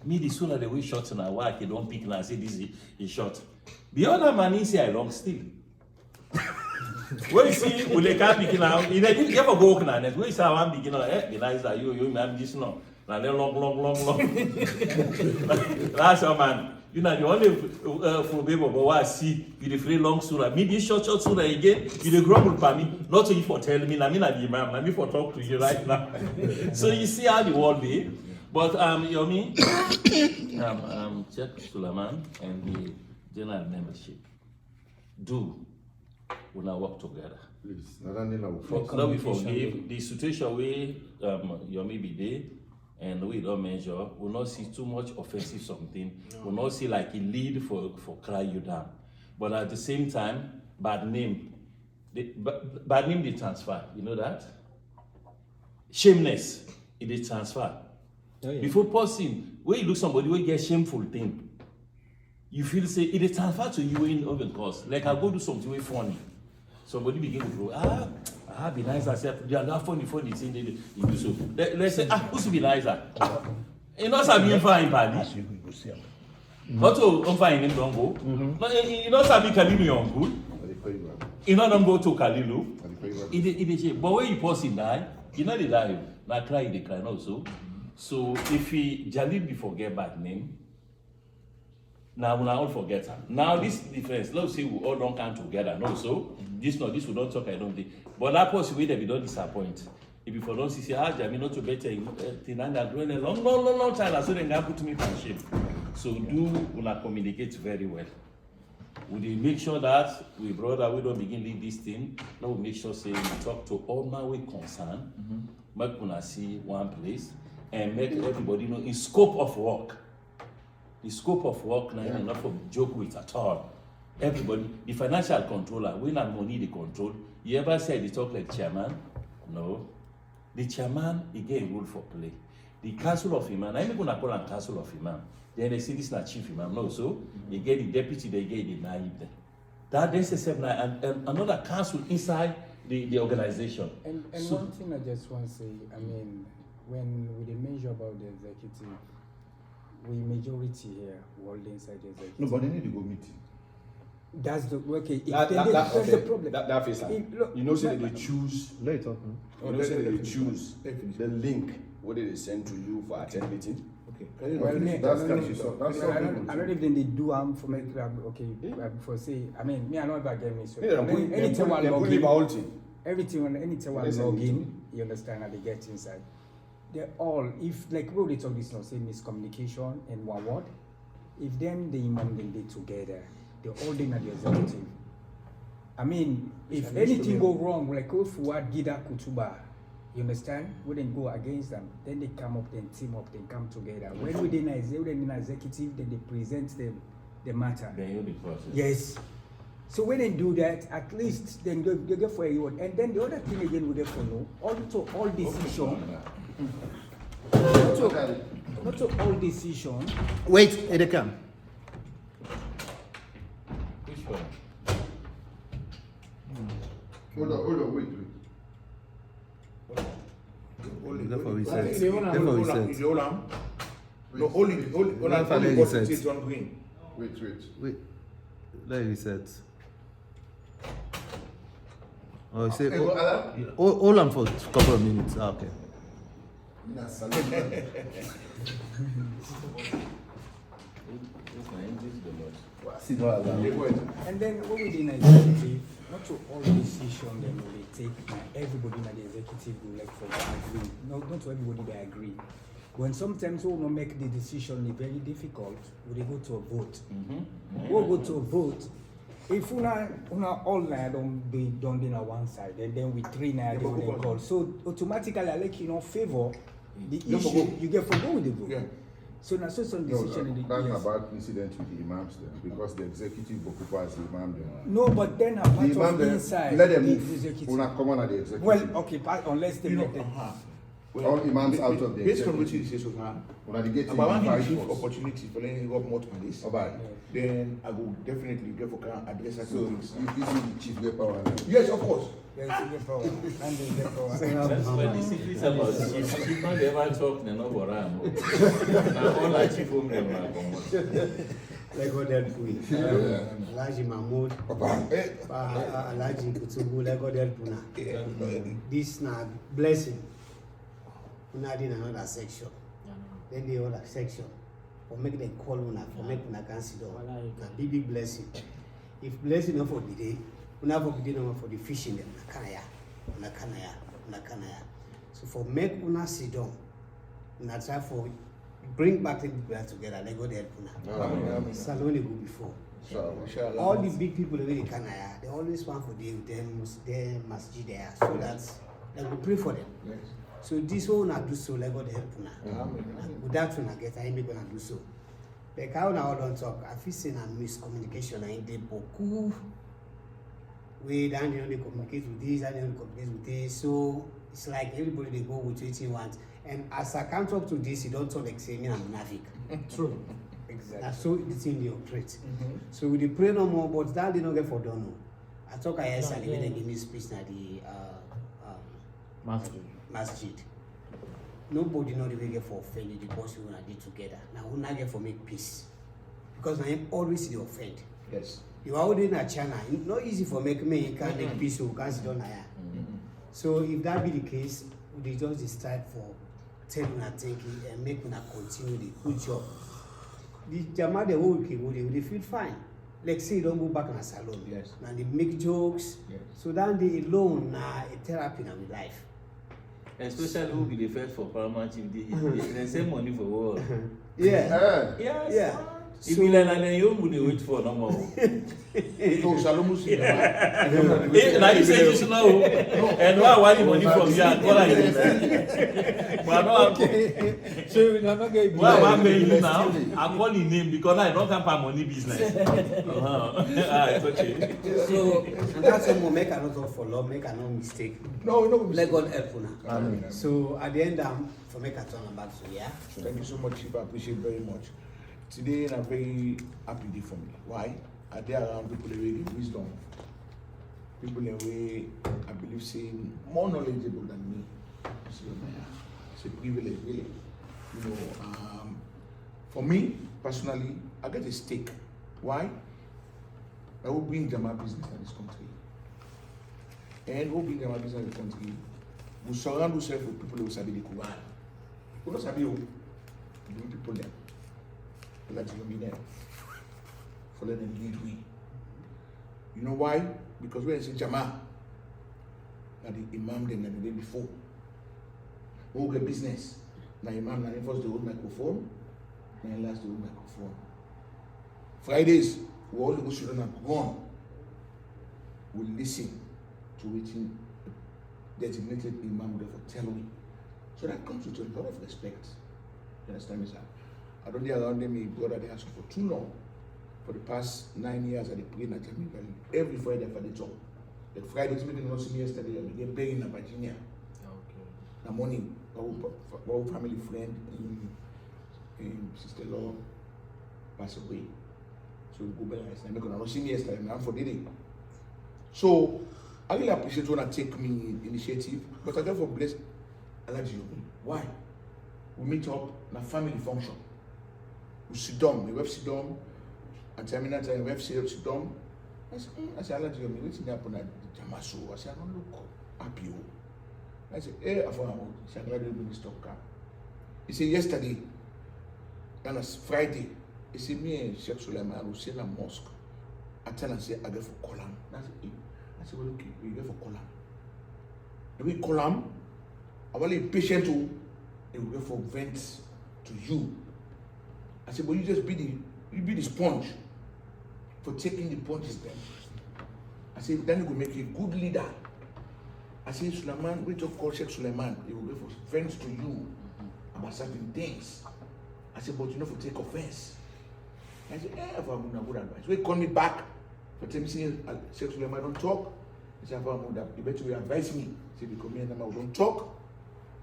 Me the surah the way short now why I don't pick now say this is short. The other man is here long still. When you see we can't begin now, you never go now. When you say I'm beginning, the nice that you man this no. Now they long. That's your man. You know the only for baby but what I see you the free long surah. Me this short surah again, you the grumble for me. Not you for telling me, I mean the Imam, I mean for talk to you right now. So you see how the world be. But Yomi, Sheikh Suleiman and the general membership will now work together. Please, now We forgive the situation where Yomi be there. And we don't measure, we'll not see too much offensive something, we'll not see like a lead for cry you down. But at the same time, bad name they transfer, you know that? Shameless, it is transfer. Oh, yeah. Before passing, when you look somebody will get shameful thing, you feel say it is transfer to you in open course. Like I go do something very funny. Somebody begin to go, be nice. I said, you are not funny thing they do so. Let's say, who's be nicer? You know, some fine party. Not to find him don't go. You know, some Kalilu on good. You know, don't go to Kalilu. It is but when you pause in die, you know they die. Now cry, they cry also. So if he Jalil be forget bad name, now we all forget her. Now this difference, let's say we all don't come together. No, so this we don't talk, I don't think. But that possibly they don't disappoint. If you don't see Jamie not to better Tinanga growing a long time, so they can put me in shape. So do una communicate very well. We make sure that we brother we don't begin lead this thing. Now we make sure say we talk to all my way concern, make una see one place and make everybody know in scope of work. The scope of work now is not for joke with at all. Everybody, the financial controller, when have money they control. You ever say they talk like chairman? No. The chairman, he get a role for play. The council of imam, I'm going to call them council of imam. Then they say this is not chief imam. No, so you get the deputy, they get the naib there. That there's a and another council inside the organization. And So- one thing I just want to say, I mean, when we dey measure about the executive, we majority here world inside the executive. No, but they need to go meeting. That's the okay. If That, they that, did, that, that's okay. the problem. That face If- look, you know, say my- they choose. Let it talk. You know, say they choose Let finish. the link what they send to you for attend meeting. Okay. Can you Well, finish? me, That's I kind don't of know. so. That's I don't, something. I don't even they do for me. Okay, for say, I mean, me, I know about getting me. So Yeah, anytime I they log put the in, whole thing. everything when anytime I They send log it to me. in, you understand how they get inside. They're all, if like we already talk this now, say miscommunication and one word. If them the imam them they together, they're all in at the executive. I mean, if an anything instrument. go wrong, like go forward, Gida Kutuba, you understand? We then go against them. Then they come up, then team up, then come together. When we then in executive, then they present them the matter. Then you the process. Yes. So when they do that, at least then they get for a reward. And then the other thing again we get for no, also all decision, not to all decision. Wait, Edekam. Which one? Hold on, wait. Therefore we I said. think the owner- Therefore we owner- said. is the owner. No, only Grandfather only what reset. it says on green. Wait. Wait. Let it reset. Oh, you say. Okay, well, Alan. Hold on for a couple of minutes. Ah, okay. This one, English the most. Sit down, Alan. Yeah, go ahead. And then what we in executive, not to all decision then we take, now everybody in the executive will like for agree. Not to everybody they agree. When sometimes we will make the decision very difficult, we dey go to a vote. We'll go to a vote. If una all now don't be done in on one side, and then we three now they will call. So automatically I like you know favor the You issue, go. you get for go with the vote. Yeah. So now so some No, decision in the that's yes. about incident with the imams then, because the executive occupies the imam then. No, but then a part The imam of then, inside let them the move. executive. Una come on at the executive. Well, okay, unless they You know, make them. All imams out of the based on what executive. he says of her, Una dey get about one invite give us. opportunity for letting go more on this. Alright. Then I will definitely get for can address that So things. you see the chief get power now. Yes, of course. Yes, you get power. And they get power. That's why the secret about chief. Chief not ever talk, they no go ram. Now all our chief home them na comot. Lego del Pui, Alhaji Mahmoud, Alhaji Kutubu, Lego del Puna. This na blessing. Una in another section. Then the other section. For make them call una, for make una consider. Na big blessing. If blessing not for the day, una for the day no for the fishing them. Una kanaya. So for make una sit down, una try for bring back the people together. Lego del Puna. Saloni go before. Inshallah. All the big people in Kanaya, they always want for them masjid there, so that they will pray for them. Yes. So this one I do so, like God help una. Amen. Without one I get, I ain't gonna do so. Like how now don't talk, I feel saying a miscommunication and they beaucoup. We don't only communicate with this, and only communicate with this. So it's like everybody they go with what you want. And as I come talk to this, you don't talk like saying I'm Navik. True. Exactly. That's so the thing they operate. So we dey pray no more, but that they don't get for done. No. I talk I yesterday when they give me speech na the masjid. Nobody know the way get for offend the boss we gonna do together. Now who not get for make peace. Because I am always the offend. Yes. You are already in a China. It's not easy for make make peace so can't sit down here. So if that be the case, we just decide for tell una thinking and make una continue the good job. The Jama the whole they feel fine. Like say you don't go back in a salon. Yes. And they make jokes. Yes. So then they alone a therapy in our life. Especially who be the first for paramount chief. They save money for war. Yeah. Yes. Yeah. If you learn and then you will wait for no more. So Salomo said, Now you say you should know. And why want the money from you and call it? But no, So you never get why am I paying you now? I call his name because I don't come for money business. It's okay. So and that's why we make a lot of follow, make a no mistake. no, Let God help una. Amen. So at the end for make a turn back so yeah. Thank you so much, Chief. I appreciate very much. Today, I'm very happy day for me. Why? I there around people with wisdom. People in way I believe say, more knowledgeable than me. So, it's a privilege, really. You know, for me, personally, I get a stake. Why? I will bring Jama business in this country. And we'll bring Jama business in the country. We surround ourselves with people who sabi the Quran. Who don't sabi who? Bring people there. Let them be there. For let them lead we. You know why? Because when you say Jama, now the Imam then the day before. Who get business? Now Imam now first the old microphone, then last the old microphone. Fridays, we all go children and Quran. We listen to waiting designated Imam there for telling. So that comes with a lot of respect. You understand me, sir? I don't hear around them, my brother, they ask for too long. For the past 9 years, I pray in Jamaica Valley every Friday for the talk. The Fridays meeting not see me yesterday, I began begging in Virginia. Okay. The morning, our family friend in sister-in-law passed away. So we go back and I not see me yesterday, I'm for the day. So I really appreciate when I take me initiative, but I therefore bless Alaji. Why? We meet up in a family function. We sit down, we sit down, and terminal time we sit down. I said, Alaji, I'm waiting up on the Jamaso. I said, I don't look happy. I said, hey, I found out. He said, I'm glad you bring this talk. He said, yesterday, and it's Friday, he said, me and Sheikh Suleiman will send a mosque. I tell him, I say, I go for column. I said, well, okay, we go for column. If we column, I want to be patient to, they will go for vents to you. I said, well, you just be the sponge for taking the punches then. I said, then you will make a good leader. I said, Suleiman, we talk call Sheikh Suleiman, he will go for vents to you about certain things. I said, but you know, for take offense. I said, I've got good advice. So he called me back for telling me, Sheikh Suleiman, don't talk. He said, you better advise me. He said, because me and Nama don't talk.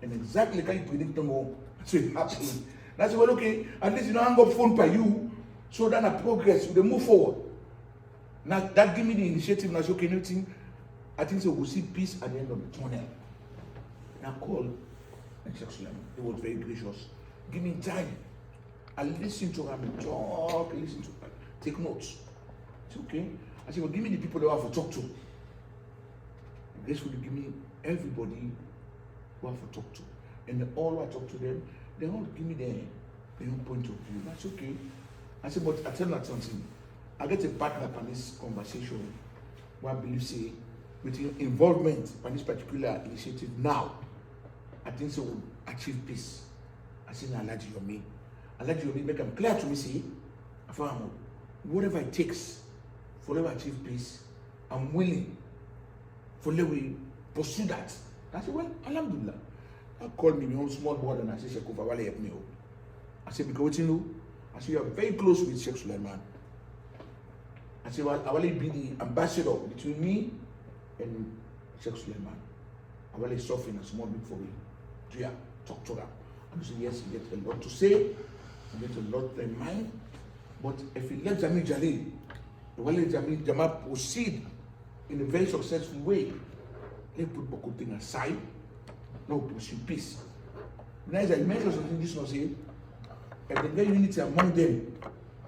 And exactly like you predict no more. So it happened. I said, well, okay, at least you know, hang up phone by you, so then I progress, they move forward. Now, that give me the initiative, and I said, okay, nothing. I think so we'll see peace at the end of the tunnel. And I called Sheikh Suleiman. He was very gracious. Give me time. I listen to him talk, listen to him, take notes. It's okay. I said, well, give me the people that I have to talk to. This will give me everybody who I have to talk to. And then all I talk to them, they all give me their own point of view. That's okay. I said, but I tell you something. I get a partner on this conversation where I believe, say, with your involvement on this particular initiative now, I think so we'll achieve peace. I said, Alaji Yomi. Alaji Yomi make them clear to me, see, whatever it takes for them to achieve peace, I'm willing for them to pursue that. I said, well, Alhamdulillah. I called me, my own small board, and I said, Sheikh Ufawale help me. I said, because what you know, I said, you are very close with Sheikh Suleiman. I said, well, I will be the ambassador between me and Sheikh Suleiman. I will soften a small bit for him. Yeah, talk to them. And he said, yes, he gets a lot to say, he gets a lot in mind. But if he let Jamil Jalil, the way Jamil Jamal proceed in a very successful way, they put Bokuting aside, now pursue peace. Now, as I mentioned something, this was saying, if they get unity among them,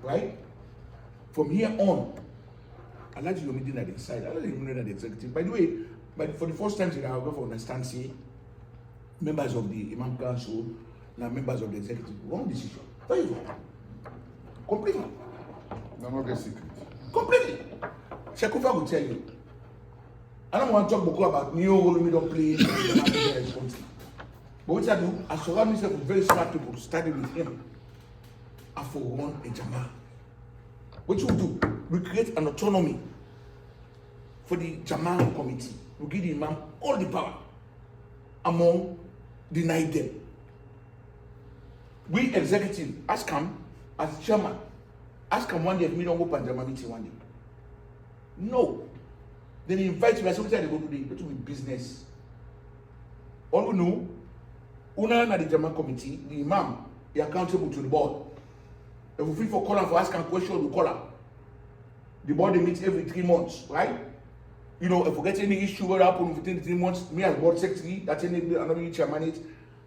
right? From here on, Alaji Yomi didn't decide. Alaji Yomi didn't executive. By the way, for the first time today, I'll go for understand, see, members of the Imam Council, now members of the executive, wrong decision. Very wrong. Completely. No, not get secret. Completely. Shekufa will tell you. I don't want to talk about New Olumi don't play. But what I do, I surround myself with very smart people to study with him. I for one a Jama. What you do, we create an autonomy for the Jama committee. We give the Imam all the power among deny them. We executive ask him as chairman. Ask him one day if we don't go and Jama meeting one day. No. Then he invites me. I said, what are they going to do? It will be business. All we know, Una na the Jama committee, the Imam is accountable to the board. If we feel for calling for asking a question, we call her. The board they meet every 3 months, right? You know, if we get any issue what happen within 3 months, me as board secretary, that any another chairman it,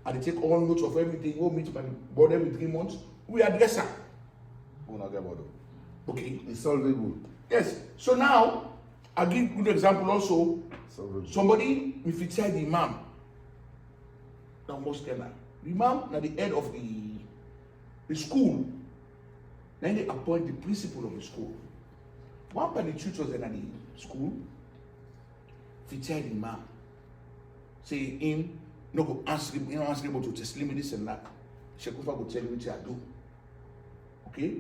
and they take all notes of everything, we'll meet my board every 3 months, we address her. Who not get bored? Okay. It's solvable. Yes. So now, I give good example also. Solvable. Somebody, if you tell the imam, now most the imam, now the head of the school, then they appoint the principal of the school. One of the tutors in the school, if you tell the imam, say him, no go answerable to teslim this and that. Shekufa go tell you what I do. Okay?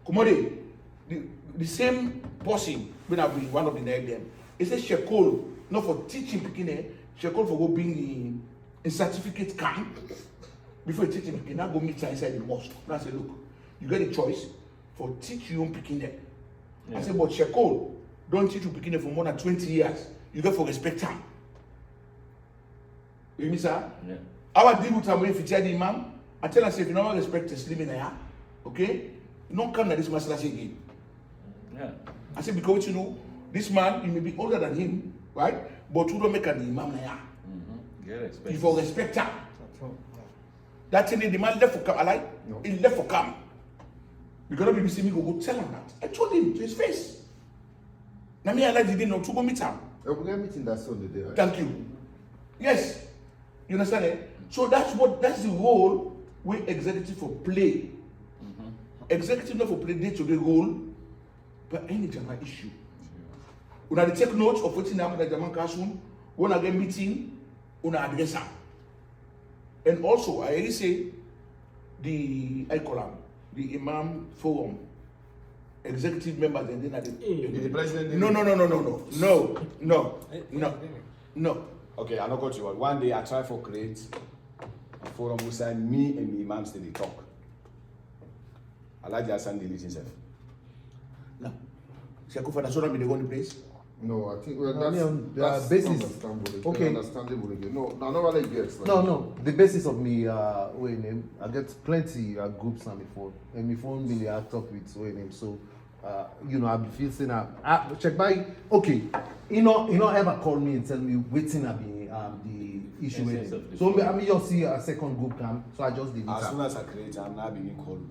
Come on, the same person when I bring one of the name them. It says Shekol, not for teaching Pekine, Shekol for go bring a certificate camp before you teach him Pekine. Now go meet her inside the mosque. Now I say, look, you get a choice for teach you Pekine. Yeah. I say, but Shekol, don't teach you Pekine for more than 20 years. You get for respect her. You mean, sir? Yeah. Our deal with her if you tell the imam, I tell her, say, if you don't respect the Muslim in here, okay? You don't come to this masala again. Yeah. I said, because you know, this man, you may be older than him, right? But you don't make an imam now. Get respect. If you respect her. That thing, the man left for come, alive? No. He left for come. Because not BBC me go tell him that. I told him to his face. Now me, I like didn't know to go meet him. We're going to meet that Sunday, right? Thank you. Yes. You understand it? So that's the role we executive for play. Executive not for play day-to-day role, but any German issue. When I take notes of what's in the German classroom, when I get meeting, when I address them. And also, I already say the Imam Forum, executive members, and then The president. No. Okay, I know what you want. One day I try for create a forum who say me and the imams they talk. I like that Sunday listen self. No. Shekufa, that's what I'm going to place. No, I think well, that's basis. understandable. Okay. Understandable again. No, not really gets. Like, No. The basis of me, name, I get plenty groups on my phone. And my phone really I talk with name. So, you know, I be feeling check by. Okay, you know, ever call me and tell me waiting at the issue with him. So I mean, you'll see a second group come. So I just did it. As soon as I create, I'm now being called.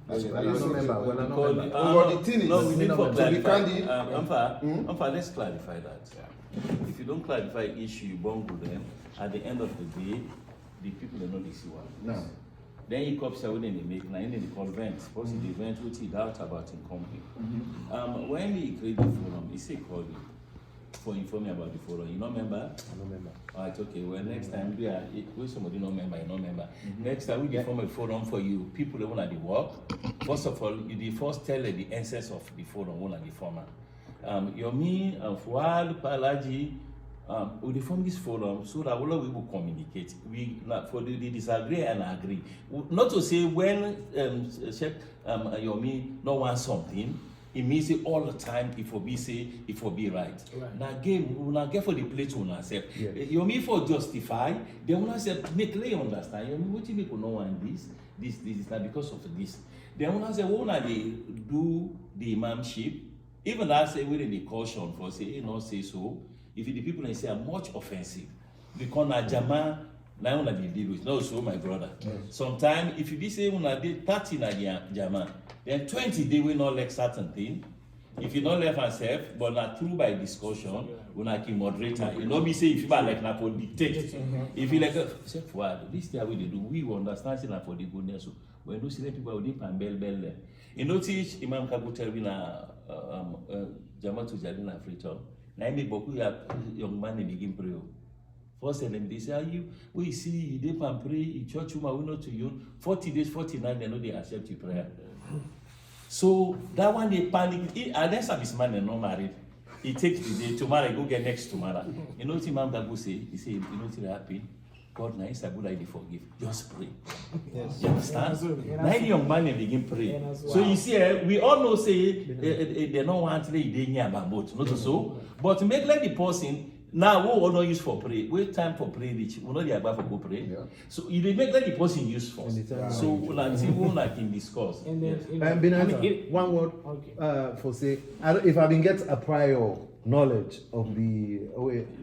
I don't remember. When I Call remember. me. Well, the thing is, no, we need to to be clarify. candid, Amfa, let's clarify that. If you don't clarify issue, you won't go them. At the end of the day, the people they know they see one. No. Then you copy when they make now in the convent, suppose the event which he doubt about in company. When he create the forum, he say call you for inform me about the forum. You know member? I don't remember. Alright, okay. Well, next time we are somebody no member, you know member. Next time we form a forum for you. People that want to work. First of all, you first tell the essence of the forum, one the former. Yomi and Fuad Palaji, we form this forum so that we will communicate. We for the disagree and agree. Not to say when Yomi no want something. It means it all the time. It will be right. Now again, we will get for the plate to ourselves. You mean for justify? They will say make they understand. You mean what you people know want this is not because of this. They will say when they do the imamship, even I say within the caution for say say so. If the people they say are much offensive, because na Jama now una dey deal with. No, so my brother. Sometimes if you be say una dey 30 na Jama. Then 20 they will not like certain thing. If you not left yourself, but not through by discussion, we not keep moderator. You know me say if you like na for dictate. If you like say forward, this thing we do, we will understand say na for the goodness. So when you see the people dey pan bell there. You notice Imam Kabu tell me na Jama to Jalina Freetown. Na me boku young man in begin pray. First them they say you we see you dey pan pray, you church woman we know to you 40 days, 49 they know they accept your prayer. So that one they panic. Unless this man is not married, he takes the day tomorrow. Go get next tomorrow. You know what Imam Gabu say? He say, you know what happen? God, now it's a good idea forgive. Just pray. Yes. You understand? Now young man begin pray. So you see, we all know say they don't want to lay near about not so. But make like the person. Now, we will not use for pray. Wait time for pray, reach. We know the about for go pray. Yeah. So you make that the person use for. So like in discourse. Benata, one word for say, if I been get a prior knowledge of the.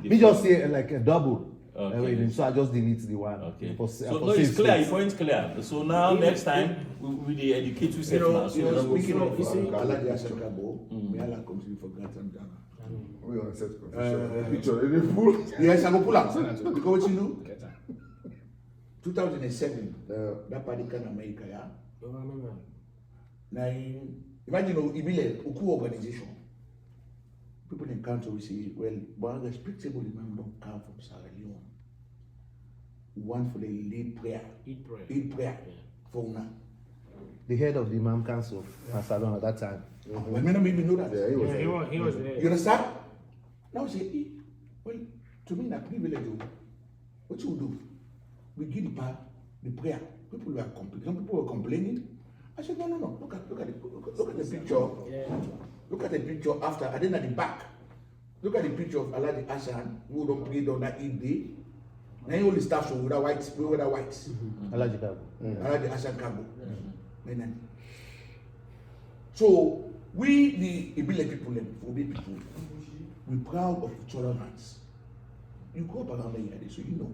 Me just say like a double. Okay. So I just delete the one. Okay. For So no, safe it's clear. space. Your point clear. So now next time we dey educate you You know, now. So speaking of you see- Alhaji Hassan Kabo, may Allah continue for grant and Ghana. We on set confusion. Picture, it is full. Yes, I go pull up. Because what you know, 2007, that party can America, yeah. Now, imagine Ibile Uku organization. People in country will say, well, one respectable imam don't come from Sierra Leone. One for the lead prayer. Lead prayer. For now. The head of the Imam Council, Salon at that time. Well, may not maybe know that. Yeah, He was there. You understand? Now say, well, to me, that privilege, what you do? We give the prayer. People were complaining. Some people were complaining. I said, no. Look at the picture. Yeah. Look at the picture after, and then at the back. Look at the picture of Alhaji Hassan, who don't pray on that Eid day. Now all the staff show with that white, Alhaji Kabo. Alhaji Hassan Kabo. So we the Ibile people, Obi people, we're proud of tolerance. You go up around the area, so you know.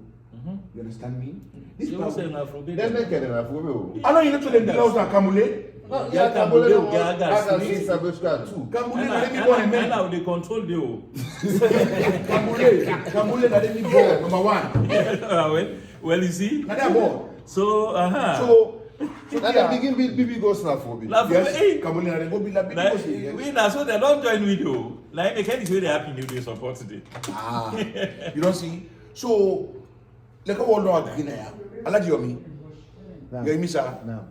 You understand me? This you power- say na from Then there. they can have go. I know you know to them belongs to Kamule. Yeah, Kabule, Kabule, Gaga, Gaga, Street. Street, Sabushka too. Kamule na let me born and And now they control the whole. Kamule na let me born number one. Well, you see. Now that born. So, So Now they begin BB go snap for me. Na from yes, hey. Kamule na let go be like Like, big yes. we now so they don't join video. Like they can't say they happy new day support today. You don't see. So like I want to agree now. Alhaji Yomi, Now, you hear me, sir? now.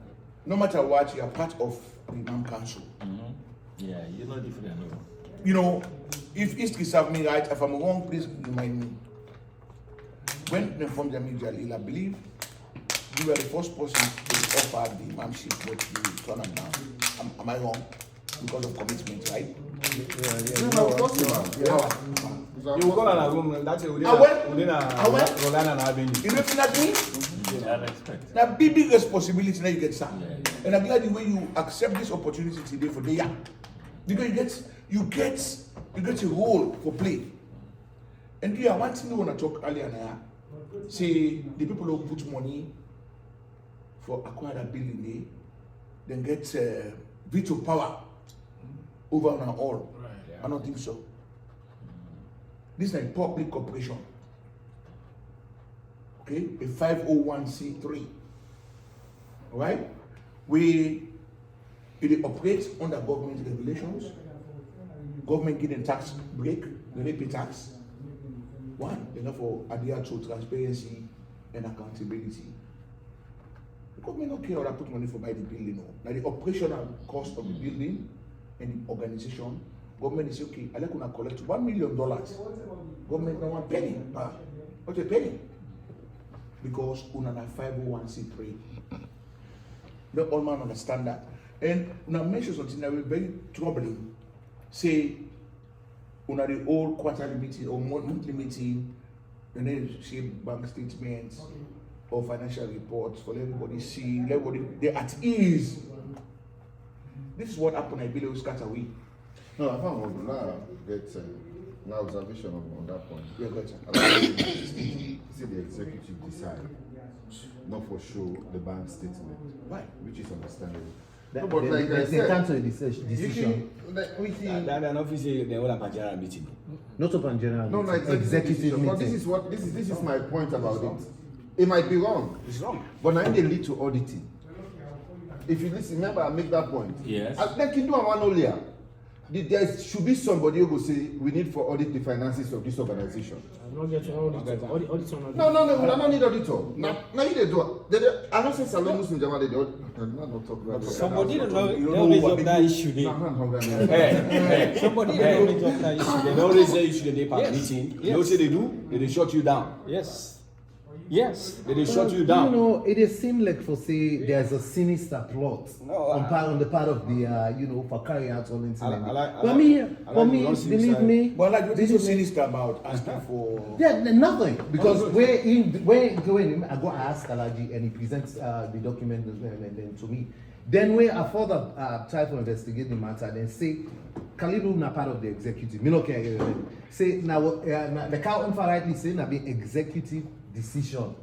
No matter what, you are part of the Imam Council. Yeah, you're not different. No. You know, if history serves me right, if I'm wrong, please remind me. When they formed Jamil Jalil, I believe you were the first person to offer the imamship, but you turned it down. Am I wrong? Because of commitment, right? No, of course not. Yeah. You call an room, that's it. I went. You don't feel like me? Yeah, I respect. Now, big responsibility now you get, sir. Yeah. And I'm glad the way you accept this opportunity today for the year. Because you get a role for play. And yeah, one thing we want to talk earlier now, say the people who put money for acquire that building, then get veto power over and all. Right, yeah. I don't think so. This is a public corporation. Okay, a 501c3. All right, it operates under government regulations. Government getting tax break, they pay tax. One, therefore, adhere to transparency and accountability. The government don't care or put money for buy the building. No. Now the operational cost of the building and the organization, government is okay. I like to collect $1 million. Government don't want penny. What a penny? Because una na 501c3. Let all man understand that. And now mention something that will be very troubling. Say, una the old quarterly meeting or monthly meeting, and then say bank statements or financial reports for everybody see, everybody they're at ease. This is what happened. I believe scatter away. No, I found now get now observation on that point. Yeah, good. See the executive decide not for sure the bank statement. Why? Which is understandable. That, No, but like I they said, come to a decision. You can, like, we see, That an office they hold a general meeting. Not open general. no, meeting, like executive decision. meeting. But this is what this is my point about it. It might be wrong, It's wrong. but now they lead to auditing. If you listen, remember I make that point. Yes. Like you do a one earlier. There should be somebody who will say we need for audit the finances of this organization. I'm not getting auditor. Auditor not No, we don't need auditor. Now you dey do. I don't say Salon Muslim Jama they do. I'm not talking about that. Somebody don't You don't always know up what that they issue. They Hey, somebody don't always up that issue. They don't raise the issue they part Yes. meeting. Yes. You know what they do? They shut you down. Yes. Yes. They shut you You down. know, it is seem like for say there's a sinister plot No, on the part of the for carrying out all incident. I like- For me, don't see believe side. me. But like, what is so believe me. sinister about asking for? Yeah, nothing. Because when I go ask Alaji and he presents the document and then to me, then when I further try to investigate the matter, then say Kalilu na part of the executive. Me no care. Say now the count rightly say na be executive decision.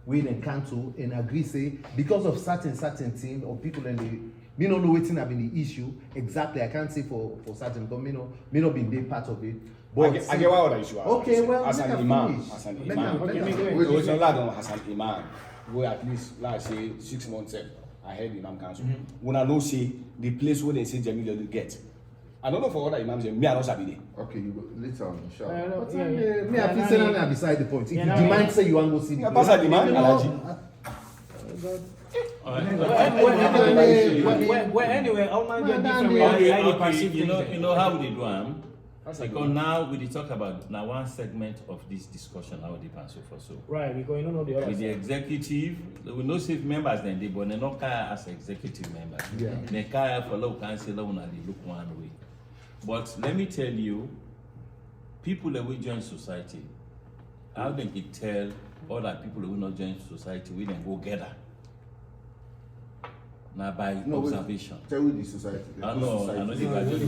We then cancel and agree say because of certain thing or people and the me no know waiting have been the issue exactly. I can't say for certain, but me no been there part of it. But I get what other issue. okay, well, as make an her imam, finish. as an Make imam, her- make her- there was a lad on as an imam, where at least let's say 6 months ahead Imam Council. When I know say the place where they say Jamil will get. I don't know for other imams, me I don't sabi there. Okay, you go later on, inshallah. But me I feel say na beside the point. If Yeah, you no, demand yeah. say you want go see the Yeah, pass her demand, you know, Alhaji. Well, anyway, all man get different Okay, way how they Okay, perceive you things. know how we dey do am? That's a Because now we dey talk about now one segment of this discussion how they pan so for so. Right, because you don't know the other With the side. executive, we know say members then they but they not carry as executive members. Yeah. They carry for low councillor when they look one way. But let me tell you, people that will join society, how they can tell other people that will not join society, we then go gather. Now by No, wait. observation. Tell you the society. I know the graduate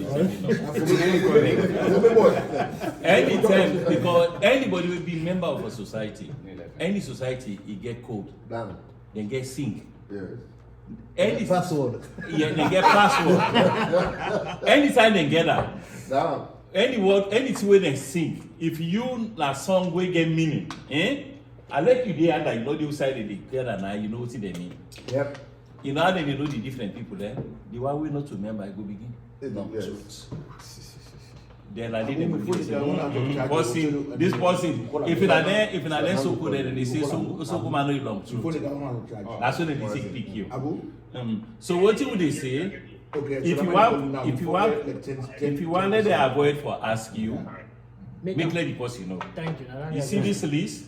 anytime because anybody will be member of a society. Any society, it get code, Damn. then get sync. Yes. Any password. yeah, they get password. Anytime they gather, Damn. any word, anything where they sing. If you na song we get meaning, I let you there and you know the side of the gather now, you know what they mean. Yep. You know how they know the different people there. The one we not to remember, I go begin. Yes. Then I didn't Before begin. the government of Chad, Person, this person, if it are there so good, then they say so come and no long Before the truth. government of Chad. That's when they say pick you. Abu? So what would they say? Okay, If so you let me want, call you now. if you Before want, like 10 if you want, let them avoid for ask you. Make Make am- let the person know. Thank you. You see this list?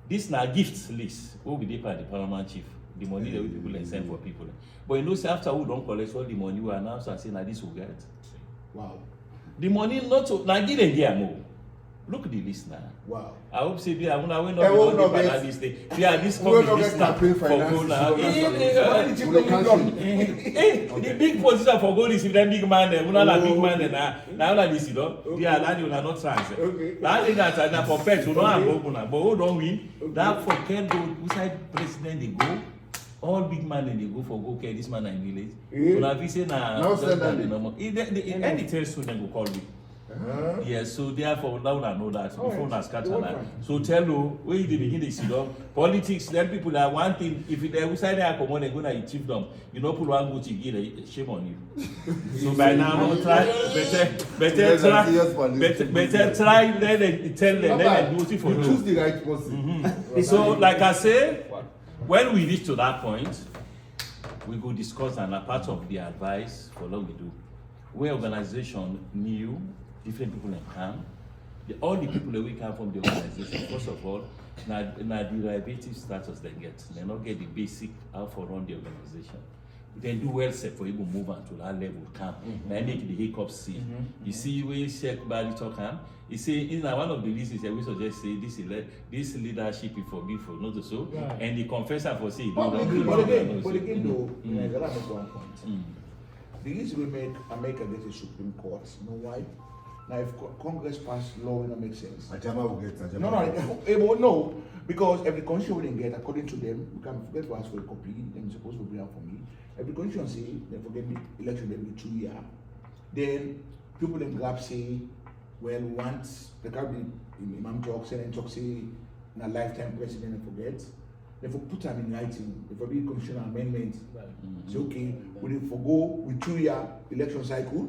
This na gift list. What we did by the paramount chief. The money that we people dey send for people. But you know, say after we don't collect all the money, we announce and say na this we get. Wow. The money not to na give them there more. Look at the list now. Wow. I hope say they are when Eh, we not will not be get- on this day. They are this we will not public get list now campaign for finance, gold now. we will not get- Eh, Why did you We bring will it cancel. on? the big position for gold is if that big man there. Una na big man there na una this you know. They are land una not trans. Okay. That is that na for pet we don't have open but who don't win. That for can go inside president they go. All big man they go for go care this man in village. Eh? Una be say na Now send just them. the normal. Any tell student go call me. Yes, so therefore now I know that before una scatter na. So tell you when you dey begin dey sit down politics then people that one thing if they outside there come on they go na you chiefdom you know put one go to give shame on you. So by now no try better try let them tell them let them do it for You you. choose the right person. So like I say when we reach to that point we go discuss and a part of the advice for what we do. Where organization new different people can come. All the people that we come from the organization, first of all, na derivative status they get. They not get the basic how for run the organization. Then do well set for even move on to that level come. Now make the hiccups see. You see where Sheikh Bali talk he say in one of the reasons that we suggest say this leadership is for me for not to so and the confessor for say But again though, I gotta make one point. The reason we make America get a Supreme Court, you know why? Now if Congress pass law, it don't make sense. Ajama will get Ajama. No, because every constitution we didn't get, according to them, we can forget to ask for a copy, them supposed to bring out for me. Every constitution say, they forget the election every 2 years. Then people in grab say, well, once the Imam talk, Senate talk say, in a lifetime president, they forget. They for put them in writing, they for be constitutional amendment. Say, okay, we need forgo with 2 year election cycle,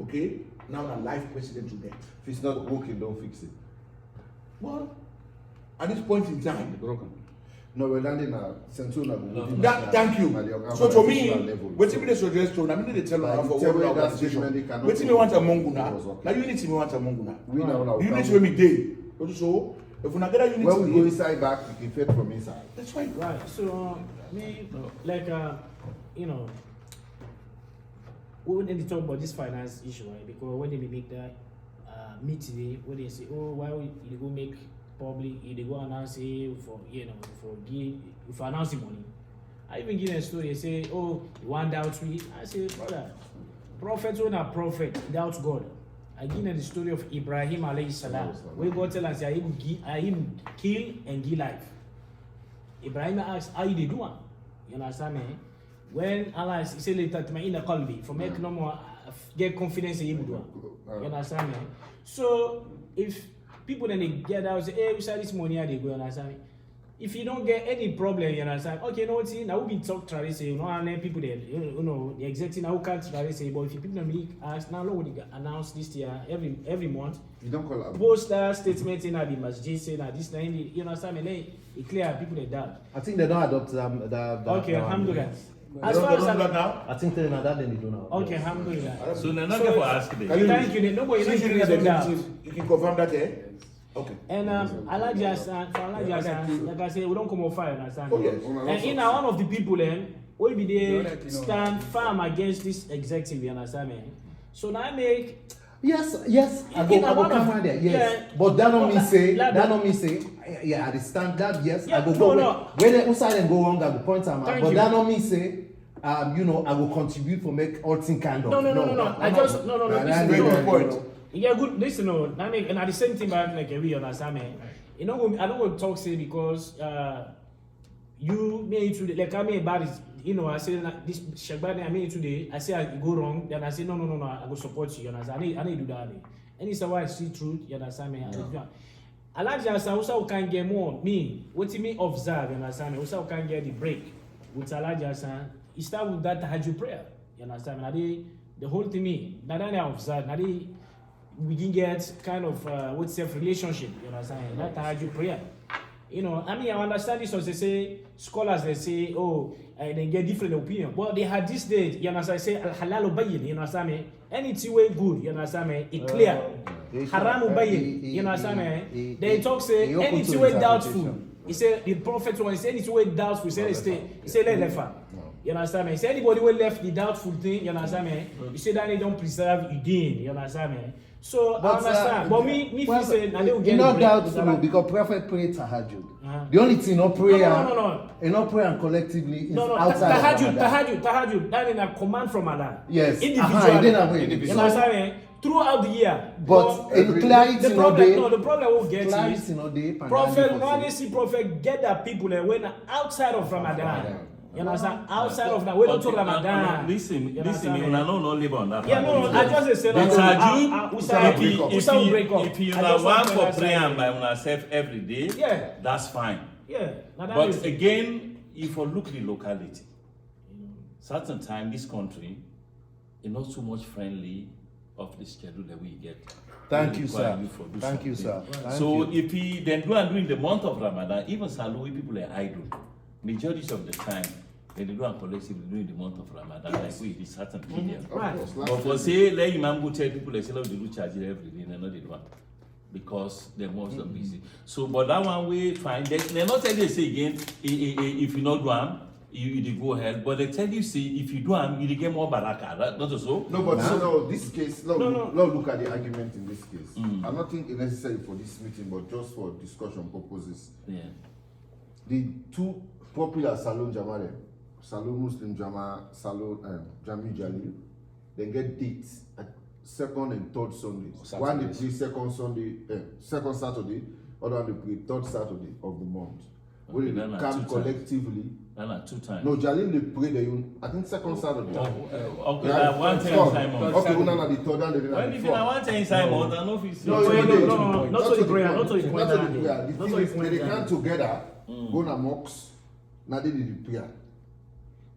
okay? Now a life president to death. If it's not working, don't fix it. Well, at this point in time, Broken. No, we're landing at Centuna. thank you. So to me, what if they suggest to, I mean they tell Like, us for tell one me that organization. statement they cannot What if do. me want a monguna? Was okay. Now unity me want a monguna. We now Unity me day. So if we not get a unity, when we go day, inside back, we can fit from inside. that's right. Right. So me like you know we need to talk about this finance issue, right? Because when they make that meeting, when they say, oh, why you go make public, you go announce it for for announcing money. I even give them a story. They say, oh, you want out three? I say, brother, Prophets when a prophet without God. Again, the story of Ibrahim alayhi salam. We God tell us I him kill and give life. Ibrahim asked, how you do one? You understand me? When Allah said later to my inner qalbi, for make no more get confidence in him do. You understand me? So if people then they get out say, hey, we saw this money, they go, you understand me? If you don't get any problem, you understand? Okay, no, see, now we be talk tradition, you know, and then people there, you know, the executive now can't tradition, but if you people don't ask now, Lord would announce this year every month. You don't call it. Post that statement in the masjid saying that this thing, you understand me? Then it clear people they doubt. I think they don't adopt that. Okay, alhamdulillah. As You far don't as do that now? I think they're not that, then they don't know. okay, alhamdulillah. So they're not going to ask them. Thank you. Nobody Since you knows read the that. executive, you can confirm that, eh? Okay. And Alhaji Hassan, like I say, we don't come on fire, understand? Oh, yes. And in one of the people will be there stand firm against this executive, you understand me? So now I make Yes, I In go one come of- on there, yes. yeah. But that don't No, mean say, that that don't- don't mean say, yeah, at the standard, yes, Yeah, I go no, go no. where the outside and go wrong, I go point them out. Thank But you. that don't mean say, you know, I will contribute for make all thing kind of. No. I just no. That Listen, ain't Very no. good point. Yeah, good. Listen, no. I mean, and at the same time, I like we understand me. You know, I don't want to talk say because you made today. Like I mean about it. You know, I say this Shagbani I made today. I say I go wrong. Then I say no. I go support you. You understand? I need to do that. And it's why I see truth. You understand me? I like just also can get more me. What you mean observe? You understand me? Also can get the break with Alhaji Hassan. It start with that tahajjud prayer. You understand me? The whole thing me. Now that I observe. Now we can get kind of what's self relationship. You understand? That tahajjud prayer. You know, I mean, I understand this as they say, scholars they say, oh, they get different opinion. But they had this day, you understand, say, al halal ubayyin, you understand me? Anything way good, you understand me? It clear. Haram ubayyin, you understand me? They talk say, anything way doubtful. He said, the prophet one, he said, anything way doubtful, he said, he said, let left. You understand me? He said, anybody will left the doubtful thing, you understand me? You say that they don't preserve again, you understand me? So I understand, but me well, feel say now they will get not the doubtful break. because prophet pray tahajjud. Uh-huh. The only thing not prayer, No. not prayer and collectively is No, outside of Ramadan. tahajjud. That is a command from Allah. Yes, Individually. it didn't wait. You understand me? Throughout the year. But in clarity, the no problem, day. no, the problem we'll get Clarity, is no day. prophet. When they see prophet get that people when outside of Ramadan. You understand? Outside of that, we don't talk Ramadan. Listen, You understand you me? know, no labor on that. Yeah, no, I just say The tahajjud, we break up. if you I are just one want to for understand. prayer and by yourself every day, Yeah. that's fine. Yeah. Now that But is- again, if you look the locality, certain time this country is not so much friendly of the schedule that we get. Thank We you, require sir. for do Thank you, something. sir. Thank So you. if he then do and do in the month of Ramadan, even Salui people are idle. Majority of the time, they do and collectively do in the month of Ramadan, like we did certain period. Right. But for say, let Imam go tell people they say, "Look, they do charge it every day," they know they do it because they're most busy. So, but that one way fine. They not tell you say again, if you not do them, you go ahead. But they tell you say if you do them, you get more baraka. Right? Not so. No, but no, this case, No. look at the argument in this case. I don't think it's necessary for this meeting, but just for discussion purposes. Yeah. The two popular Salon Jamal, Salon Muslim Jama, Salon Jami Jalil, they get dates at second and third Sundays. One they play second Sunday, second Saturday, other one they play third Saturday of the month. Where Okay, they then come two collectively. And 2 times. No, Jalil they pray the I think second Saturday. Okay, Yeah, that one third. time Simon. Okay, una na the third and then Well, the if you fourth. want to Simon, I know if it's No, No, it's no, not to the prayer, not to the not prayer. to the prayer. The Not thing to is, the they prayer. come together, go na mosque, na they did the prayer.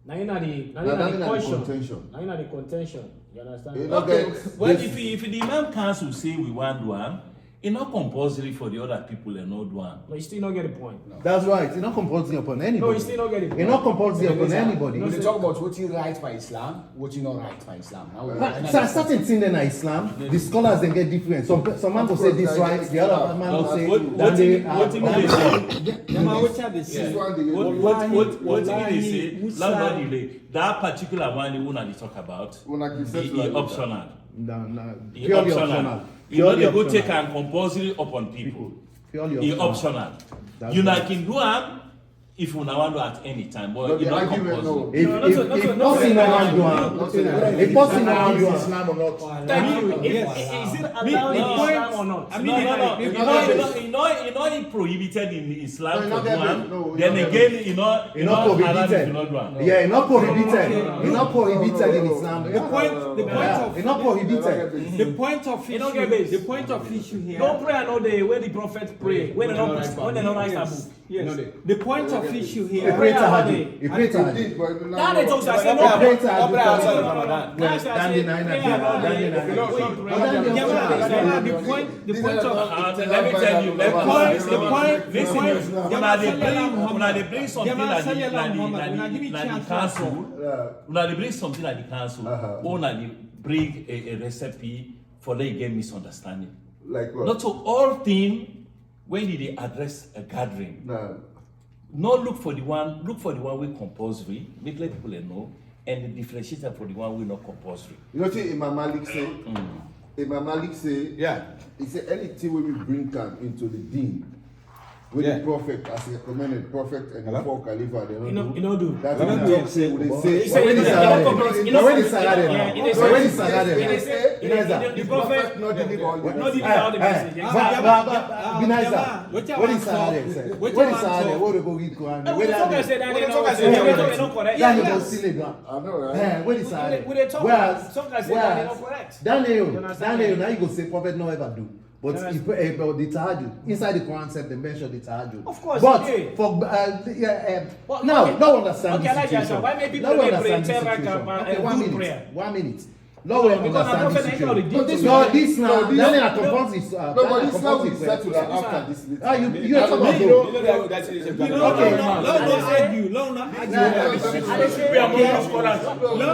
Now you know the Now that the is the question. contention. Now you know the contention. You understand? You know, Okay, get well, this- if the Imam Council say we want do one, it's not compulsory for the other people and not do one. No, you still not get the point. That's right. It's not compulsory upon anybody. No, you still not get it. It's not compulsory upon Listen, anybody. When they talk about what you right by Islam, what you not right by Islam. Now, But certain things in Islam, the scholars then get different. Some man will say this right, the other man will say What that they what are- they say? this one they What they say? Not delay. That particular one, the one that they talk about, Una keep set the like optional. No, The purely optional. optional. You know they go Purely take optional. and compulsory upon people. Purely The optional. That's You right. not can do them, if you want to at any time, but No, it's the not argument, no. compulsory. If person no wan do am, if person no wan do am, Islam or not? Thank you. Yes. Is it allowed The in point- Islam or not? I mean, No. the- You know, it prohibited in Islam No, to not do every- am. no, Then not again, e you not know, haram if prohibited. you not do am. Yeah, e not prohibited. E not prohibited in Islam. The point of E not prohibited. the point of You don't get issue, this. the point of issue here. Don't pray another where the prophet pray. When they don't write that book. Yes. The point of issue He here. pray Prayer tahajjud. He pray He tahajjud. did, but no, Now they talk He say pray no. tahajjud. Now Well, say dandy nine prayer and all dandy day. nine. Where you pray. The point of Let me tell you, the point Una dey bring something like the council. Una dey bring something like the council. Una dey bring a recipe for they get misunderstanding. like what? Not to all things when they address a gathering. No. No look for the one we compulsory, make let people know, and the differentiator for the one we not compulsory. You know what Imam Malik say? Imam Malik say, Yeah. he say anything when we bring can into the deen, with Yeah. the prophet as a recommended prophet and the four caliph, they You know don't do. do. That's You what know they do. talk say. When He they say say, When you is know, Saturday? you know, When is Saturday? yeah, he dey So when is say- Saturday? he dey say- Binaiza. The prophet not deliver all the not message. deliver all the message. Binaiza. When is Saturday? When is Saturday? What do we read Quran? When talk is say that Saturday? they When no is say Saturday? they no correct. Then you go still it down. I know, right? When is Saturday? We dey talk Whereas, talk say that they no whereas, correct. Daniel, You understand? now you go say prophet no ever do. But You he pray about the tahajjud. Inside the Quran said they mention the tahajjud. Of course, but he did. for But- now, okay. no understand Okay, the I like that, situation. sir. Why make people No pray understand the 10 rakah situation. and Okay, do 1 minute. prayer? 1 minute. No, No, because I understand don't the think they know the situation. details. No, this now, No, this- Daniel no, compulsory. No, but this now we settle that This after one. this meeting. Ah, you talk about You though. know that is a Okay. Let no argue. Let no argue. Nah, over this issue. I dey say We are more yeah. scholars. No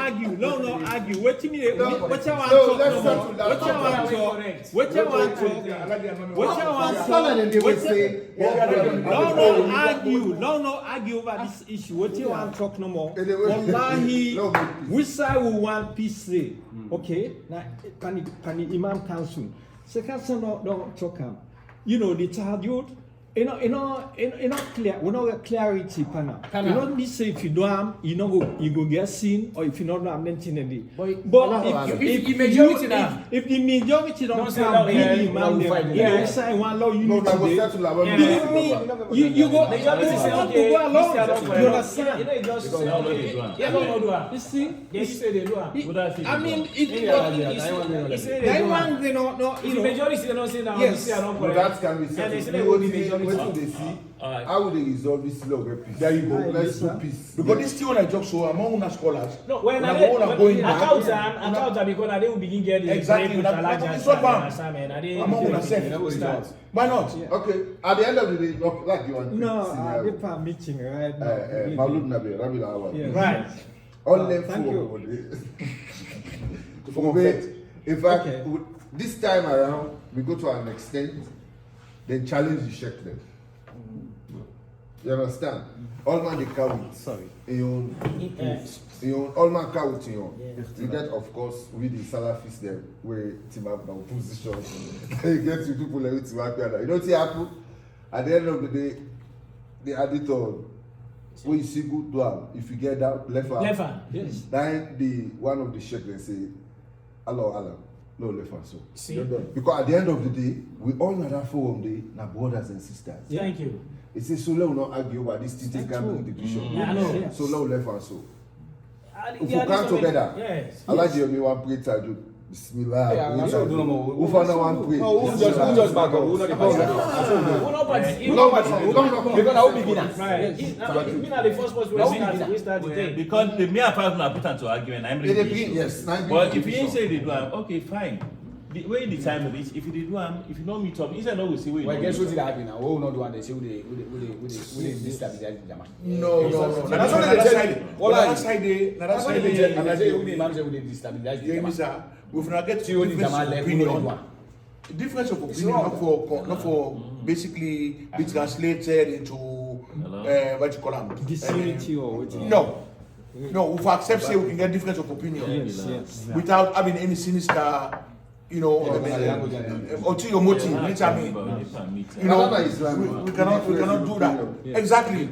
argue. No argue. What you mean? What you want No, to let's talk settle about? that. What you want to talk? What you want to talk? What you want to Some of them they will talk? say, No argue over this issue. What you want to talk no more? And they will- Wallahi, No, but peace. which side we want peace say? Okay, now pani Imam Council. Second son don't talk am. You know the tahajjud. You know clear. We know clarity pana. You know this say if you do am, you go get sin, or if you not do am, then chin But if the majority don't Don't say come, that, be yeah, the imam we them. fight You them. know, say one law No, unity that was dey. settled that. Yeah. Believe me, you go. Majority say You want to okay, go along. this is not You correct. understand? You know, you just say Because okay. they do am. Yeah, no do am. You see? Yeah, you say they do am. I mean, He say they do am. they no, If you the know. majority say no say that, Yes. you say I don't No, correct. that can be And they settled. say they will be What majority. they see? Alright. How will they resolve this law of peace? There you go. Let's do peace. Because this thing when I talk so among una scholars. No, when una I go una going back. account because they will begin get the Exactly, break with that's Alhaji what and it's all about. Sam and they Among una self. start. Why not? Okay, at the end of the day, like you want No, scenario. they are meeting right now. Maulud Nabi, Rabi Lawal. Yes. Right. All them Thank four. For Wait, in fact, Okay. this time around, we go to an extent, then challenge the sheikh them. You understand? All man they carry. Sorry. All man carry with you. You get, of course, with the Salafis there, where team up now position. You get to people like team up there. You know what happen? At the end of the day, the editor, when you see good one, if you get that left hand, Yes. then the one of the sheikh they say, Allah, no left hand so. See? Because at the end of the day, we all know that forum day, now brothers and sisters. Thank you. It says so let we not argue about this thing can bring division. Yeah, I know. So let we left and so. If we Yeah, come this one- together, Yes. I like you me one pray tajud. Bismillah. Yeah, I'm sure do no more. Who found one pray? No, who just back up? Who not the Who not party- Who not party? Because I will begin. Right. Me na the first person we start the thing. Because the mere part na put am to argument, I'm They really bring, yes. But if you ain't say they do am, okay, fine. The way the time reach, if you dey do am, if you don't meet up, instead no go see where you Well, don't guess meet what's up. happening now? Who not do one? They say who they destabilize the Jama. No. That's what they tell you. What Another are side dey, another That's what side they tell you. They say dey. who the imam say who they destabilize the You hear me, Jama. sir? We've not get See who the difference Jama of left, who not do opinion. one. Difference of opinion, wrong. not for basically be translated into what you call them. Disunity or what? No, we accept say we can get difference of opinion Yes. without having any sinister you know, until your motive, you know, we cannot do that. Exactly.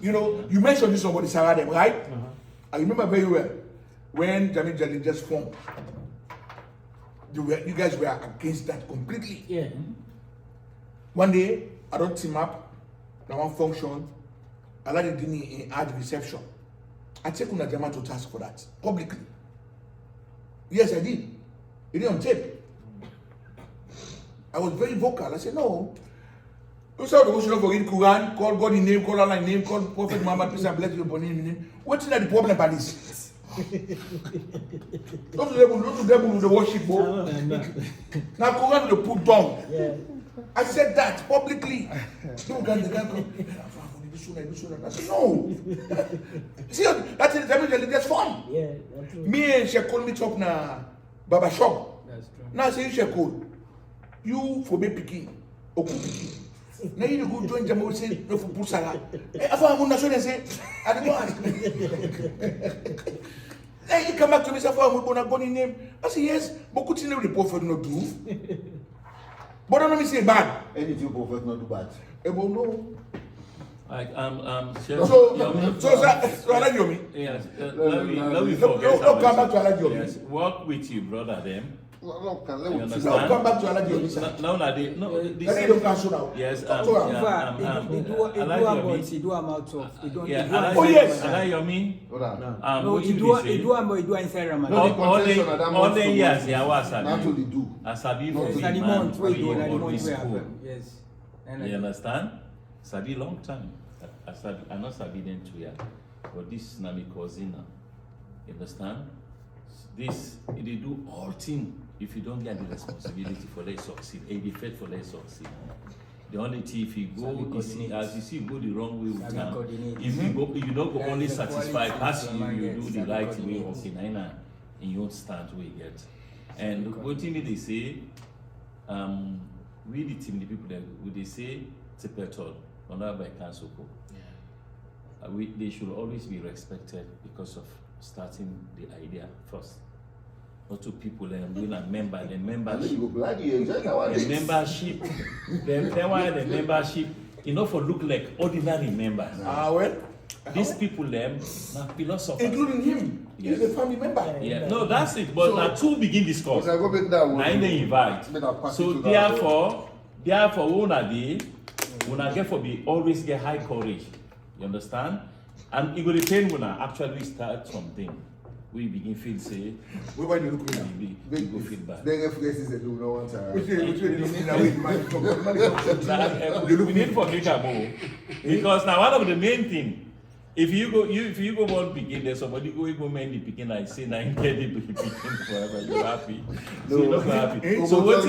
You know, you mentioned this somebody Saradem, right? I remember very well when Jamil Jali just formed. You guys were against that completely. Yeah. One day, I don't team up, now one function, I like it in ad reception. I take Una Jama to task for that, publicly. Yes, I did. It is on tape. I was very vocal. I said, no. You saw the ocean of in Quran, call God in name, call Allah in name, call Prophet Muhammad, peace and blessing upon him in name. What's the problem about this? Not to them with the worship book. Now Quran will put down. Yeah. I said that publicly. No, God, the guy come. I said, no. See, that's the Jamil just fun. Yeah, that's true. Me and Shekol meet up na Baba shop. That's true. Now say Shekol, you for me picking, Oku picking. Now you go join Jamil say no for Pusala. After I'm not sure they say, I don't ask. Then he come back to me say, "I'm going to go in name." I say, yes, but could you know the prophet not do? But I don't say bad. Anything prophet not do bad. Well, no. Like So Alaji Yomi. yes. Let me Don't forget. come back to Alaji Yomi. Yes, work with you, brother. Them. No, You can understand? Don't come back to Alaji Yomi, sir. No, Let me don't cancel now. Yes. Talk to him. Oh, yes. Alayomi. No, he do inside Ramadan. All the years, yeah, was Not only do. Asabi No, for it's big at the man, month, wait, we at the month always where school. happen. Yes. You understand? Sabi long time. I not Sabi them 2 years, but this is my cousin now. You understand? This they do all thing. If you don't get the responsibility for let succeed, a defect for let succeed. The only thing if you go, as you see, go the wrong way with time. If you go, you don't go only satisfied as you do the right way. Okay, in your stand where you get. And what thing they say, we the team, the people that they say, Tepetol, honored by Council. They should always be respected because of starting the idea first. Not to people and being a member, the membership. The membership, the membership, for look like ordinary members. Well, These people them now philosophers. including him. Yes. He's a family member. Yeah, no, that's it. But now two begin discuss. Because I go make that one. Now they invite. So therefore, una get for be always get high courage. You understand? And it will depend when I actually start something. We begin feel say, We want to look at we go feel bad. Then references they do not want to. We need for greater more because now one of the main thing. If you go one begin there, somebody go mend the begin and say now get the begin forever. You're happy. So you're not happy. So what's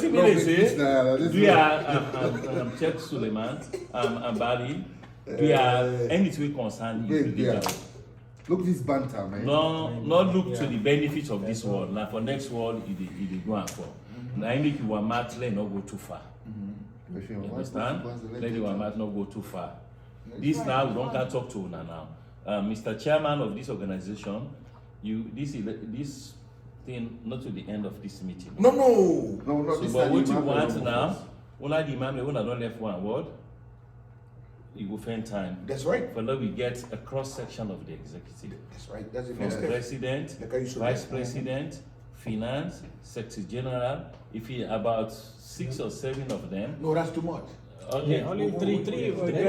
it mean they say? Do you Check Suleiman and Barry? Do you anything concern you? Look this banter, man. Not look to the benefits of this world. Now for next world, it go and for. Now I make you one match, let not go too far. You understand? Let you one match not go too far. This now we don't can talk to una now. Mr. Chairman of this organization, this thing not to the end of this meeting. No. No, So, this but time what the you man want will now? focus. Una demand una don't left one word. You will spend time. That's right. For now we get a cross section of the executive. That's right. That's the From next step. president, Like I should vice do. president, finance, secretary general. If you about 6 or 7 of them. No, that's too much. Okay. Only three of them. Okay,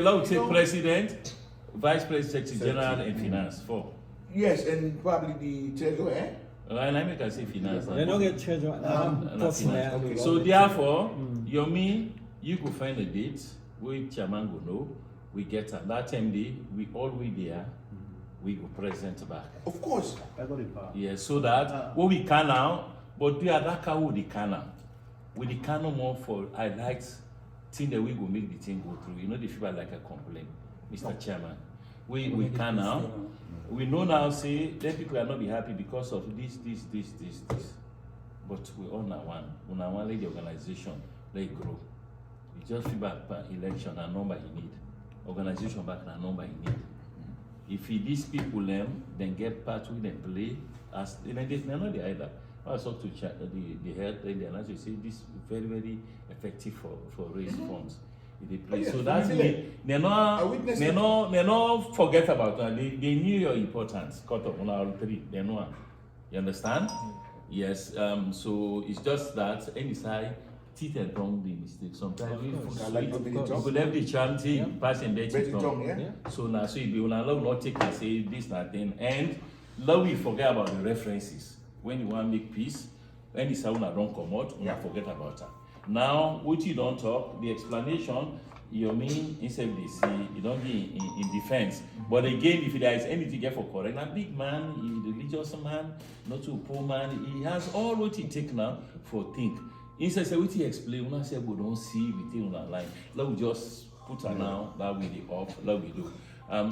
let's take president, vice president, secretary general, and finance. 4. Yes, and probably the treasurer. And I make I say finance. They don't get treasure. Okay. So therefore, you could find a date where chairman go know. We get at that time we all there. We go present back. Of course. Yeah, so that what we can now, but we are that with the can now. With the can no more for highlights thing that we go make the thing go through. You know the people like a complaint, Mr. Chairman. We can now. We know now say that people are not be happy because of this. But we all now one. We now want let the organization let it grow. We just feedback per election and number you need. Organization back and number you need. If these people then get part with them play as they're not the either. I was talking to the head earlier, and as you say, this is very, very effective for raise funds. Yes, so that's they're not forget about that. They knew your importance. Cut off on all three. They know. You understand? Yes. So it's just that any side teeth and tongue the mistake. Sometimes you could have the chanting passing that tongue. So now so you will allow not take and say this nothing and now we forget about the references. When you want to make peace, any sound don't come out, you forget about that. Now, what you don't talk, the explanation, you mean instead they say you don't be in defense. But again, if there is anything get for correct, a big man, a religious man, not too poor man, he has all what he take now for think. Instead say what he explain, when I say we don't see within on line. Let we just put her now, that we the off, let we do.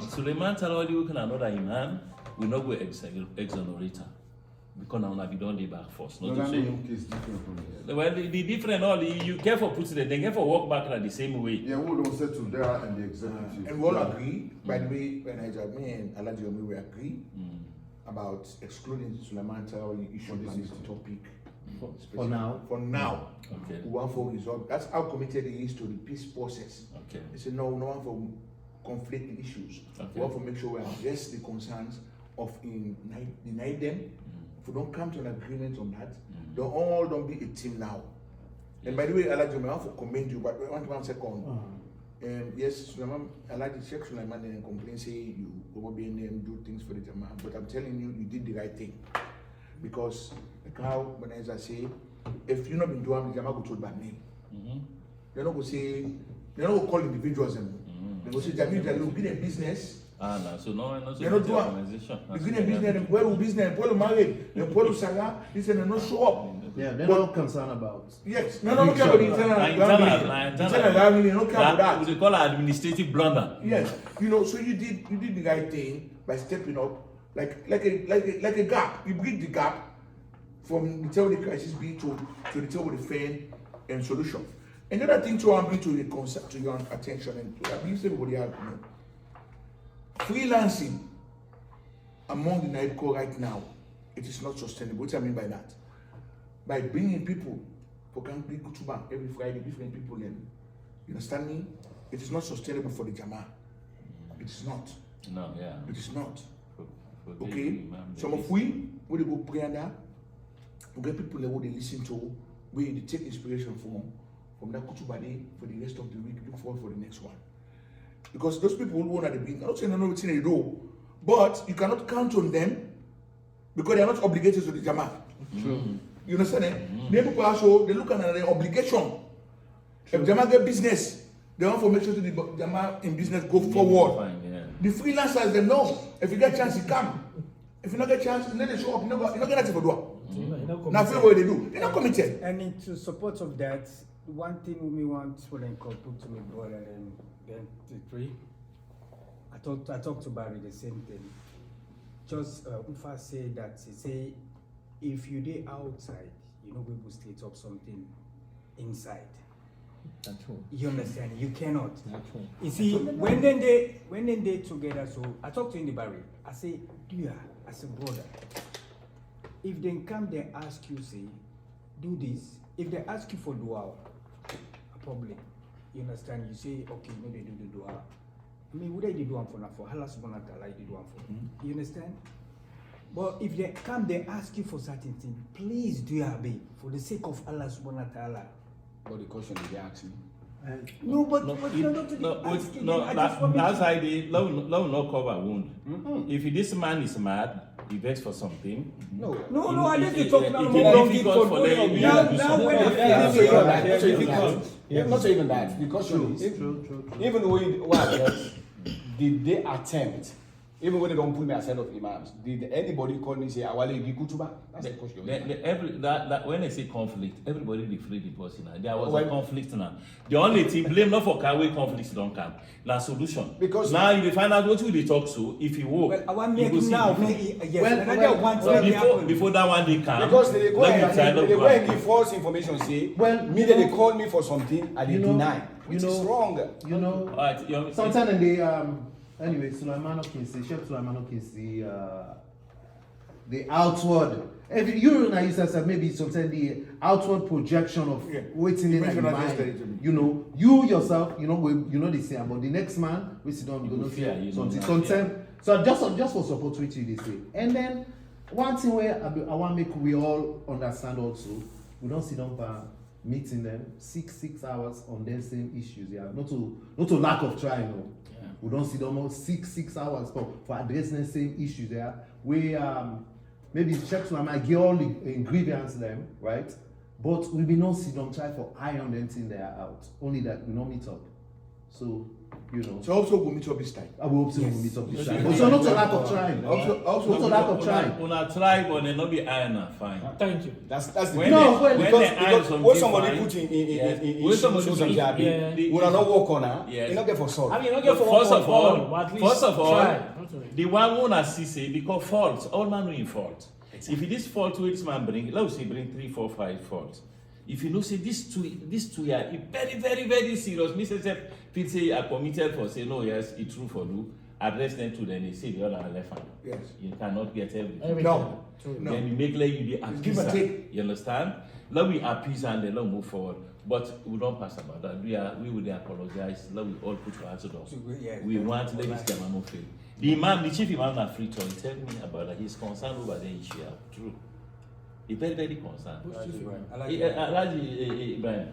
Suleiman Talwadi we can another imam, we not go exonerate her. Because now we don't back first. Not to say. Is different from here. Well, the different all you care for putting it, they care for walk back like the same way. Yeah, we don't settle there and the executive. And we all agree, by the way, when me and Alaji Omi we agree about excluding Suleiman Traore issue. This is the topic. For now. For now. Okay. We want for resolve. That's how committed he is to the peace process. Okay. They say no one for conflicting issues. Okay. We want to make sure we address the concerns of deny them. If we don't come to an agreement on that, don't be a team now. And by the way, Alaji, I want to commend you, but one second. Yes, Sulaiman, Alaji Sheikh Sulaiman and complain say you will be in and do things for the Jama, but I'm telling you, you did the right thing. Because like how when I say, if you not been doing the Jama go to bad name. They're not going to say, they're not going to call individuals anymore. They go say Jamil will be a business. No, so no, they're not doing organization. Beginning a business, Pueblo business, Pueblo married, Pueblo Saga, this and not show up. Yeah, they're not concerned about. Yes, no care about the internal family, no care about that. We call it administrative blunder. Yes, so you did the right thing by stepping up, like a gap. You bridge the gap from the table of the crisis B to the table of the fame and solution. Another thing to bring to the concept to your attention and to abuse everybody out. Freelancing among the NIDCO right now, it is not sustainable. What do I mean by that? By bringing people for Kankri Kutuba every Friday, different people in. You understand me? It is not sustainable for the Jama. It is not. No, yeah. It is not. For okay? Some of we go pray under, we get people that they listen to, where they take inspiration from that Kutuba day for the rest of the week, look forward for the next one. Because those people who own at the beginning, I'm not saying they know what they do, but you cannot count on them because they are not obligated to the Jama. You understand? The people also they look at their obligation. If Jama get business, they want to make sure the Jama in business go forward. The freelancers they know if you get a chance, you come. If you not get a chance, then they show up. You not get nothing for do. Now feel what they do. They're not committed. And in support of that, one thing we want to put to my brother and then the three. I talked to Barry the same thing. Just Ufa say that he say if you dey outside, you know we will state up something inside. That's true. You understand? You cannot. That's true. You see, when they together, so I talked to in the Barry. I say, dear, as a brother, if they come, they ask you, say, do this. If they ask you for dua, a problem. You understand? You say, okay, no, they do the dua. I mean, what they do for now for Allah subhanahu wa ta'ala, they do for. You understand? But if they come, they ask you for certain things. Please do your best for the sake of Allah subhanahu wa ta'ala. But the question is they ask me. No, but you're not to the asking. That's how they love not cover wound. If this man is mad, he begs for something. No, I didn't talk now. Not even that. The question is, even when did they attempt? Even when they don't put me aside of imams, did anybody call me and say, Awale di kutuba? That's the question. When I say conflict, everybody refrain the person. There was a conflict now. The only thing, blame not for Kawe conflicts don't come. La solution. Because now you find out what will they talk to if you walk. Well, I want to make now. Before that one they come. Because they go and give false information, say, they call me for something and they deny. Which is wrong. Sometimes they anyway, Sulaiman Okinsi, Chef Sulaiman Okinsi the outward. If you know yourself, maybe sometimes the outward projection of waiting in your mind. You know, you yourself, you know the same, but the next man, we sit down, you know, sometimes. So just for support which they say. And then one thing where I want to make we all understand also, we don't sit down for meeting them 6 hours on them same issues. Yeah, not to lack of trying. No. Yeah. We don't sit down 6 hours for addressing the same issues. Yeah, we maybe check to my get all the ingredients them, right? But we be not sit down try for iron them thing they are out. Only that we not meet up. So you know. So also we'll meet up this time. I will hope so we'll meet up this time. Also not a lack of trying. Also not a lack of trying. Una try but they not be iron fine. Thank you. That's the When thing. they Because iron what somebody fine, put in When somebody shoes put and in- jabi, we are not work on her. Yes. You not get for solve. I mean, you don't get for First one of for all, but at least try. the one who na see say because fault, all man know in fault. If it is fault which this man bring, let us say bring 3, 4, 5 faults. If you know say these two are very, very, very serious, me say people say are committed for say no, yes, it's true for you. Address them to them, they say the other are left hand. Yes. You cannot get everything. No. Then you make like you the Give and appease. take. You understand? Let we appease and then let move forward. But we don't pass about that. We will apologize. Let we all put our hands down. We want let this German no fail. The imam, the chief imam na free town, tell me about that. He's concerned over the issue. True. He's very, very concerned. Alaji Ibrahim.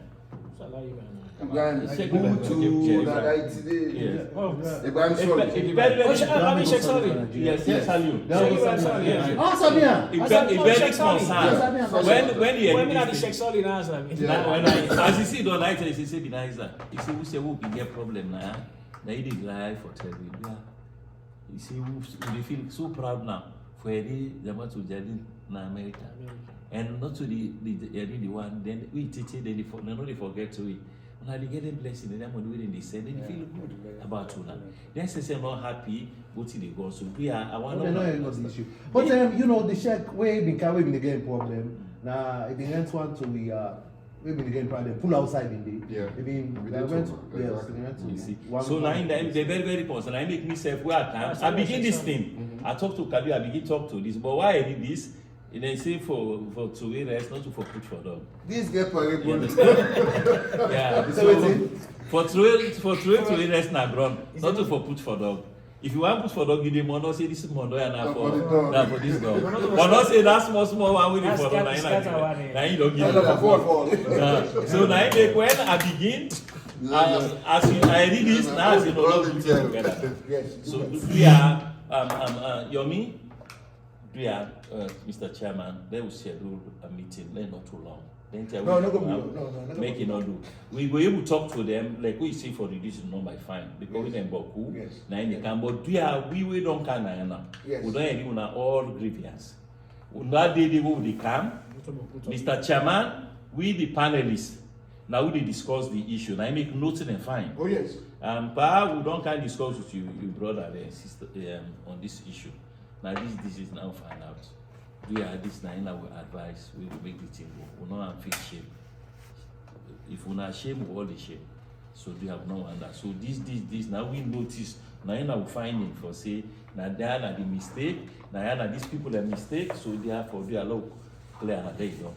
Again, go to that today. Yes. Ibrahim sorry. I Sheikh Salim. Yes, yes, Salim. Yes. Ah, Sabia. He's very concerned. When he When I this Sheikh thing, Salim answer me. when I, as you see, don't like it, he say, be nice. He say, we say, who be get problem now? Now he did lie for telling. Yeah. He say, we feel so proud now for the Jama to Jadi in America. And not to the one, then we teach it, then they forget to it. Now they get a blessing, and then when they say, then they feel good about you now. Then say I'm not happy, but they go. So we are, I want to know the issue. But you know, the check we been getting problem. Now if the next one to we been getting problem, pull outside in the you see. So now they're very, very concerned. I make myself where I can. I begin this thing. I talk to Kabi, I begin talk to this. But why I did this? And then say for to rest, not to for put for dog. This get parable. Yeah. So for to rest na ground, not to for put for dog. If you want put for dog, you dey money say this is money and na for this dog. But not say that small one with the for dog. Now you don't give it. So now when I begin, as I read this, now I say no, don't do it together. So we are Yomi. Yeah, Mr. Chairman, they will schedule a meeting, not too long. Then make it not do. We were able to talk to them, like we see for reducing number fine, because we didn't boku. Now in the camp, but we don't can now. We don't even all grievance. We not did the move the camp. Mr. Chairman, we the panelists. Now we discuss the issue. Now I make notes and fine. Oh yes. But we don't can discuss with you, brother and sister, on this issue. Now this is now find out. We are this now in our advice. We will make the thing go. We not feel shame. If we not shame, we all the shame. So we have no wonder. So this now we notice. Now in our finding for say now they are the mistake. Now these people are mistake. So therefore they are look clear and they go.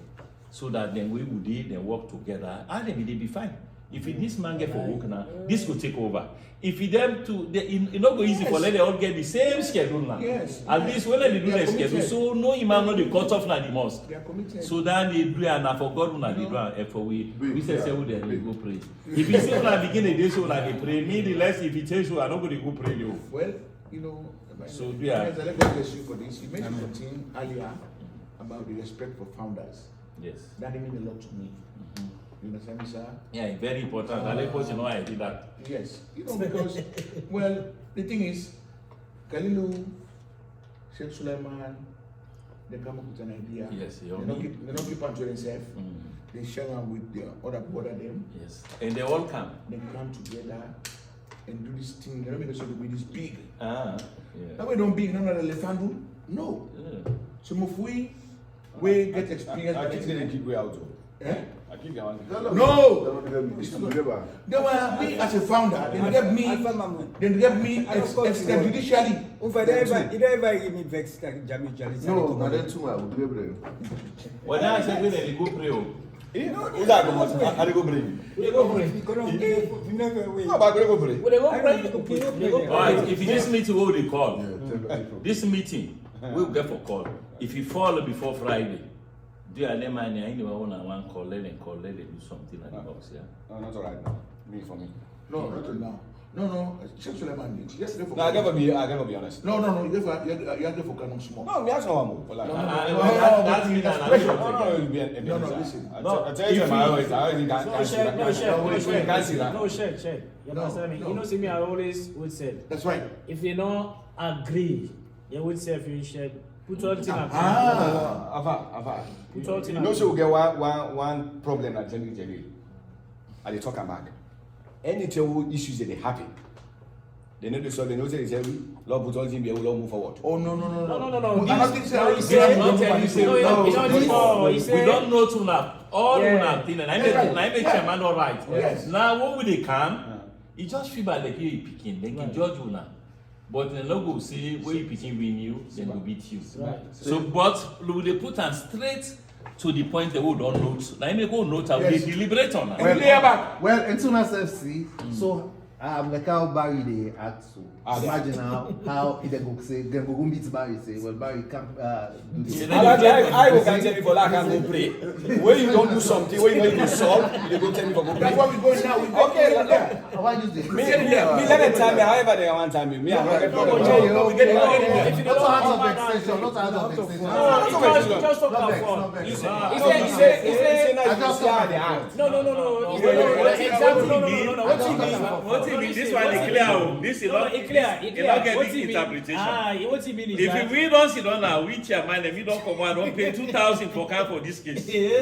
So that then we would then work together and then they be fine. If this man get for work now, this could take over. If them to, it not go easy for let they all get the same schedule now. Yes. At least when they do the schedule, so no imam no they cut off na the mosque. They are committed. So then they do and I forgot na they do and for we say we they go pray. If you say when I begin the day so like they pray, me the less if it tells you I not going to go pray you. Well, you know, so yeah. Let me bless you for this. You mentioned something earlier about the respect for founders. Yes. That means a lot to me. You understand me, sir? Yeah, very important. I like you know I did that. Yes. You know, because, well, the thing is, Kalilu, Sheikh Suleiman, they come up with an idea. Yes, they don't keep on to themselves. They share them with their other brother them. Yes. And they all come. They come together and do this thing. They don't make it so to be this big. Yeah. That way don't big, none of the elephant. No. So if we get experience. I think they keep way out. Eh? I keep the one. No! Never. They were me as a founder. They gave me extrajudicially. Ufa, you don't ever give me vex like Jamie Jali. No, but then too, I will do it. When I said they go pray, oh. Who's that going to I go bring? We go pray. No, but I go bring. We go pray. We go All right, if this meeting will they call, Yeah, this meeting we'll get for call. If you fall before Friday, do you let my name? Anyone want to call? Let them do something at the box, yeah. No, not all right now. Me for me. No, not till now. No. Check Suleiman. Yesterday for No, I gotta be honest. No. You have to for Canon small. No, me ask no one more. That's me that No, listen. I tell you, I always No, share. can't see that. No, share. You understand me? You know, see me, I always would say, That's right. if they don't agree, you would say if you share, put all things at Ava. Put all things You know, so we get one problem at Jelly. And they talk about any issues that they happen. They know the solve. They know they say, Lord put all things here, we'll move forward. Oh no. No. I'm not saying No, he said, we don't know to now. All una thing, and I make chairman all right. Yes. Now when will they come? He just feel bad like you picking, they can judge you now. But the logo say where you picking win you, then will beat you. Right. So, but they put them straight to the point they will don't note. Now they go note, they deliberate on that. Well, Entunas FC, so like how Barry they act so. Imagine how they go say they go meet Barry say, well Barry can't do this. I will can tell me for that I can go play. When you don't do something, when you know you can solve, they go tell me for go play. That's why we going now. Okay, Why use this? me let them time me however they want time me. Me I'm not get problem. Not out of extension, not out of extension. No, just talk about fun. He said, I just see how they act. No. What you mean? This one is clear. This is not It clear. get big interpretation. What he mean is If that we don't sit down now, we chairman and we don't come out, don't pay 2,000 for car for this case. You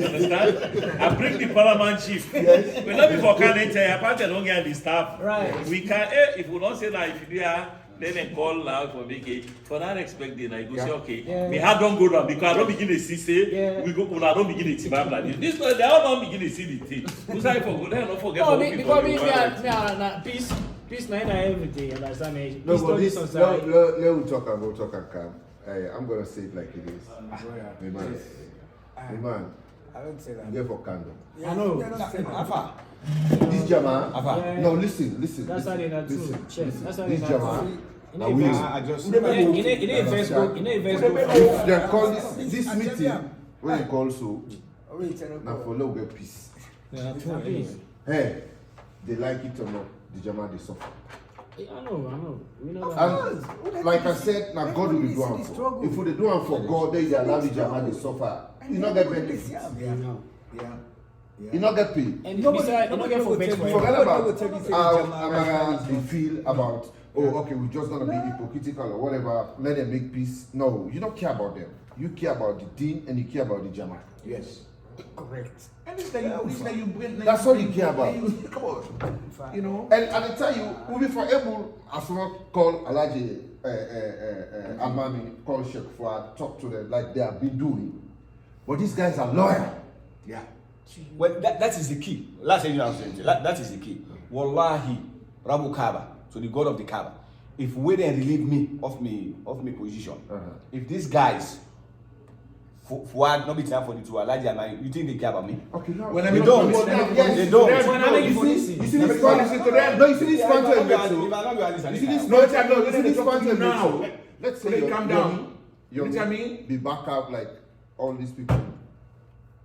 understand? I bring the parliament chief. We not be for Canada, apart don't get the staff. Right. We can if we don't say that if you are then they call out for make for that expecting I go say okay. We have don't go down because I don't begin to see say we go I don't begin to tibam like this. This they all don't begin to see the thing. Who's I for go there not forget no, for because me are peace na everything, understand me? No, but this, let we talk and come. I'm going to say it like it is. Man, I don't say that. you get for candle. I know. Afa. This Jama, Afa. no, listen. That's how they are true. That's how This they Jama, are are we? I just in a Facebook. If they call this meeting, when they call so, now for love get peace. Hey, they like it or not, the Jama they suffer. I know. We know And like I said, now God will be doing for. If we do it for God, then they allow the Jama they suffer. You not get benefits. You not get paid. And besides, you don't get for vex for Forget about how they feel about, okay, we're just going to be hypocritical or whatever, let them make peace. No, you don't care about them. You care about the team and you care about the Jama. Yes. Correct. And this that you bring. That's all you care about. Come on. You know. And I tell you, we'll be forever as well call Alaji Amami, call Sheikh Fuad, talk to them like they have been doing. But these guys are loyal. Yeah. Well, that is the key. Last thing I'm saying, that is the key. Wallahi, Rabu Kaaba, so the God of the Kaaba. If we then relieve me of me position, if these guys, Fuad, not be time for the two, Alaji and I, you think they care about me? Okay, no. When I They mean, don't. yes, They don't. You see this policy to them? No, you see this quantum effect. You see this No, you see this quantum now. effect. Let's say They calm down. You You know what I mean? be back out like all these people.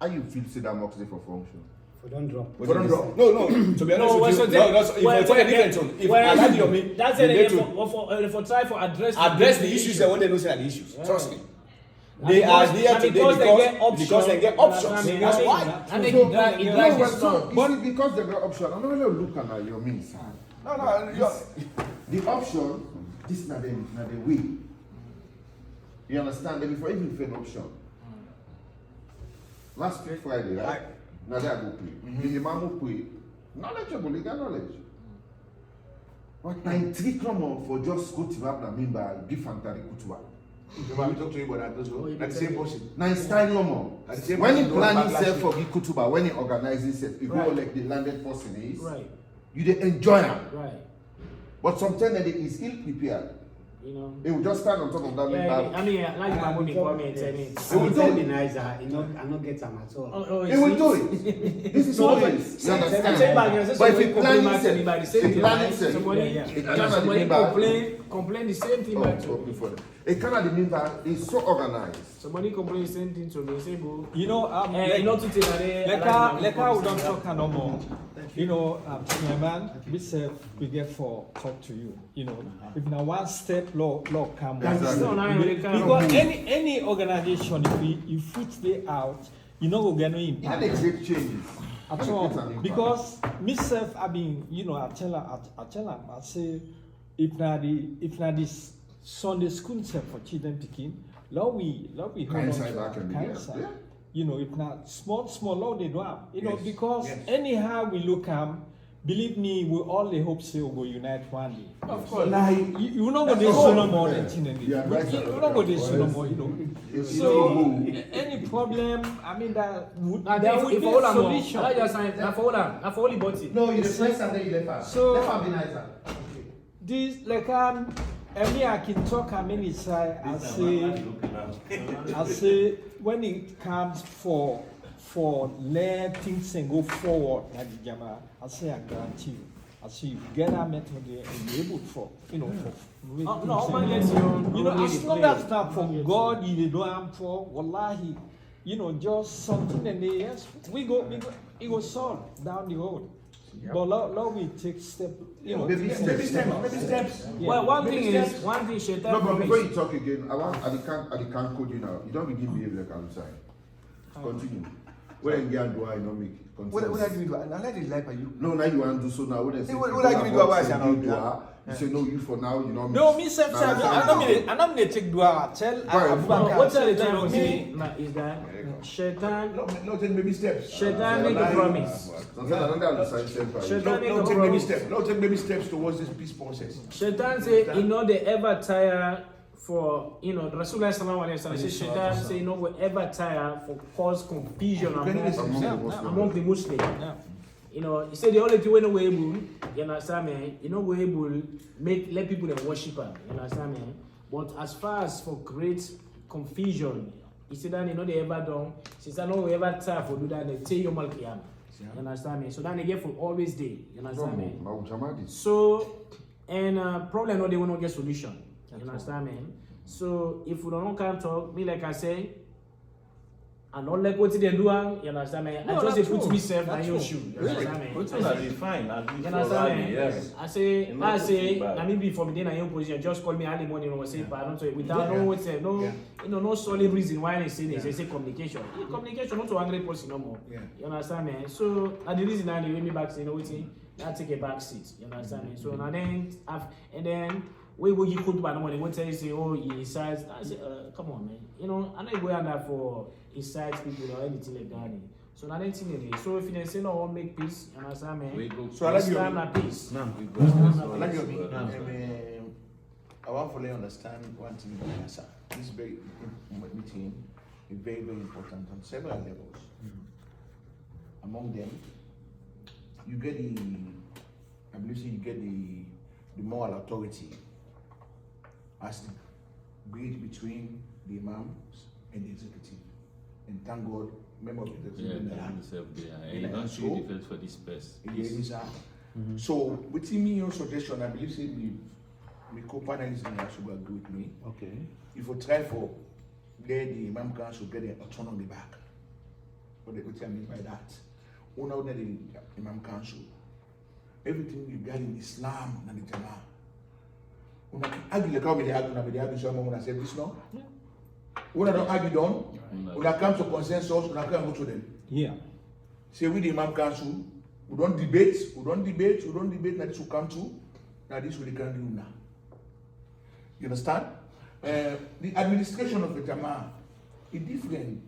How you feel say that mocks for function? For don't drop. No. To be honest with you, if you take a different tone, if Alaji or me, that's they it. For try for address the issues that when they know say are the issues. Trust me. They are there today because they get options. That's why. And they You drive see, because they got option, I'm not really looking at your means. The option, this is not the way. You understand? That before even fail option. Last Friday, right? Now they go pray. The imam will pray. Knowledgeable, they got knowledge. But 93 come on for just go to Abna Mimba, give Fantari Kutuba. Jama, we talk to you about that also. Like the same person. Now it's style no more. At the same When time, he you don't plan backlash himself it. for the kutuba, when he organize himself, he go Right. like the landed person is. Right. You dey enjoy him. Right. But sometimes he is ill prepared. You know. He will just stand on top of that Yeah, member. I mean, like my mommy call me and tell me. He will do Be it. nice, I not get them at all. He will do it. This is what it is. You Same understand? back, you know, But if he somebody plan complain back to himself, anybody, same he thing, plan right? himself. Somebody, It cannot somebody be bad. complain the same thing Oh, back to me. okay, for them. It cannot mean that he's so organized. Somebody complain the same thing to me. Say go. You know, You know to take like how we don't talk no more. You know, my man, we say we get for talk to you. You know, if now one step law come one Exactly. step. So now you can- Because any organization, if we stay out, you know we're gonna He had impact a great changes. at all. Because myself, I mean, you know, I tell him, I say, if not this Sunday school self for children picking, love we hold on Kind to side back our and kind begin. side. Yeah. You know, if not small law they do have. You know, Yes, because yes. anyhow we look believe me, we all the hope say we will unite one day. Of course. You know what they That's say all. no more than thing and Yeah, right. you know what they say no more, you know. So any problem, I mean that would there would be a solution. I just sign. I for all body. No, you the first and then you left her. So- Left her be nicer. This like and me I can talk how many side I say when it comes for let things and go forward like the Jama, I say I guarantee you. I say you get that method there and you're able for No, things man, and yes, go. You know, really as long play. as not from God you don't am for wallahi, you know, just something and they yes, we go it will solve down the road. But Lord we take step, you know, Baby steps. yeah. Well, one Baby thing steps. is, Shaitan No, but before promise. you talk again, I can't code you now. You don't begin behaving like I'm saying. Continue. When you get do I not make it. What I give you? I let it like you. No, now you want to do so now. When they say What people I give you? are Why saying I you know? do her, you say no, you for now, you know. No, me self I don't mean take dua. Tell No, Abubakar. what I tell tell you me. is that Shaitan No, take baby steps. Shaitan make a promise. Sometimes I don't understand self. Shaitan make a No, take baby promise. steps. No, take baby steps towards this peace process. Shaitan say he know they ever tire for the Rasulullah sallallahu alaihi wasallam say Shaitan say he no will ever tire for cause confusion among the Muslims. Yeah. You know, he said the only thing we know we able, you understand me? You know we able let people them worship him, you understand me? But as far as for create confusion, he said that they ever done. She said no we ever tire for do that. They tell you mal qiyam. You understand me? So then they get for always day. You understand me? So and problem no they will not get solution. You understand me? So if we don't come talk, me like I say. And not like what they do, you understand me? I No, just that's put true. myself That's in your true. shoe. You understand me? Which one are they fine? At least You for understand rally, me? yes. I say, It not too bad. let me be from then in your position. Just call me early morning or say, pardon, so without no solid reason why they say this. They say communication. Communication not to angry person no more. Yeah. You understand me? So, and the reason that they bring me back, you know, I take a back seat. You understand me? So, and then we will give good no money. They tell you say, oh, he incites. I say, come on, man. You know, I'm not going there for incite people or anything like that. So now anything it is. So if you say no, I want make peace, you understand me? We go. So I like Islam your na peace. We go stress I like your all this. I want to understand one thing about Yasa. This very meeting is very, very important on several levels. Among them, you get I believe you get the moral authority as the bridge between the imams and the executive. And thank God, member of the Yeah, executive. that himself there. And you don't see the first for this person. Yes. So, within me, your suggestion, I believe say my co-panelists in should agree with me. Okay. If we try for let the Imam Council get the autonomy back. What I mean by that? Una the Imam Council. Everything you got in Islam and the Jama'ah. Una argue like how they argue someone when I say this now. Una don't argue down. Una come to consensus, una can go to them. Yeah. Say we the Imam Council, we don't debate, now this will come to, now this will can do now. You understand? The administration of the Jama'ah is different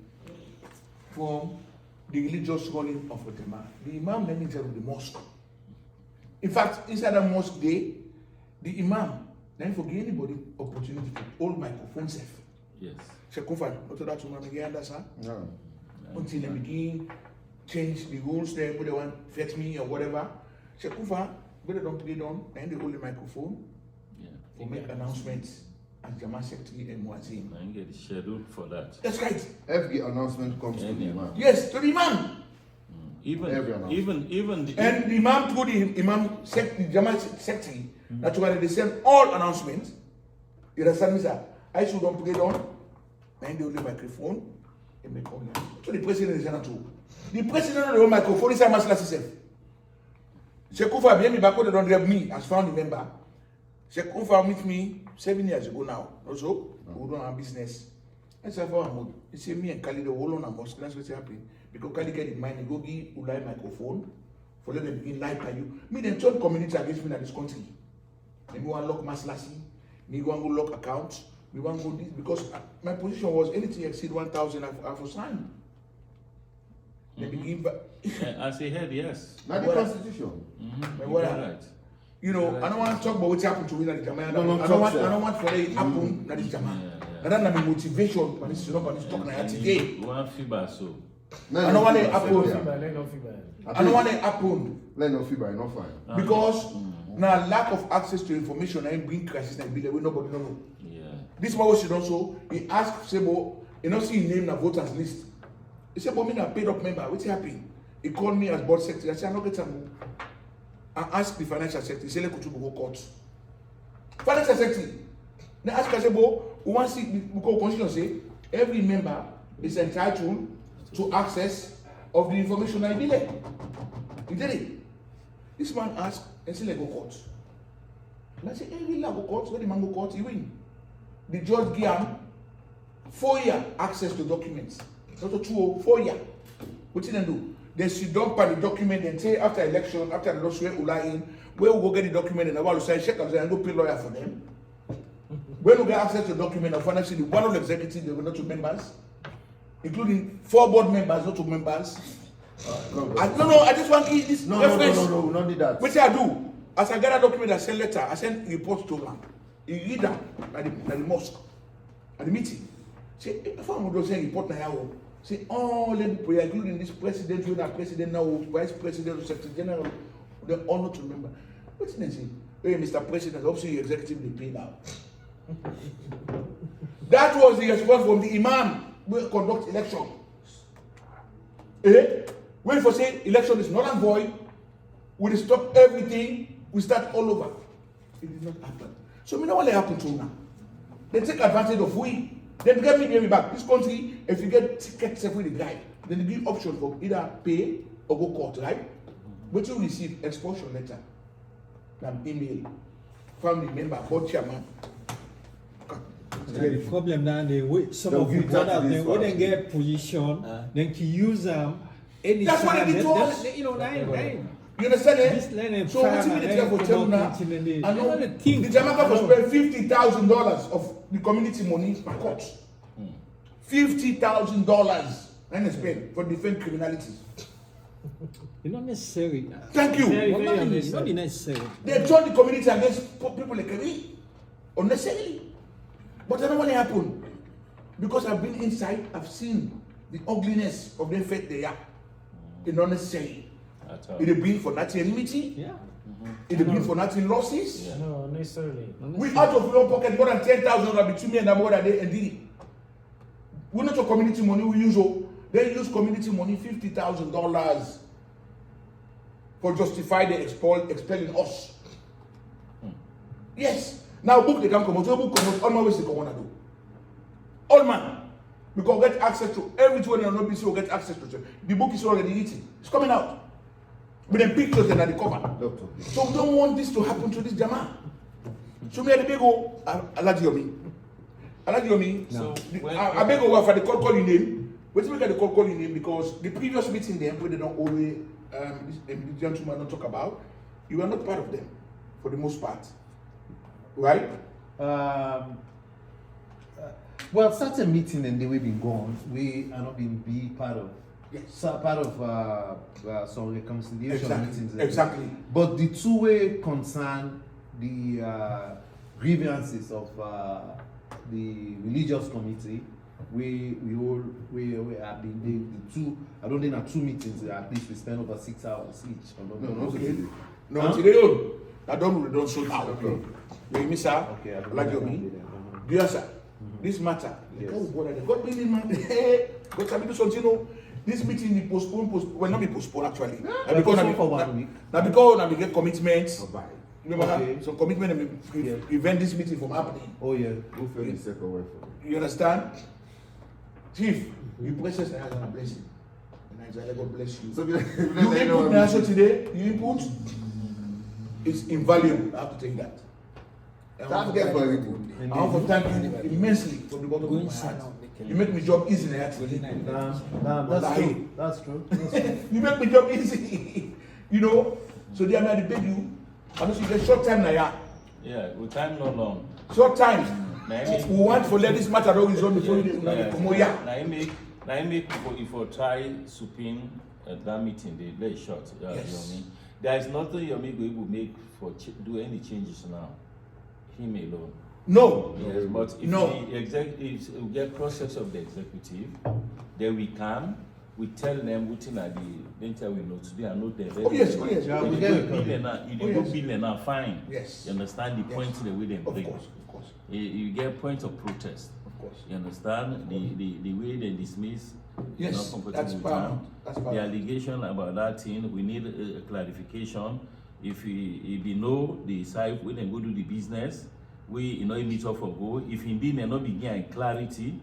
from the religious running of the Jama'ah. The Imam manager of the mosque. In fact, inside the mosque day, the Imam, then forget anybody opportunity to hold microphone safe. Yes. Shekufa, what that woman again, that's her. No. Until they begin change the rules there, whether they want fetch me or whatever. Shekufa, whether they don't play on, and they hold the microphone Yeah. for make announcements as Jama Secretary and Muazin. I get scheduled for that. That's right. Every announcement comes to the imam. Yes, to the Imam. Even And the Imam told the Imam, the Jama Secretary, that's why they send all announcements. You understand me, sir? I should don't play on, and they hold the microphone and make all that. So the president is not too. The president of the microphone is a master himself. Shekufa behind me back when they don't have me as founding member. Shekufa meet me 7 years ago now. Also, we don't have business. I said, for MAHMOUD, he said, me and Kali, the whole on a mosque. That's what's happening. Because Kali get in mind, he go give Ulai microphone for them to begin like you. Me, then turn community against me in this country. Me want to lock Maslasi, me want to lock accounts, me want to go this. Because my position was anything exceed 1,000, I have to sign. They begin, as a head, yes. Not the constitution. You're right. You know, I don't want to talk about what happened to me in the Jama. I don't want for it happen in the Jama. I don't have my motivation, but this is not going to talk now today. One feedback, so. I don't want it happen. I don't want it happen. Let no feedback, no fine. Because now lack of access to information and bring crisis and be like, nobody know. Yeah. This man was also, he asked Sebo, you know, see his name in the voters list. He said, but me a paid up member, what's happening? He called me as board secretary. I said, I'm not getting some. I asked the financial secretary, he said, let go to court. Financial secretary. Then ask Sebo, we want to see, because constitution say, every member is entitled to access of the information I delay. He did it. This man asked, and said, let go court. And I said, hey, we go court, when the man go court, he win. The judge gave him 4-year access to documents. Not a 4 year. What did they do? They should dump the document and say after election, after the lawsuit, where we go get the document and I will say, check and go pay lawyer for them. When we get access to the document, I find out the one of the executives, they were not 2 members, including 4 board members, not 2 members. I just want to eat this reference. No, not need that. What I do, as I get a document, I send letter, I send report to him. He read that at the mosque, at the meeting. Say, if I'm going to send report now, say, all the prayer, including this president, you are president now, vice president, secretary general, the honor to remember. What's the name? Hey, Mr. President, obviously your executive they pay now. That was the response from the Imam who conduct election. When for saying election is null and void, we stop everything, we start all over. It did not happen. So we know what happened to now. They take advantage of we. Then get me back. This country, if you get tickets with the guy, then they give option for either pay or go court, right? But you receive expulsion letter, an email, family member, board chairman. The problem now, some of you brothers, they wouldn't get position, then to use them. That's what they did to us. You understand it? So what's the media for tell now? I know the Jamaica for spend $50,000 of the community money per court. $50,000 and spend for defend criminality. It's not necessary. Thank you. It's not necessary. They join the community against people like me, unnecessarily. But I don't want to happen because I've been inside. I've seen the ugliness of the faith they are. It's not necessary. It will bring for nothing enmity. Yeah. It will bring for nothing losses. Yeah. No, necessarily. We out of your pocket more than $10,000 between me and that more than they did. We not your community money. We use they use community money $50,000 for justify the expelling us. Yes. Now book they can come out. Book come out. All my ways they can wanna do. All man. We can get access to everything and not be so get access to it. The book is already eating. It's coming out. With the pictures and at the cover. So we don't want this to happen to this Jama. So me at the big go, Alaji Yomi. So I beg over for the call your name. Wait till we get the call your name because the previous meeting them where they don't always the gentleman don't talk about, you are not part of them for the most part. Right? Well, such a meeting and the way been gone, we are not being be part of. Yes. So part of some reconciliation meetings. Exactly. But the two-way concern the grievances of the religious committee, we have been the two. I don't think at 2 meetings at least we spend over 6 hours each. No, okay. No, today I don't show now. Okay. You hear me, sir? Okay, Like you, dear sir. This matter. Yes. God really man. God can do something. You know, this meeting be postponed. Well, not be postponed actually. Because Because for 1 week. now because we get commitments. Remember Okay. some commitment and we prevent this meeting from happening. Oh yeah. Who fell the second way for? You understand? Chief, you precious and a blessing. And Nigeria, God bless you. So, You input Naso today, you input is invaluable. I have to take that. That's get valuable. I want to thank you immensely from the bottom of my heart. You make my job easy now. That's true. That's true. That's true. You make my job easy. You know, so they are going to beg you. I know you get short time now. Yeah, with time not long. Short time. Maybe. We want to let this matter always on before you come here. Now I make if you try supine at that meeting, they let it short. Yes. Yomi. There is nothing Yomi will make for do any changes now. Him alone. No. Yes, but if No. if we get process of the executive, then we come, we tell them what in the tell we know today and not there. Oh yes, oh yes. Yeah, You we dey get go it. bill now, you Oh, dey go yes. bill now, fine. Yes. You understand the Yes. point the way they Of bring. course, of course, You get point of protest. of course. You understand the way they dismiss. Yes, not comfortable that's with paramount. that. That's The paramount. allegation about that thing, we need a clarification. If we know the side when they go do the business, we meet up for go. If indeed they not begin clarity,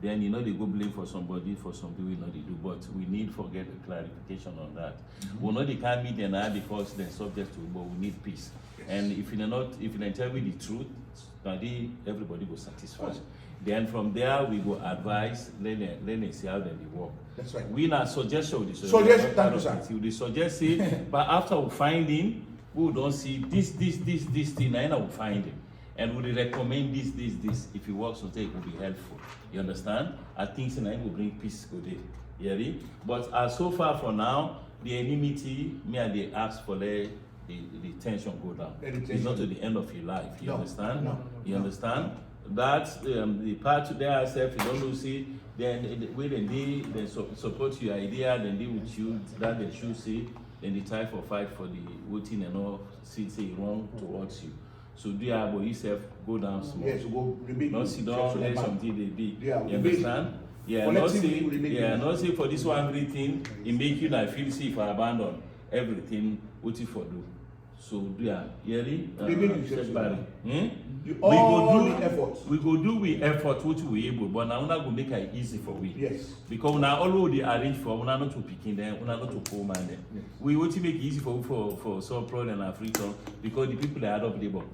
then they go blame for somebody for something we know they do. But we need to get a clarification on that. We know they can't meet them now because they're subject to, but we need peace. And if you tell me the truth, everybody will satisfy. Then from there we go advise, let them see how they work. That's right. We not suggest you Suggest, thank you, sir. We suggest it, but after we find him, we don't see this thing, and we find him. And we recommend this. If he works on it will be helpful. You understand? I think tonight will bring peace good day. But so far for now, the enmity, me and they ask for the tension go down. It's not to the end of your life. You understand? No. You understand? That's the part there itself, you don't lose it, then when they support your idea, then they will choose that they should see, then they try for fight for the voting and all, say wrong towards you. So do you have yourself go down small? Yes, go the big. Not sit down, let something they be. Yeah, You understand? Yeah, not say for this one everything, it make you like feel see if I abandon everything, what if for do. So do you yearly? You all the efforts. We go do with effort what we able, but now we not go make it easy for we. Yes. Because now all they arrange for, we not to picking them, we not to pull man them. Yes. We want to make it easy for so problem and Africa because the people that add up the book.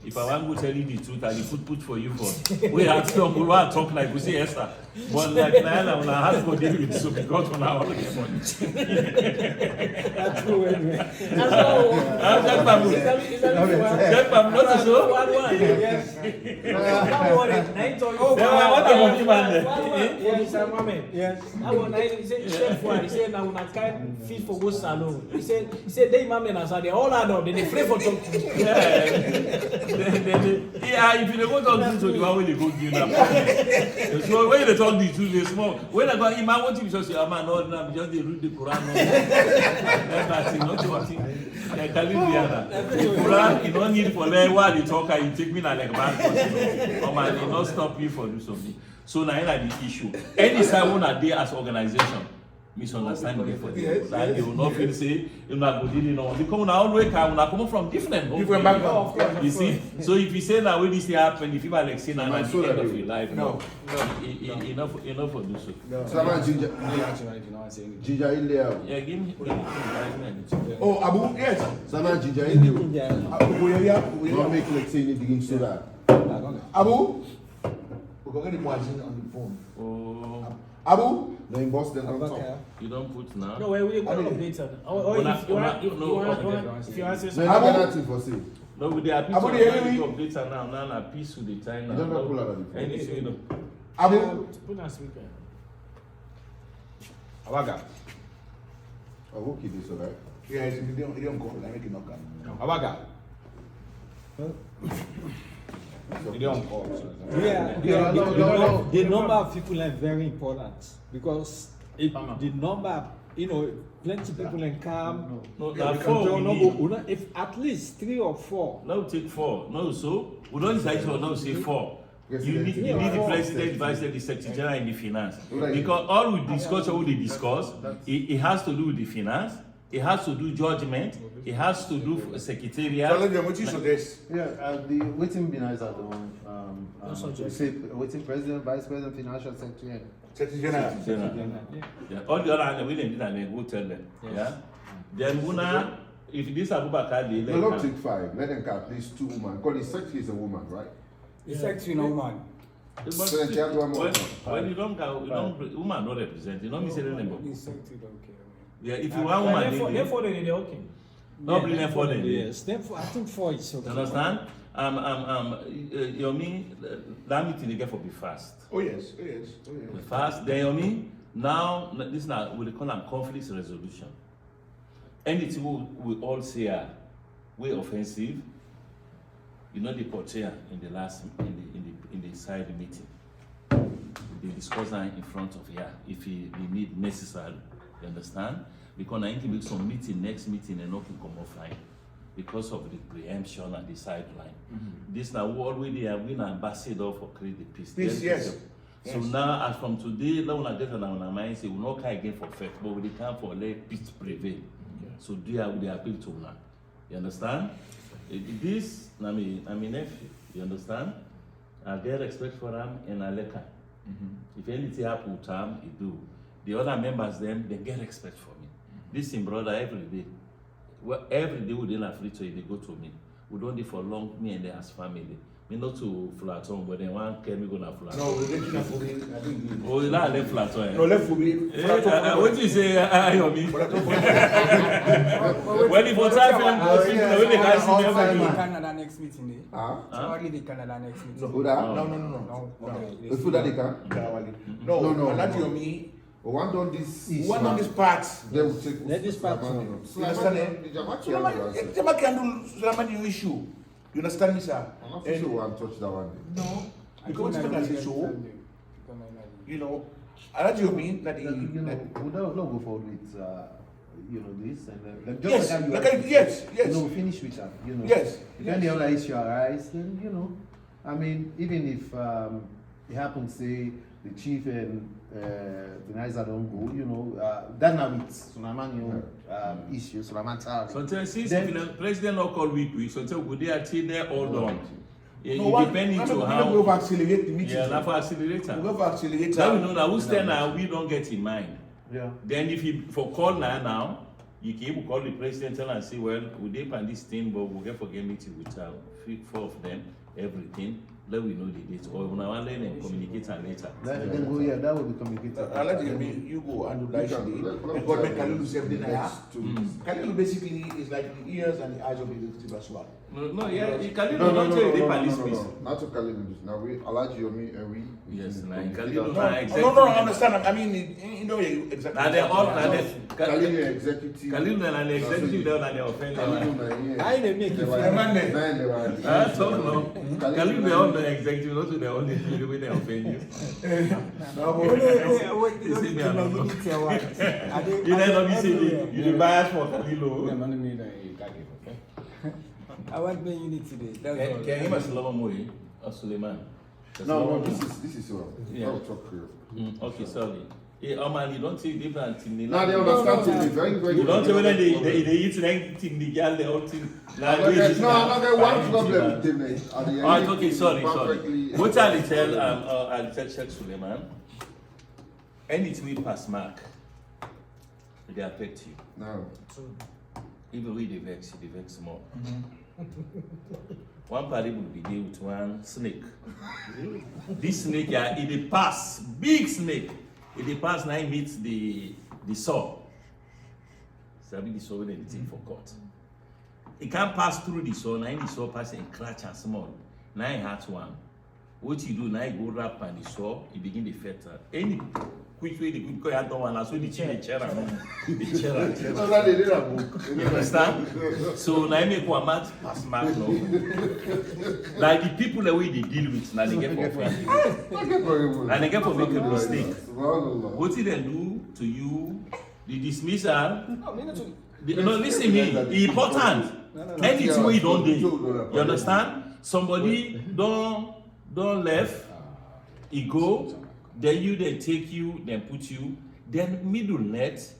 If I want to tell you the truth, I will put for you for. We have to we want to talk like we say Esther, but like now when I have to deal with so because when I want to get money. That's true. Get my notice so. Yes. That one, I told you. What the money man? Yes, Mohammed. Yes. That one, he said, he said, now when I can't fit for go salon. He said, they Mohammed and they all add up, then they pray for something. Yeah, if you go talk to the one when they go give them. So when they talk the truth, they small. When I go, Imam, what you just say, I'm not just they read the Quran. That's not what I tell you. The Quran, you don't need for learn while you talk, and you take me like bad person. Or man, it not stop you for do something. So now the issue. Any side one are there as organization. Misunderstanding for them. Like they will not feel say you not go dealing on because now always come from different background. You see, so if you say now when this thing happen, if you are like saying now at the end of your life, enough for do so. Sama Ginger Ilea. Yeah, give me. Oh, Abu, yes. Sama Ginger Ilea. Abu, Don't make like say you begin so that. Abu, we're going to get the muazzin on the phone. Oh, Abu, Then boss them on top. you don't put now. No, we're going to update it. Or if you answer So you don't get nothing for say. No, with the Abu, the enemy. updates now peace with the time You don't now. know pull out of the phone. Anything you know. Abu, put on speaker. Awaga. I will keep this alright. yes, you don't call, I make it not come. Awaga. You don't call. Yeah, Yeah, no, the number of people are very important because if the number, plenty people can come. No, Yeah, na 4 we need. if at least 3 or 4. Now take 4. No, so we don't decide to now say 4. You need Yeah, the four. president, vice president, the secretary general, and the finance. Right. Because all we discuss, all they discuss, it has to do with the finance. It has to do judgment. It has to do secretariat. Alaji, what you suggest? Yeah, the waiting be nice at the we say waiting president, vice president, financial secretary. Secretary General. General. Yeah. All the other we didn't go tell them. Yeah. Then Muna, if this Abubakar they No, don't take 5. Let them at least 2 women. Because the secretary is a woman, right? The secretary no man. So then you have one more. When you don't go, woman not represent. You don't miss any number. The secretary don't care. Yeah, if you want woman, Therefore, they're okay. not bring them for them. Yes, therefore I think 4 is okay. You understand? Yomi, that meeting they get for be fast. Oh yes, oh yes, oh Be yes. fast. Then Yomi, now this now we call them conflict resolution. Anything we all say are way offensive. The portrayal in the last in the side meeting. They discuss that in front of here if we need necessary. You understand? Because I think make some meeting next meeting and nothing come off fine because of the preemption and the sideline. This now we already have been ambassador for create the peace. Peace, yes. So now as from today, now when I get on our mind, say we not care again for faith, but we can for let peace prevail. So do you have the appeal to now? You understand? This I mean nephew, you understand? I get respect for him and I like him. If anything happen to him, he do. The other members them, they get respect for me. This in brother every day. Well, every day we don't free to they go to me. We don't do for long, me and they as family. Me not to Flaton, but then one can me go na Flaton. No, we're getting for me. I think Oh, you not left Flaton. no left for me. What do you say, Ayomi? When the for time, when they guys see me every Somebody day. the Canada next meeting. Huh? Somebody the Canada next meeting. Who that? No. No. Okay. It's who that they can? Karawali. No, No, no. Alaji Yomi. But one done this. One on this part. They will take. Let this part Sulaiman, You understand? the Jamaican Sulaiman, answer. Jama can do Sulaiman issue. You understand me, sir? I'm not sure one touch that one. No, I because think when I I say will so, understand you. you know, Alaji Yomi, that We don't go forward with this and like yes, how you like are- yes, yes, we finish with that. yes. If any other issue arise, then I mean, even if it happens, say the chief and the Niger don't go, that now it's Sulaiman issue, Sulaiman Tower. Sometimes since Then- the president not call week, sometimes we dey attend there all done. No, Depending to we how. go for accelerate the meeting. Yeah, na for accelerator. We go for accelerator. Now we know that who stand now, we don't get in mind. Yeah. Then if you for call now, you can even call the president tell and say, well, we dey plan this thing, but we get forget meeting with 4 of them, everything. Let we know the date, or when I want let them communicate and later. That will be communicated. Alaji Yomi, you go and do that shit. And government Kalilu save the Naya. Kalilu basically is like the ears and the eyes of the executive as well. No, yeah, you can No, don't tell you the police piece. Not to Kalilu. Now we Alaji Yomi and we. Yes, we na can Kalilu do na that. executive. No, I understand. I mean, you know exactly. Na they all na they Kalilu executive. Kalilu na the executive there na the offender. Kalilu na How they make you feel? Ah, so no. Kalilu they all the executive, not to the only people wey dey offend you. You see me, I don't know. You never be say you dey bias for Kalilu. I want my unity today. That's all. Can you must love Moye or Suleiman? No, this is one. Yeah. I'll talk here. Okay, sorry. Man, you don't take different thing. Now they understand to be very, very. You don't tell whether they eat anything, the girl, the whole thing. No, I'm not going one problem with them. Alright, okay, sorry. What I'll tell Sheikh Suleiman, anything we pass mark, they affect you. No. Even we they vex more. One party will be there with one snake. This snake, yeah, in the pass, big snake. In the past, now it meets the saw. Sabi the saw when anything for cut. It can't pass through the saw, now the saw pass and clutch and small. Now it has one. What you do, now you go wrap on the saw, you begin the fetter. which way the good guy had done, and so the chair, the chair. No, that they did a book. You understand? So now I make one match pass mark no. Like the people the way they deal with now they get for and they get for making a mistake. What did they do to you? The dismissal. No, listen me. The important. Anything where you don't do. You understand? Somebody don't left. He go. Then you then take you, then put you, then middle net,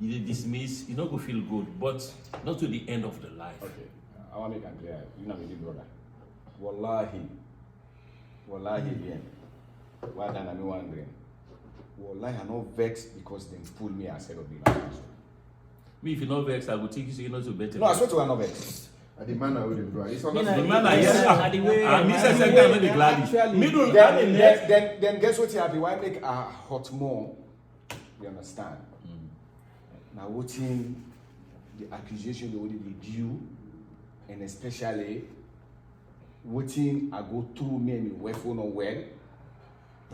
you dismiss, you not go feel good, but not to the end of the life. Okay, I want to make it clear. You know, my big brother. Wallahi, again. Why then I'm wondering? Wallahi, I'm not vexed because they pull me as head of the organization. Me, if you not vexed, I will take you so you know to better. No, I swear to God, I'm not vexed. And the man with the bro. It's the man I yes, and me say second not the glad. Middle then guess what you have? Why make a hot more? You understand? Now watching the accusation they already due, and especially watching I go through me and my phone or well.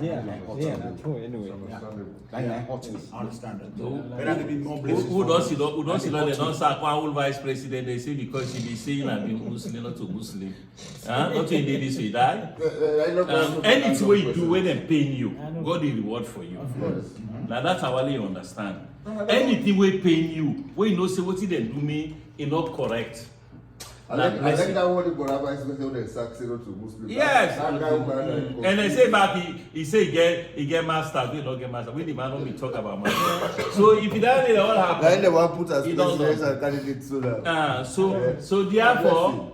Yeah, that's true anyway. That hot me. I understand that. No. Better to be more blessed. Who don't see that they don't sack one whole vice president, they say because she be saying I've been Muslim, not to Muslim. Not in this way, die. Anything what you do when they paying you, God will reward for you. Now that's how you understand. Anything we paying you, when you know say what they do me, is not correct. I like that one the Boraba is going to sack zero to Muslim. Yes. And they say back he say he get masters, we don't get masters. We the man only talk about masters. So if it doesn't all happen, Then the one put as president and candidate so that. So therefore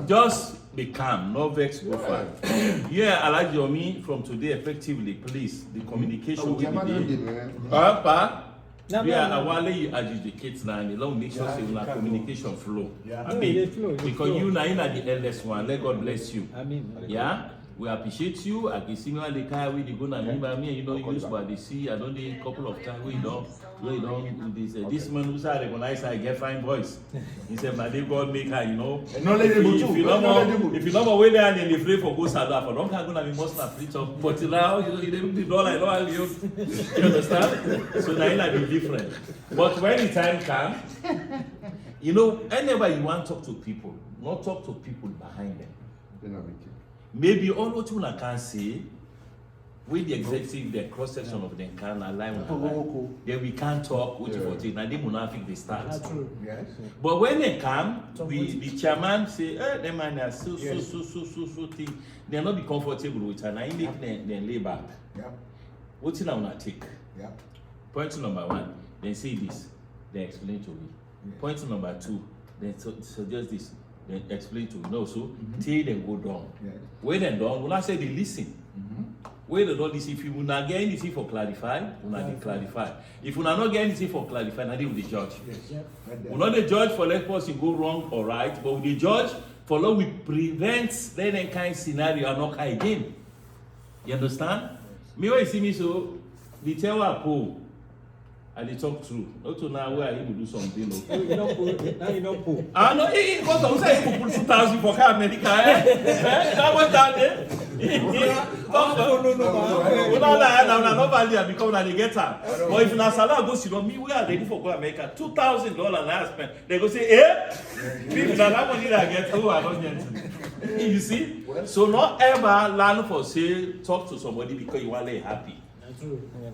just be calm, no vex go far. Yeah, I like Yomi from today effectively, please. The communication will be there. Yeah, I want you adjudicate now and allow make sure say una communication flow. I mean, because you now the eldest one, let God bless you. Yeah, we appreciate you. I can see me on the car with the gun and me, you know, use by the sea. I don't need a couple of times we don't this man who's I recognize I get fine voice. He said, my dear God make her, you know. If you know where they are in the free for go salad for long I'm gonna be most not preach of but now you know the dollar you understand? So now it be different. But when the time comes, you know, whenever you want to talk to people, not talk to people behind them. Maybe all what you can say with the executive, the cross section of them can align with then we can't talk with 14 and they munafik they start. Yes. But when they come, the chairman say, them man are so thing. They're not be comfortable with and I make them lay back. Yeah. What's in our take? Yeah. Point number one, they say this, they explain to me. Yes. Point number two, they suggest this, they explain to me. No, so till they go down. Yes. When they done, when I say they listen. When they don't listen, if you will not get anything for clarify, we not clarify. If you not get anything for clarify, now they will judge. Yes. We not the judge for let person go wrong or right, but we the judge for law we prevent any kind of scenario and not again. You understand? Me when you see me so, the tell her pull. And they talk true. Not to now where I will do something. Now you don't pull. Ah no, it goes on say you put 2,000 for car America. That was down there. No, nobody become that they get her. But if na salary go sit on me, we are ready for go America. $2,000 I spend. They go say, people that money that I get, I don't get. You see? So not ever learn for say talk to somebody because you want to happy.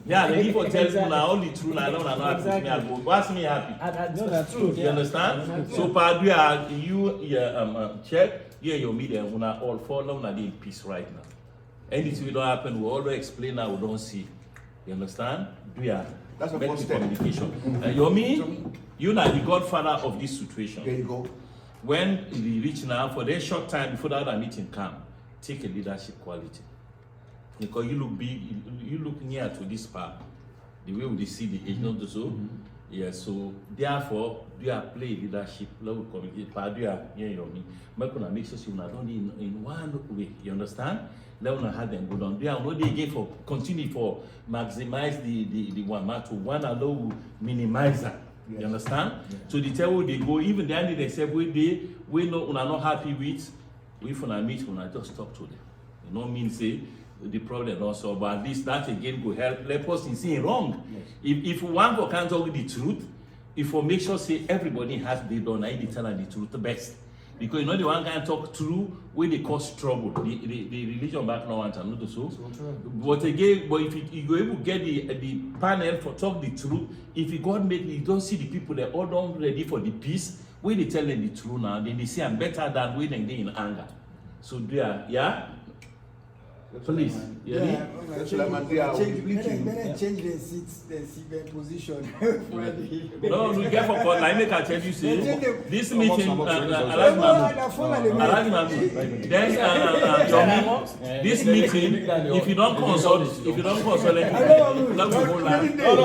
Yeah, the people tell you now only true now, not happy. Me, I go, what's me happy? No, that's true. You understand? So, Padu, you check, your media, we are all follow now in peace right now. Anything we don't happen, we always explain now, we don't see. You understand? That's the first step. Communication. You are the godfather of this situation. There you go. When we reach now, for that short time before the other meeting come, take a leadership quality. Because you look big, you look near to this part. The way we see the age, not so. Yeah, so therefore, do you play leadership, level communicate, do you make sure you not only in one way, you understand? Let us have them go down. They are not they for continue for maximize the one allow minimize that. Yes. You understand? Yes. So the tell they go, even the end they say we know we are not happy with, we for meet, we just talk to them. You know mean say the problem also, but at least that again could help let person see wrong. If one go can't talk the truth, if we make sure say everybody has the done, I tell the truth the best. Because you know the one can talk true when they cause trouble. The religion back now and not so. But again, but if you go able to get the panel for talk the truth, if you God make you don't see the people they all don't ready for the peace, when they tell them the truth now, then they say I'm better than when they in anger. So there, yeah. Please, change the seat position. No, we get for call. I make I tell you say this meeting. Then this meeting. If you don't consult, anyone, not go line. Now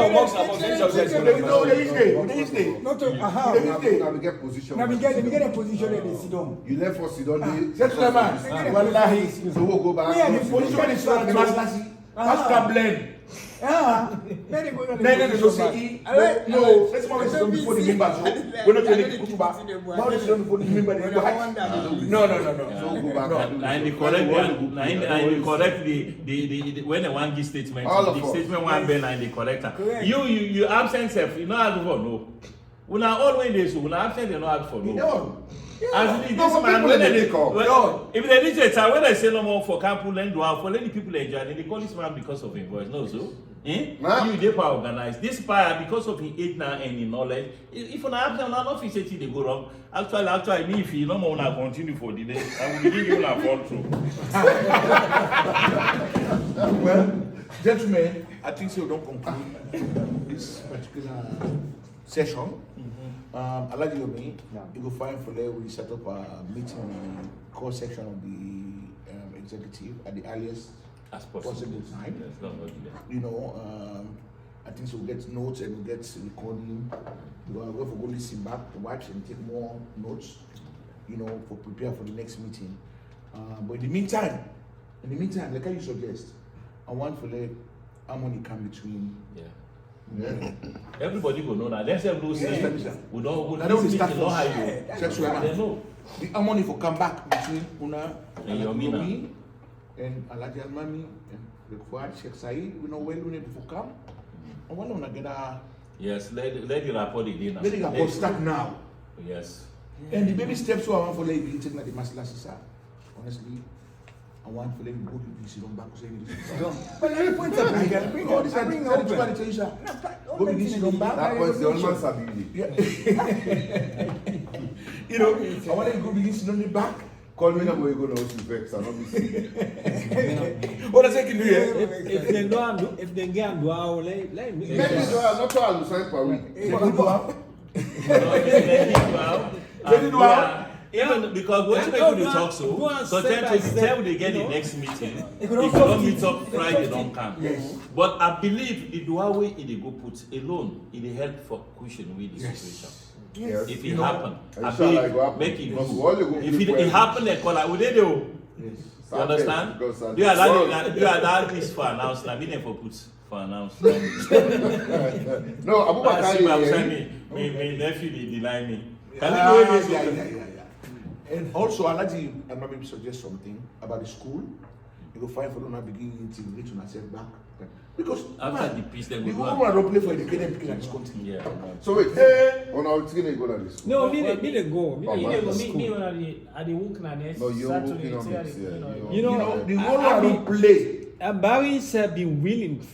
we get position. Now we get a position and they sit down. You left for sit down. Gentlemen, wallahi, So we'll go back. the position is not the master. Master blend. Then they say, no, let's go before the members. We're not going to go back. Now let's go before the members. No. So we'll go back. And the correct the when the one give statement, the statement one bell and the corrector. You absent self, you know how to vote no. When I always this, when I absent, they know how to vote no. As this man, when they if they reach a time when I say no more for Campo Land, for let the people enjoy, they call this man because of his voice. No, so you they power organize this power because of his age now and his knowledge. If on absent, not officially they go wrong. Actually, me if you no more now continue for the day, I will give you a fall through. Well, gentlemen, I think so. Don't conclude this particular session. Alaji Yomi, you go find for there. We set up a meeting in the core section of the executive at the earliest as possible time. You know, I think so. We'll get notes and we'll get recording. We'll go listen back, watch and take more notes. You know, for prepare for the next meeting. But in the meantime, like you suggest, I want for let harmony come between. Everybody will know that. Let's have no say. We don't start know how you. They know. The harmony for come back between Una and Yomi and Alaji Almami and the Fuad Sheikh Said. We know when we need to come. And when we get a yes, let the rapport begin. Let the rapport start now. Yes. And the baby steps who I want for like taking at the Masla Sisa. Honestly. I want to let you go to this, you don't back to say But let me point out, bring Go to this, bring go to this, you don't back. That was the only man Sabili. You know, I want to go to this, you don't back. Call me now, we're going to vex. I'm not missing. What does it do here? If they get do our let me. Not all the same per week. Even because what people they talk so sometimes they get the next meeting. If you don't meet up Friday, don't come. But I believe the Duawe they go put alone, it help for cushion with the situation. Yes. If it happen, I believe make it go. If it happen, they call out. They do. You understand? You allow this for announcement. I mean, for put for announcement. No, Abubakar. My nephew they deny me. Can you do it? And also, Alaji, I maybe suggest something about the school. You go find for them beginning to reach on yourself back. Because after the peace, then we go. Don't play for educated people in this country. Yeah. So wait, on our team go to this. No, me they go. Me go. I the work na next No, you're Saturday. working on this, You know, the whole I don't play. Barry's have been willing,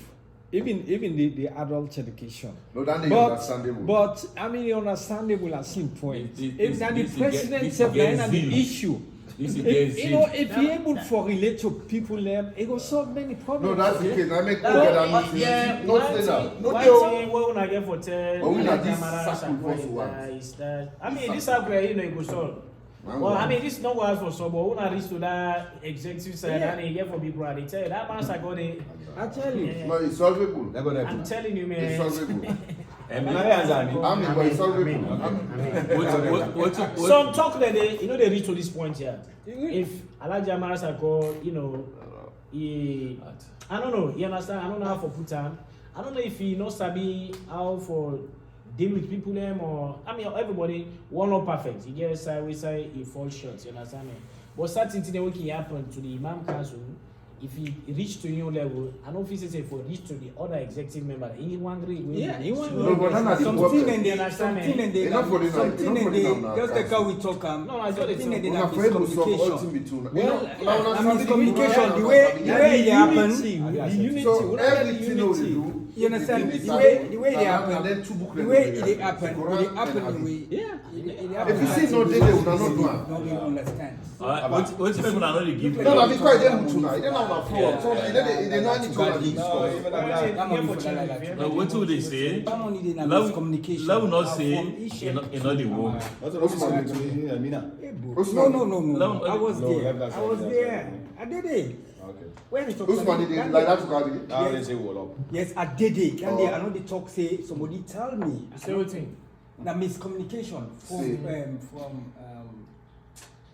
even the adult education. No, that is understandable. But I mean, understandable at some point. If now the this president is said against the zeal. issue. This is If against you know, zeal. if you're able to relate to people, it will solve many problems. No, that's the case. I make that meeting. No, say that. One thing what una get for But we not this circle for so what? is that I mean this circle you know it go solve. Well, I mean, this is not what for some, but when I reach to that executive side, and you get for people, they tell you that man's are going to. I tell you. No, it's solvable. I'm telling you, man. It's solvable. And but it's solvable. Some talk that they, you know, they reach to this point here. If Alaji Amaras are called, you know, he, I don't know, you understand? I don't know how for put on. I don't know if he knows sabi how for deal with people them or I mean everybody one not perfect. You get we say he falls short, you understand me? But certain thing that can happen to the Imam Council, if he reach to your level, I don't feel say for reach to the other executive member, he want agree. Yeah, he want No, but none of the Something workers. and they, understand me? something and they, Enough for the night, something enough for and the they, now, just now, like how we talk, No, I thought it's something and they Una have afraid to solve all miscommunication. thing between. Well, Miscommunication, the way it happens, the unity, So what are the everything they unity? do, you understand, they the way they and happen, then two book the them way together. it happen, Quran it happen and the way, Yeah. it If happen. you see no day, they will not do am. Nobody understand. What people are not give you? No, no, because they don't tonight. They don't have flow. So they don't need to have this. That money for that like No, what do they say? that money they na Love miscommunication. will not From say each in all the world. No. I was No, there. that's I was right, there. I did it. Okay. When we talk Usman did it like that to God. Now they say wall up. Yes, I did it. And Oh. they another talk say somebody tell me. Say what thing? Na miscommunication See.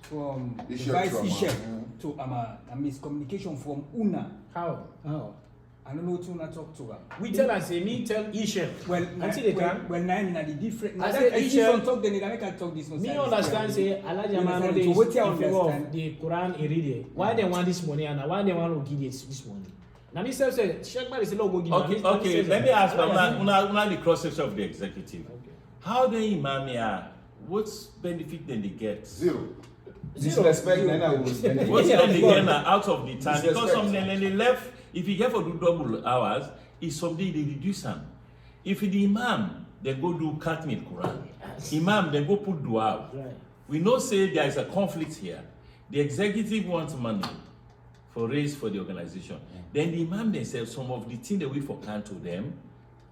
from the Ishep vice to Ama. Ishep to a miscommunication from Una. How? I don't know what Una talk to her. We tell us, me tell Isha. Well, Until they can. well, now in the different. I Now said that I see Ishep- some talk, then I can talk this. Me understand say Elijah man understand? dey So what you in favor understand? of the Quran he read it. Why they want this money and why they want to give this money? Now me self say Sheikh Bari say no go give. Okay, let me ask una the cross section of the executive. How the imam here, what benefit then they get? Zero. Disrespect, then I will. What's then they get out of the time? Because Disrespect. some then they left, if you get for do double hours, it's something they reduce them. If the imam, they go do Khatmit Quran. Imam, they go put dua. Right. We know say there is a conflict here. The executive wants money for raise for the organization. Then the imam themselves, some of the things they wait for can to them,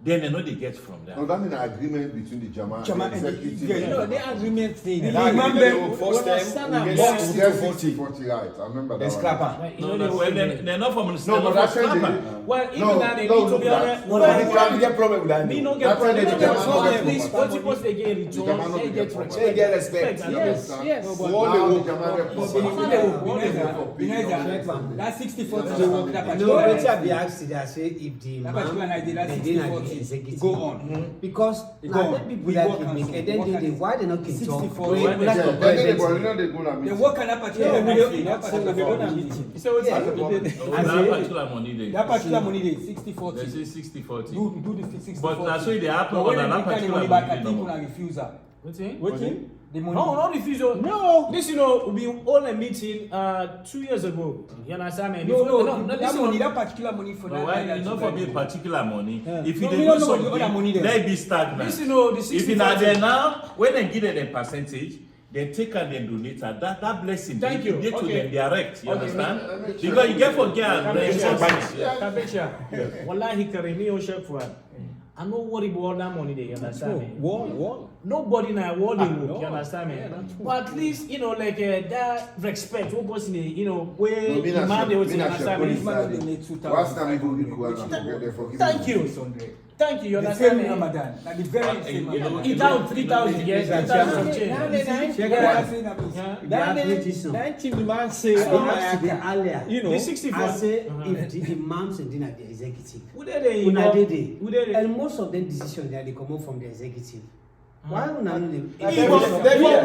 then they know they get from that. No, that means an agreement between the Jama Jama and and the the- executive. yeah, You know, the agreement thing. The That imam agreement them- will force them, we We get get 60 60 to 40. 40 right. I remember They that scrap one. her. Right, you No, know no, the well, way they're not from No, but from that's when scrapper. they. Well, even No, now they no, need to look be that. honest. No, Well, but We can't get problem with that. me no That's get why problem. they They get get problem. at least what supposed they get in The Jama return. no They get get problem. respect. They get respect. and Yes, all. yes. So All now the the work- Jama get But problem. that 60-40 they work that You know, particular wetin I be ask today, I say if the that particular man, night that they dey na the 60-40 executive. go on. Because Go na on. them people We that work can and make, so, and then work they and why they not keep 60 talk? for Wey one. we like Yeah, to then they prevent. go, you know they go na They meeting. work on that particular Yeah, night. that's That what we particular go to meeting. meeting. You say what Yeah. thing? That particular money they. That particular money dey They 60-40. say 60-40. Do the 60-40. But that's why they happen But when on they that return the particular money back, I money think number. una refuse her. What thing? Waiting? The money. No, not refuse. No. This, you know, we hold a meeting 2 years ago. You understand me? No, this that is money, not- that particular money for No, that. why that not for me particular money? Yeah. If No, you we dey don't do know the other money something, there. let it be stagnant. This, you know, the If 60 you are there now, when they give them a percentage, they take and then donate her. That blessing, Thank they you. give to Okay. them direct. You Okay. understand? Because you get forget and Kabesha. Wallahi Karimi Oshek for I no worry about all that money there, you understand me? Wall. Nobody now worry Ah, work, no. you understand me? Yeah, that's true. But at least, you know, like that respect, what person, you know, where No, me the not man they sure. would Me say, you not sure. understand me? Police man don't donate 2,000. Last time we go to Kuala, forget they forgive Thank me. you. 600. Thank you, you The understand same me? Ramadan. Like the very same you know, Ramadan. It down 3,000, yes, 3,000 change. Check it out, say that means- Yeah. That thing the man say, I been asked today earlier. you know, The 64. I say Uh-huh. if the imams and then the executive. Who they dey, you Una know? dey there. Who they dey? And most of them decisions they dey comot from the executive. Why una no dey? We dey vote. We dey vote.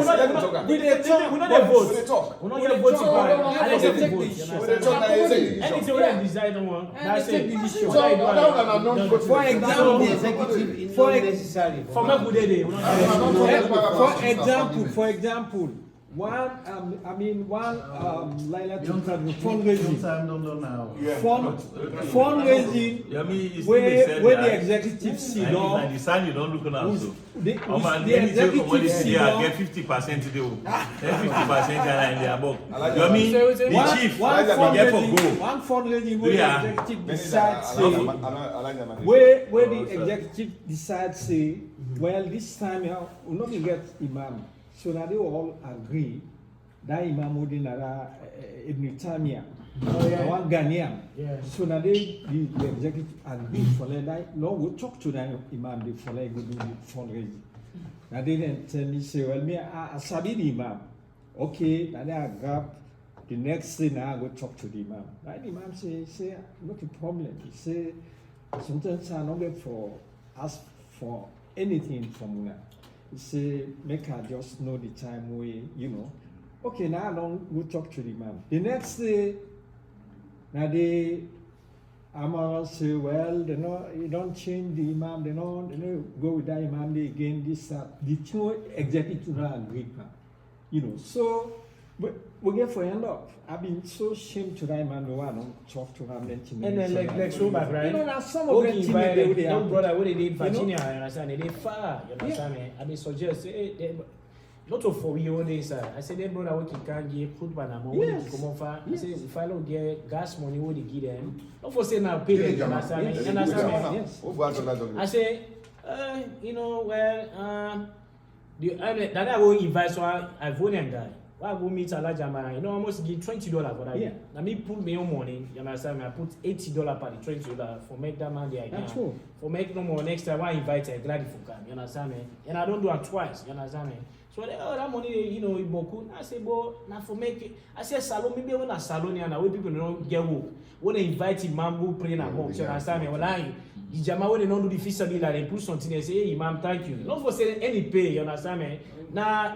We no get voting power. And they take the issue. Anything wey dem decide on one, that's it. So, Whether you do that one am- na non-voting. For So, example, the executive is not necessary. For make we dey there, we no get vote. for example, one fundraising, fundraising You mean it's where still the the executive sit and down. the sign you don't look now so. The The executive sit down. get 50% today. Then 50% Ghana in their book. You mean the One chief, one they get for go. fundraising where Yeah. the executive decide say Where where Oh, the sir. executive decide say well this time we no be get imam so na they all agree that imam would in Ibn Taymiyyah one Ghanaian Yeah. so na they the executive agree for that no we talk to that imam they for like go do the fundraising na they then tell me say well me I sabi the imam okay na then I grab the next thing now I go talk to the imam. Now the imam say not a problem. He say sometimes I don't get for ask for anything from una. He say make I just know the time we you know. Okay, now I don't go talk to the imam. The next day Now they Amara say, well, you don't change the imam, they don't go with that imam they again, this, the two executive agree, so we get for end up. I've been so ashamed to that man, no, I don't talk to him, and then like so back, right? Now some of them young brother, what they did Virginia, you understand? They far, you understand me? I mean, suggest, not for we all this. I said, then brother, we can get put banana, we come over. I say, if I don't get gas money, what they give them? Not for saying now pay them, you understand me? You understand me? Yes. I say, that I will invite so I vote them guy. Why go meet a large amount? Almost give $20 for that. Yeah. Now me put my own money. You understand me? I put $80 per the $20 for make that man the idea. That's true. For make no more next time I invite a glad for come. You understand me? And I don't do it twice. You understand me? So that money, boku. I say, bo, now for make it. I say salon maybe when a salon and away people don't get work. When they invite him, mambo pray na home. You understand me? Well, the jama when they don't do the feasibility, they put something. They say, hey, imam, thank you. Not for saying any pay. You understand me? Na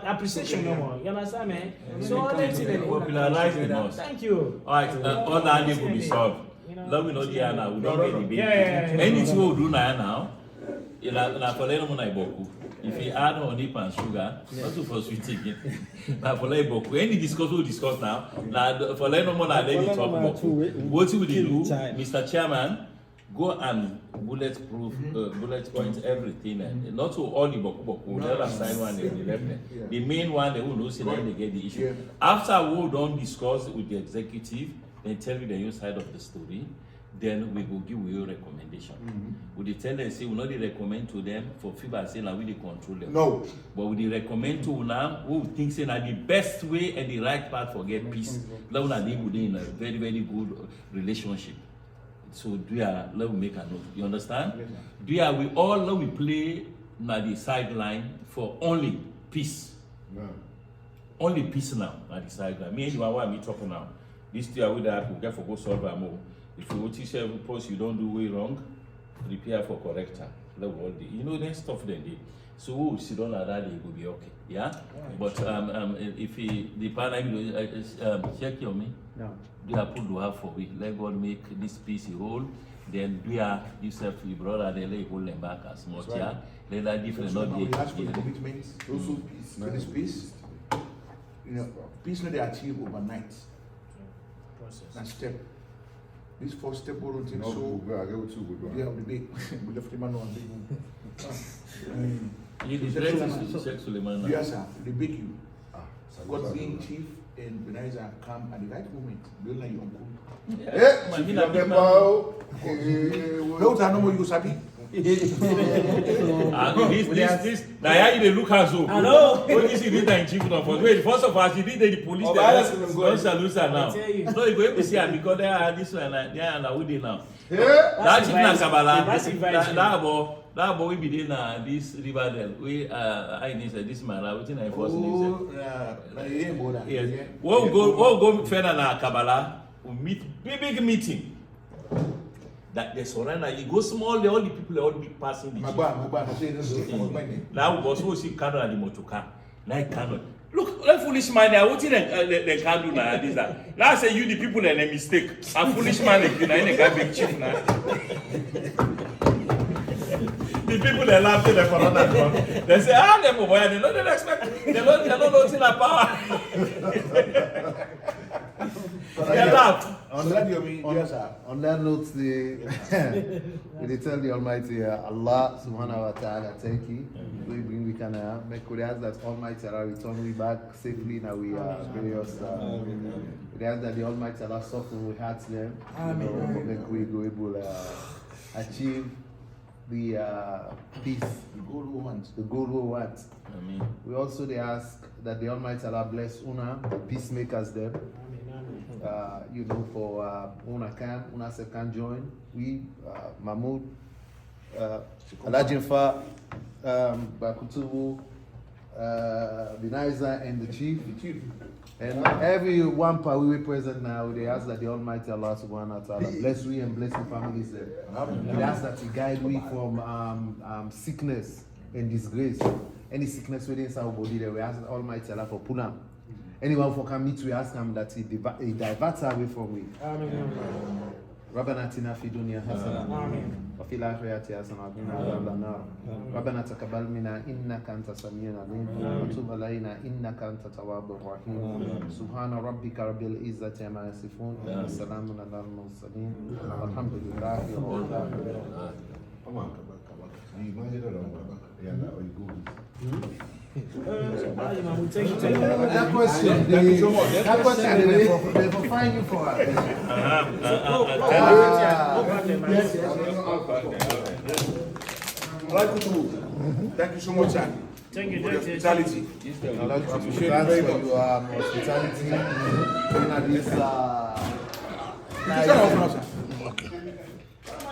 appreciation no more. You understand me? So let's popularize the most. Thank you. All right, all that need to be solved. Let me know the now. We don't get the Yeah. Anything we do now, na for leno muna iboku. If you add honey and sugar, not to for sweet again. Na for leno iboku. Any discuss we discuss now. Na for leno muna let me talk about. What will they do, Mr. Chairman? Go and bullet point everything, and not to all the boku. The other side one and the left. The main one they will know see then they get the issue. Yeah. After we don't discuss with the executive, then tell you the new side of the story. Then we will give you a recommendation. We tell them say we not recommend to them for feedback saying that we they control them. No. But we recommend to now who think say that the best way and the right path for get peace. Now they would in a very very good relationship. So let me make a note. You understand? Yes, we all we play na the sideline for only peace. No. Only peace now at the sideline. Me and you are why me talking now. This year we that we get for go solve our more. If you teach every post you don't do way wrong, prepare for corrector. Then stuff then day. So we sit on that day will be okay. Yeah? Right. But if the partner check your me. No. Do you put dua for we? Let God make this peace whole. Then do yourself, your brother, they lay hold them back as much. Right. Yeah, let that difference not be. We ask for commitments. Also, peace. So this peace, peace not they achieve overnight. Process. And step. This first step, we don't think so. Yeah, we big. We left him alone. You check Suleiman. Yes, sir. They beg you. God being chief. And Benaiza come at the right moment. Don't like your uncle. No, no more you sabi. This. Now you look as so. I know. What is it in chief of wait? First of all, she did the police. Don't salute her now. No, you go to see her because they are this one. They are now with now. That chief na Kabbalah. That boy be there na this Riverdale. We I need this man. Wetin I force him say. Yes. We'll go further na Kabbalah. We meet big meeting. That they surrender. You go small. All the people all be passing the chief. Now we also see Kano and the motorcar. Like Kano. Look, that foolish man there. What they can do now? This that. Now I say you the people and a mistake. A foolish man they can big chief now. The people they laugh to them for another one. They say, them boy, they don't expect, they don't know in a power. They laugh. On that note, we tell the Almighty Allah Subhanahu wa Taala, thank you. We can make we ask that Almighty Allah return we back safely now we are various. We ask that the Almighty Allah soften we hearts them. Make we go able achieve the peace, the goal we want. Amen. We also they ask that the Almighty Allah bless Una, the peacemakers there. For Una can join. We Mahmoud, Alajinfa, Bakutubu, Benaiza, and the chief. And every one part we were present now, they ask that the Almighty Allah Subhanahu wa Taala bless we and bless the families there. We ask that He guide we from sickness and disgrace. Any sickness within our body there, we ask the Almighty Allah for Punam. anyone for can meet, we ask him that he diverts away from we. ربنا اتنا في الدنيا حسنه وفي الاخره حسنه وقنا عذاب النار ربنا تقبل منا انك انت السميع العليم وتب علينا انك انت التواب الرحيم سبحان ربك رب العزه عما يصفون وسلام على المرسلين والحمد لله رب العالمين. Come on. You imagine that yeah, now you go. That question, that question, they will find you for us. Thank you so much, sir. Thank you, For your hospitality. I'd like to Appreciate thank it very for much. your hospitality in this Thank you, sir.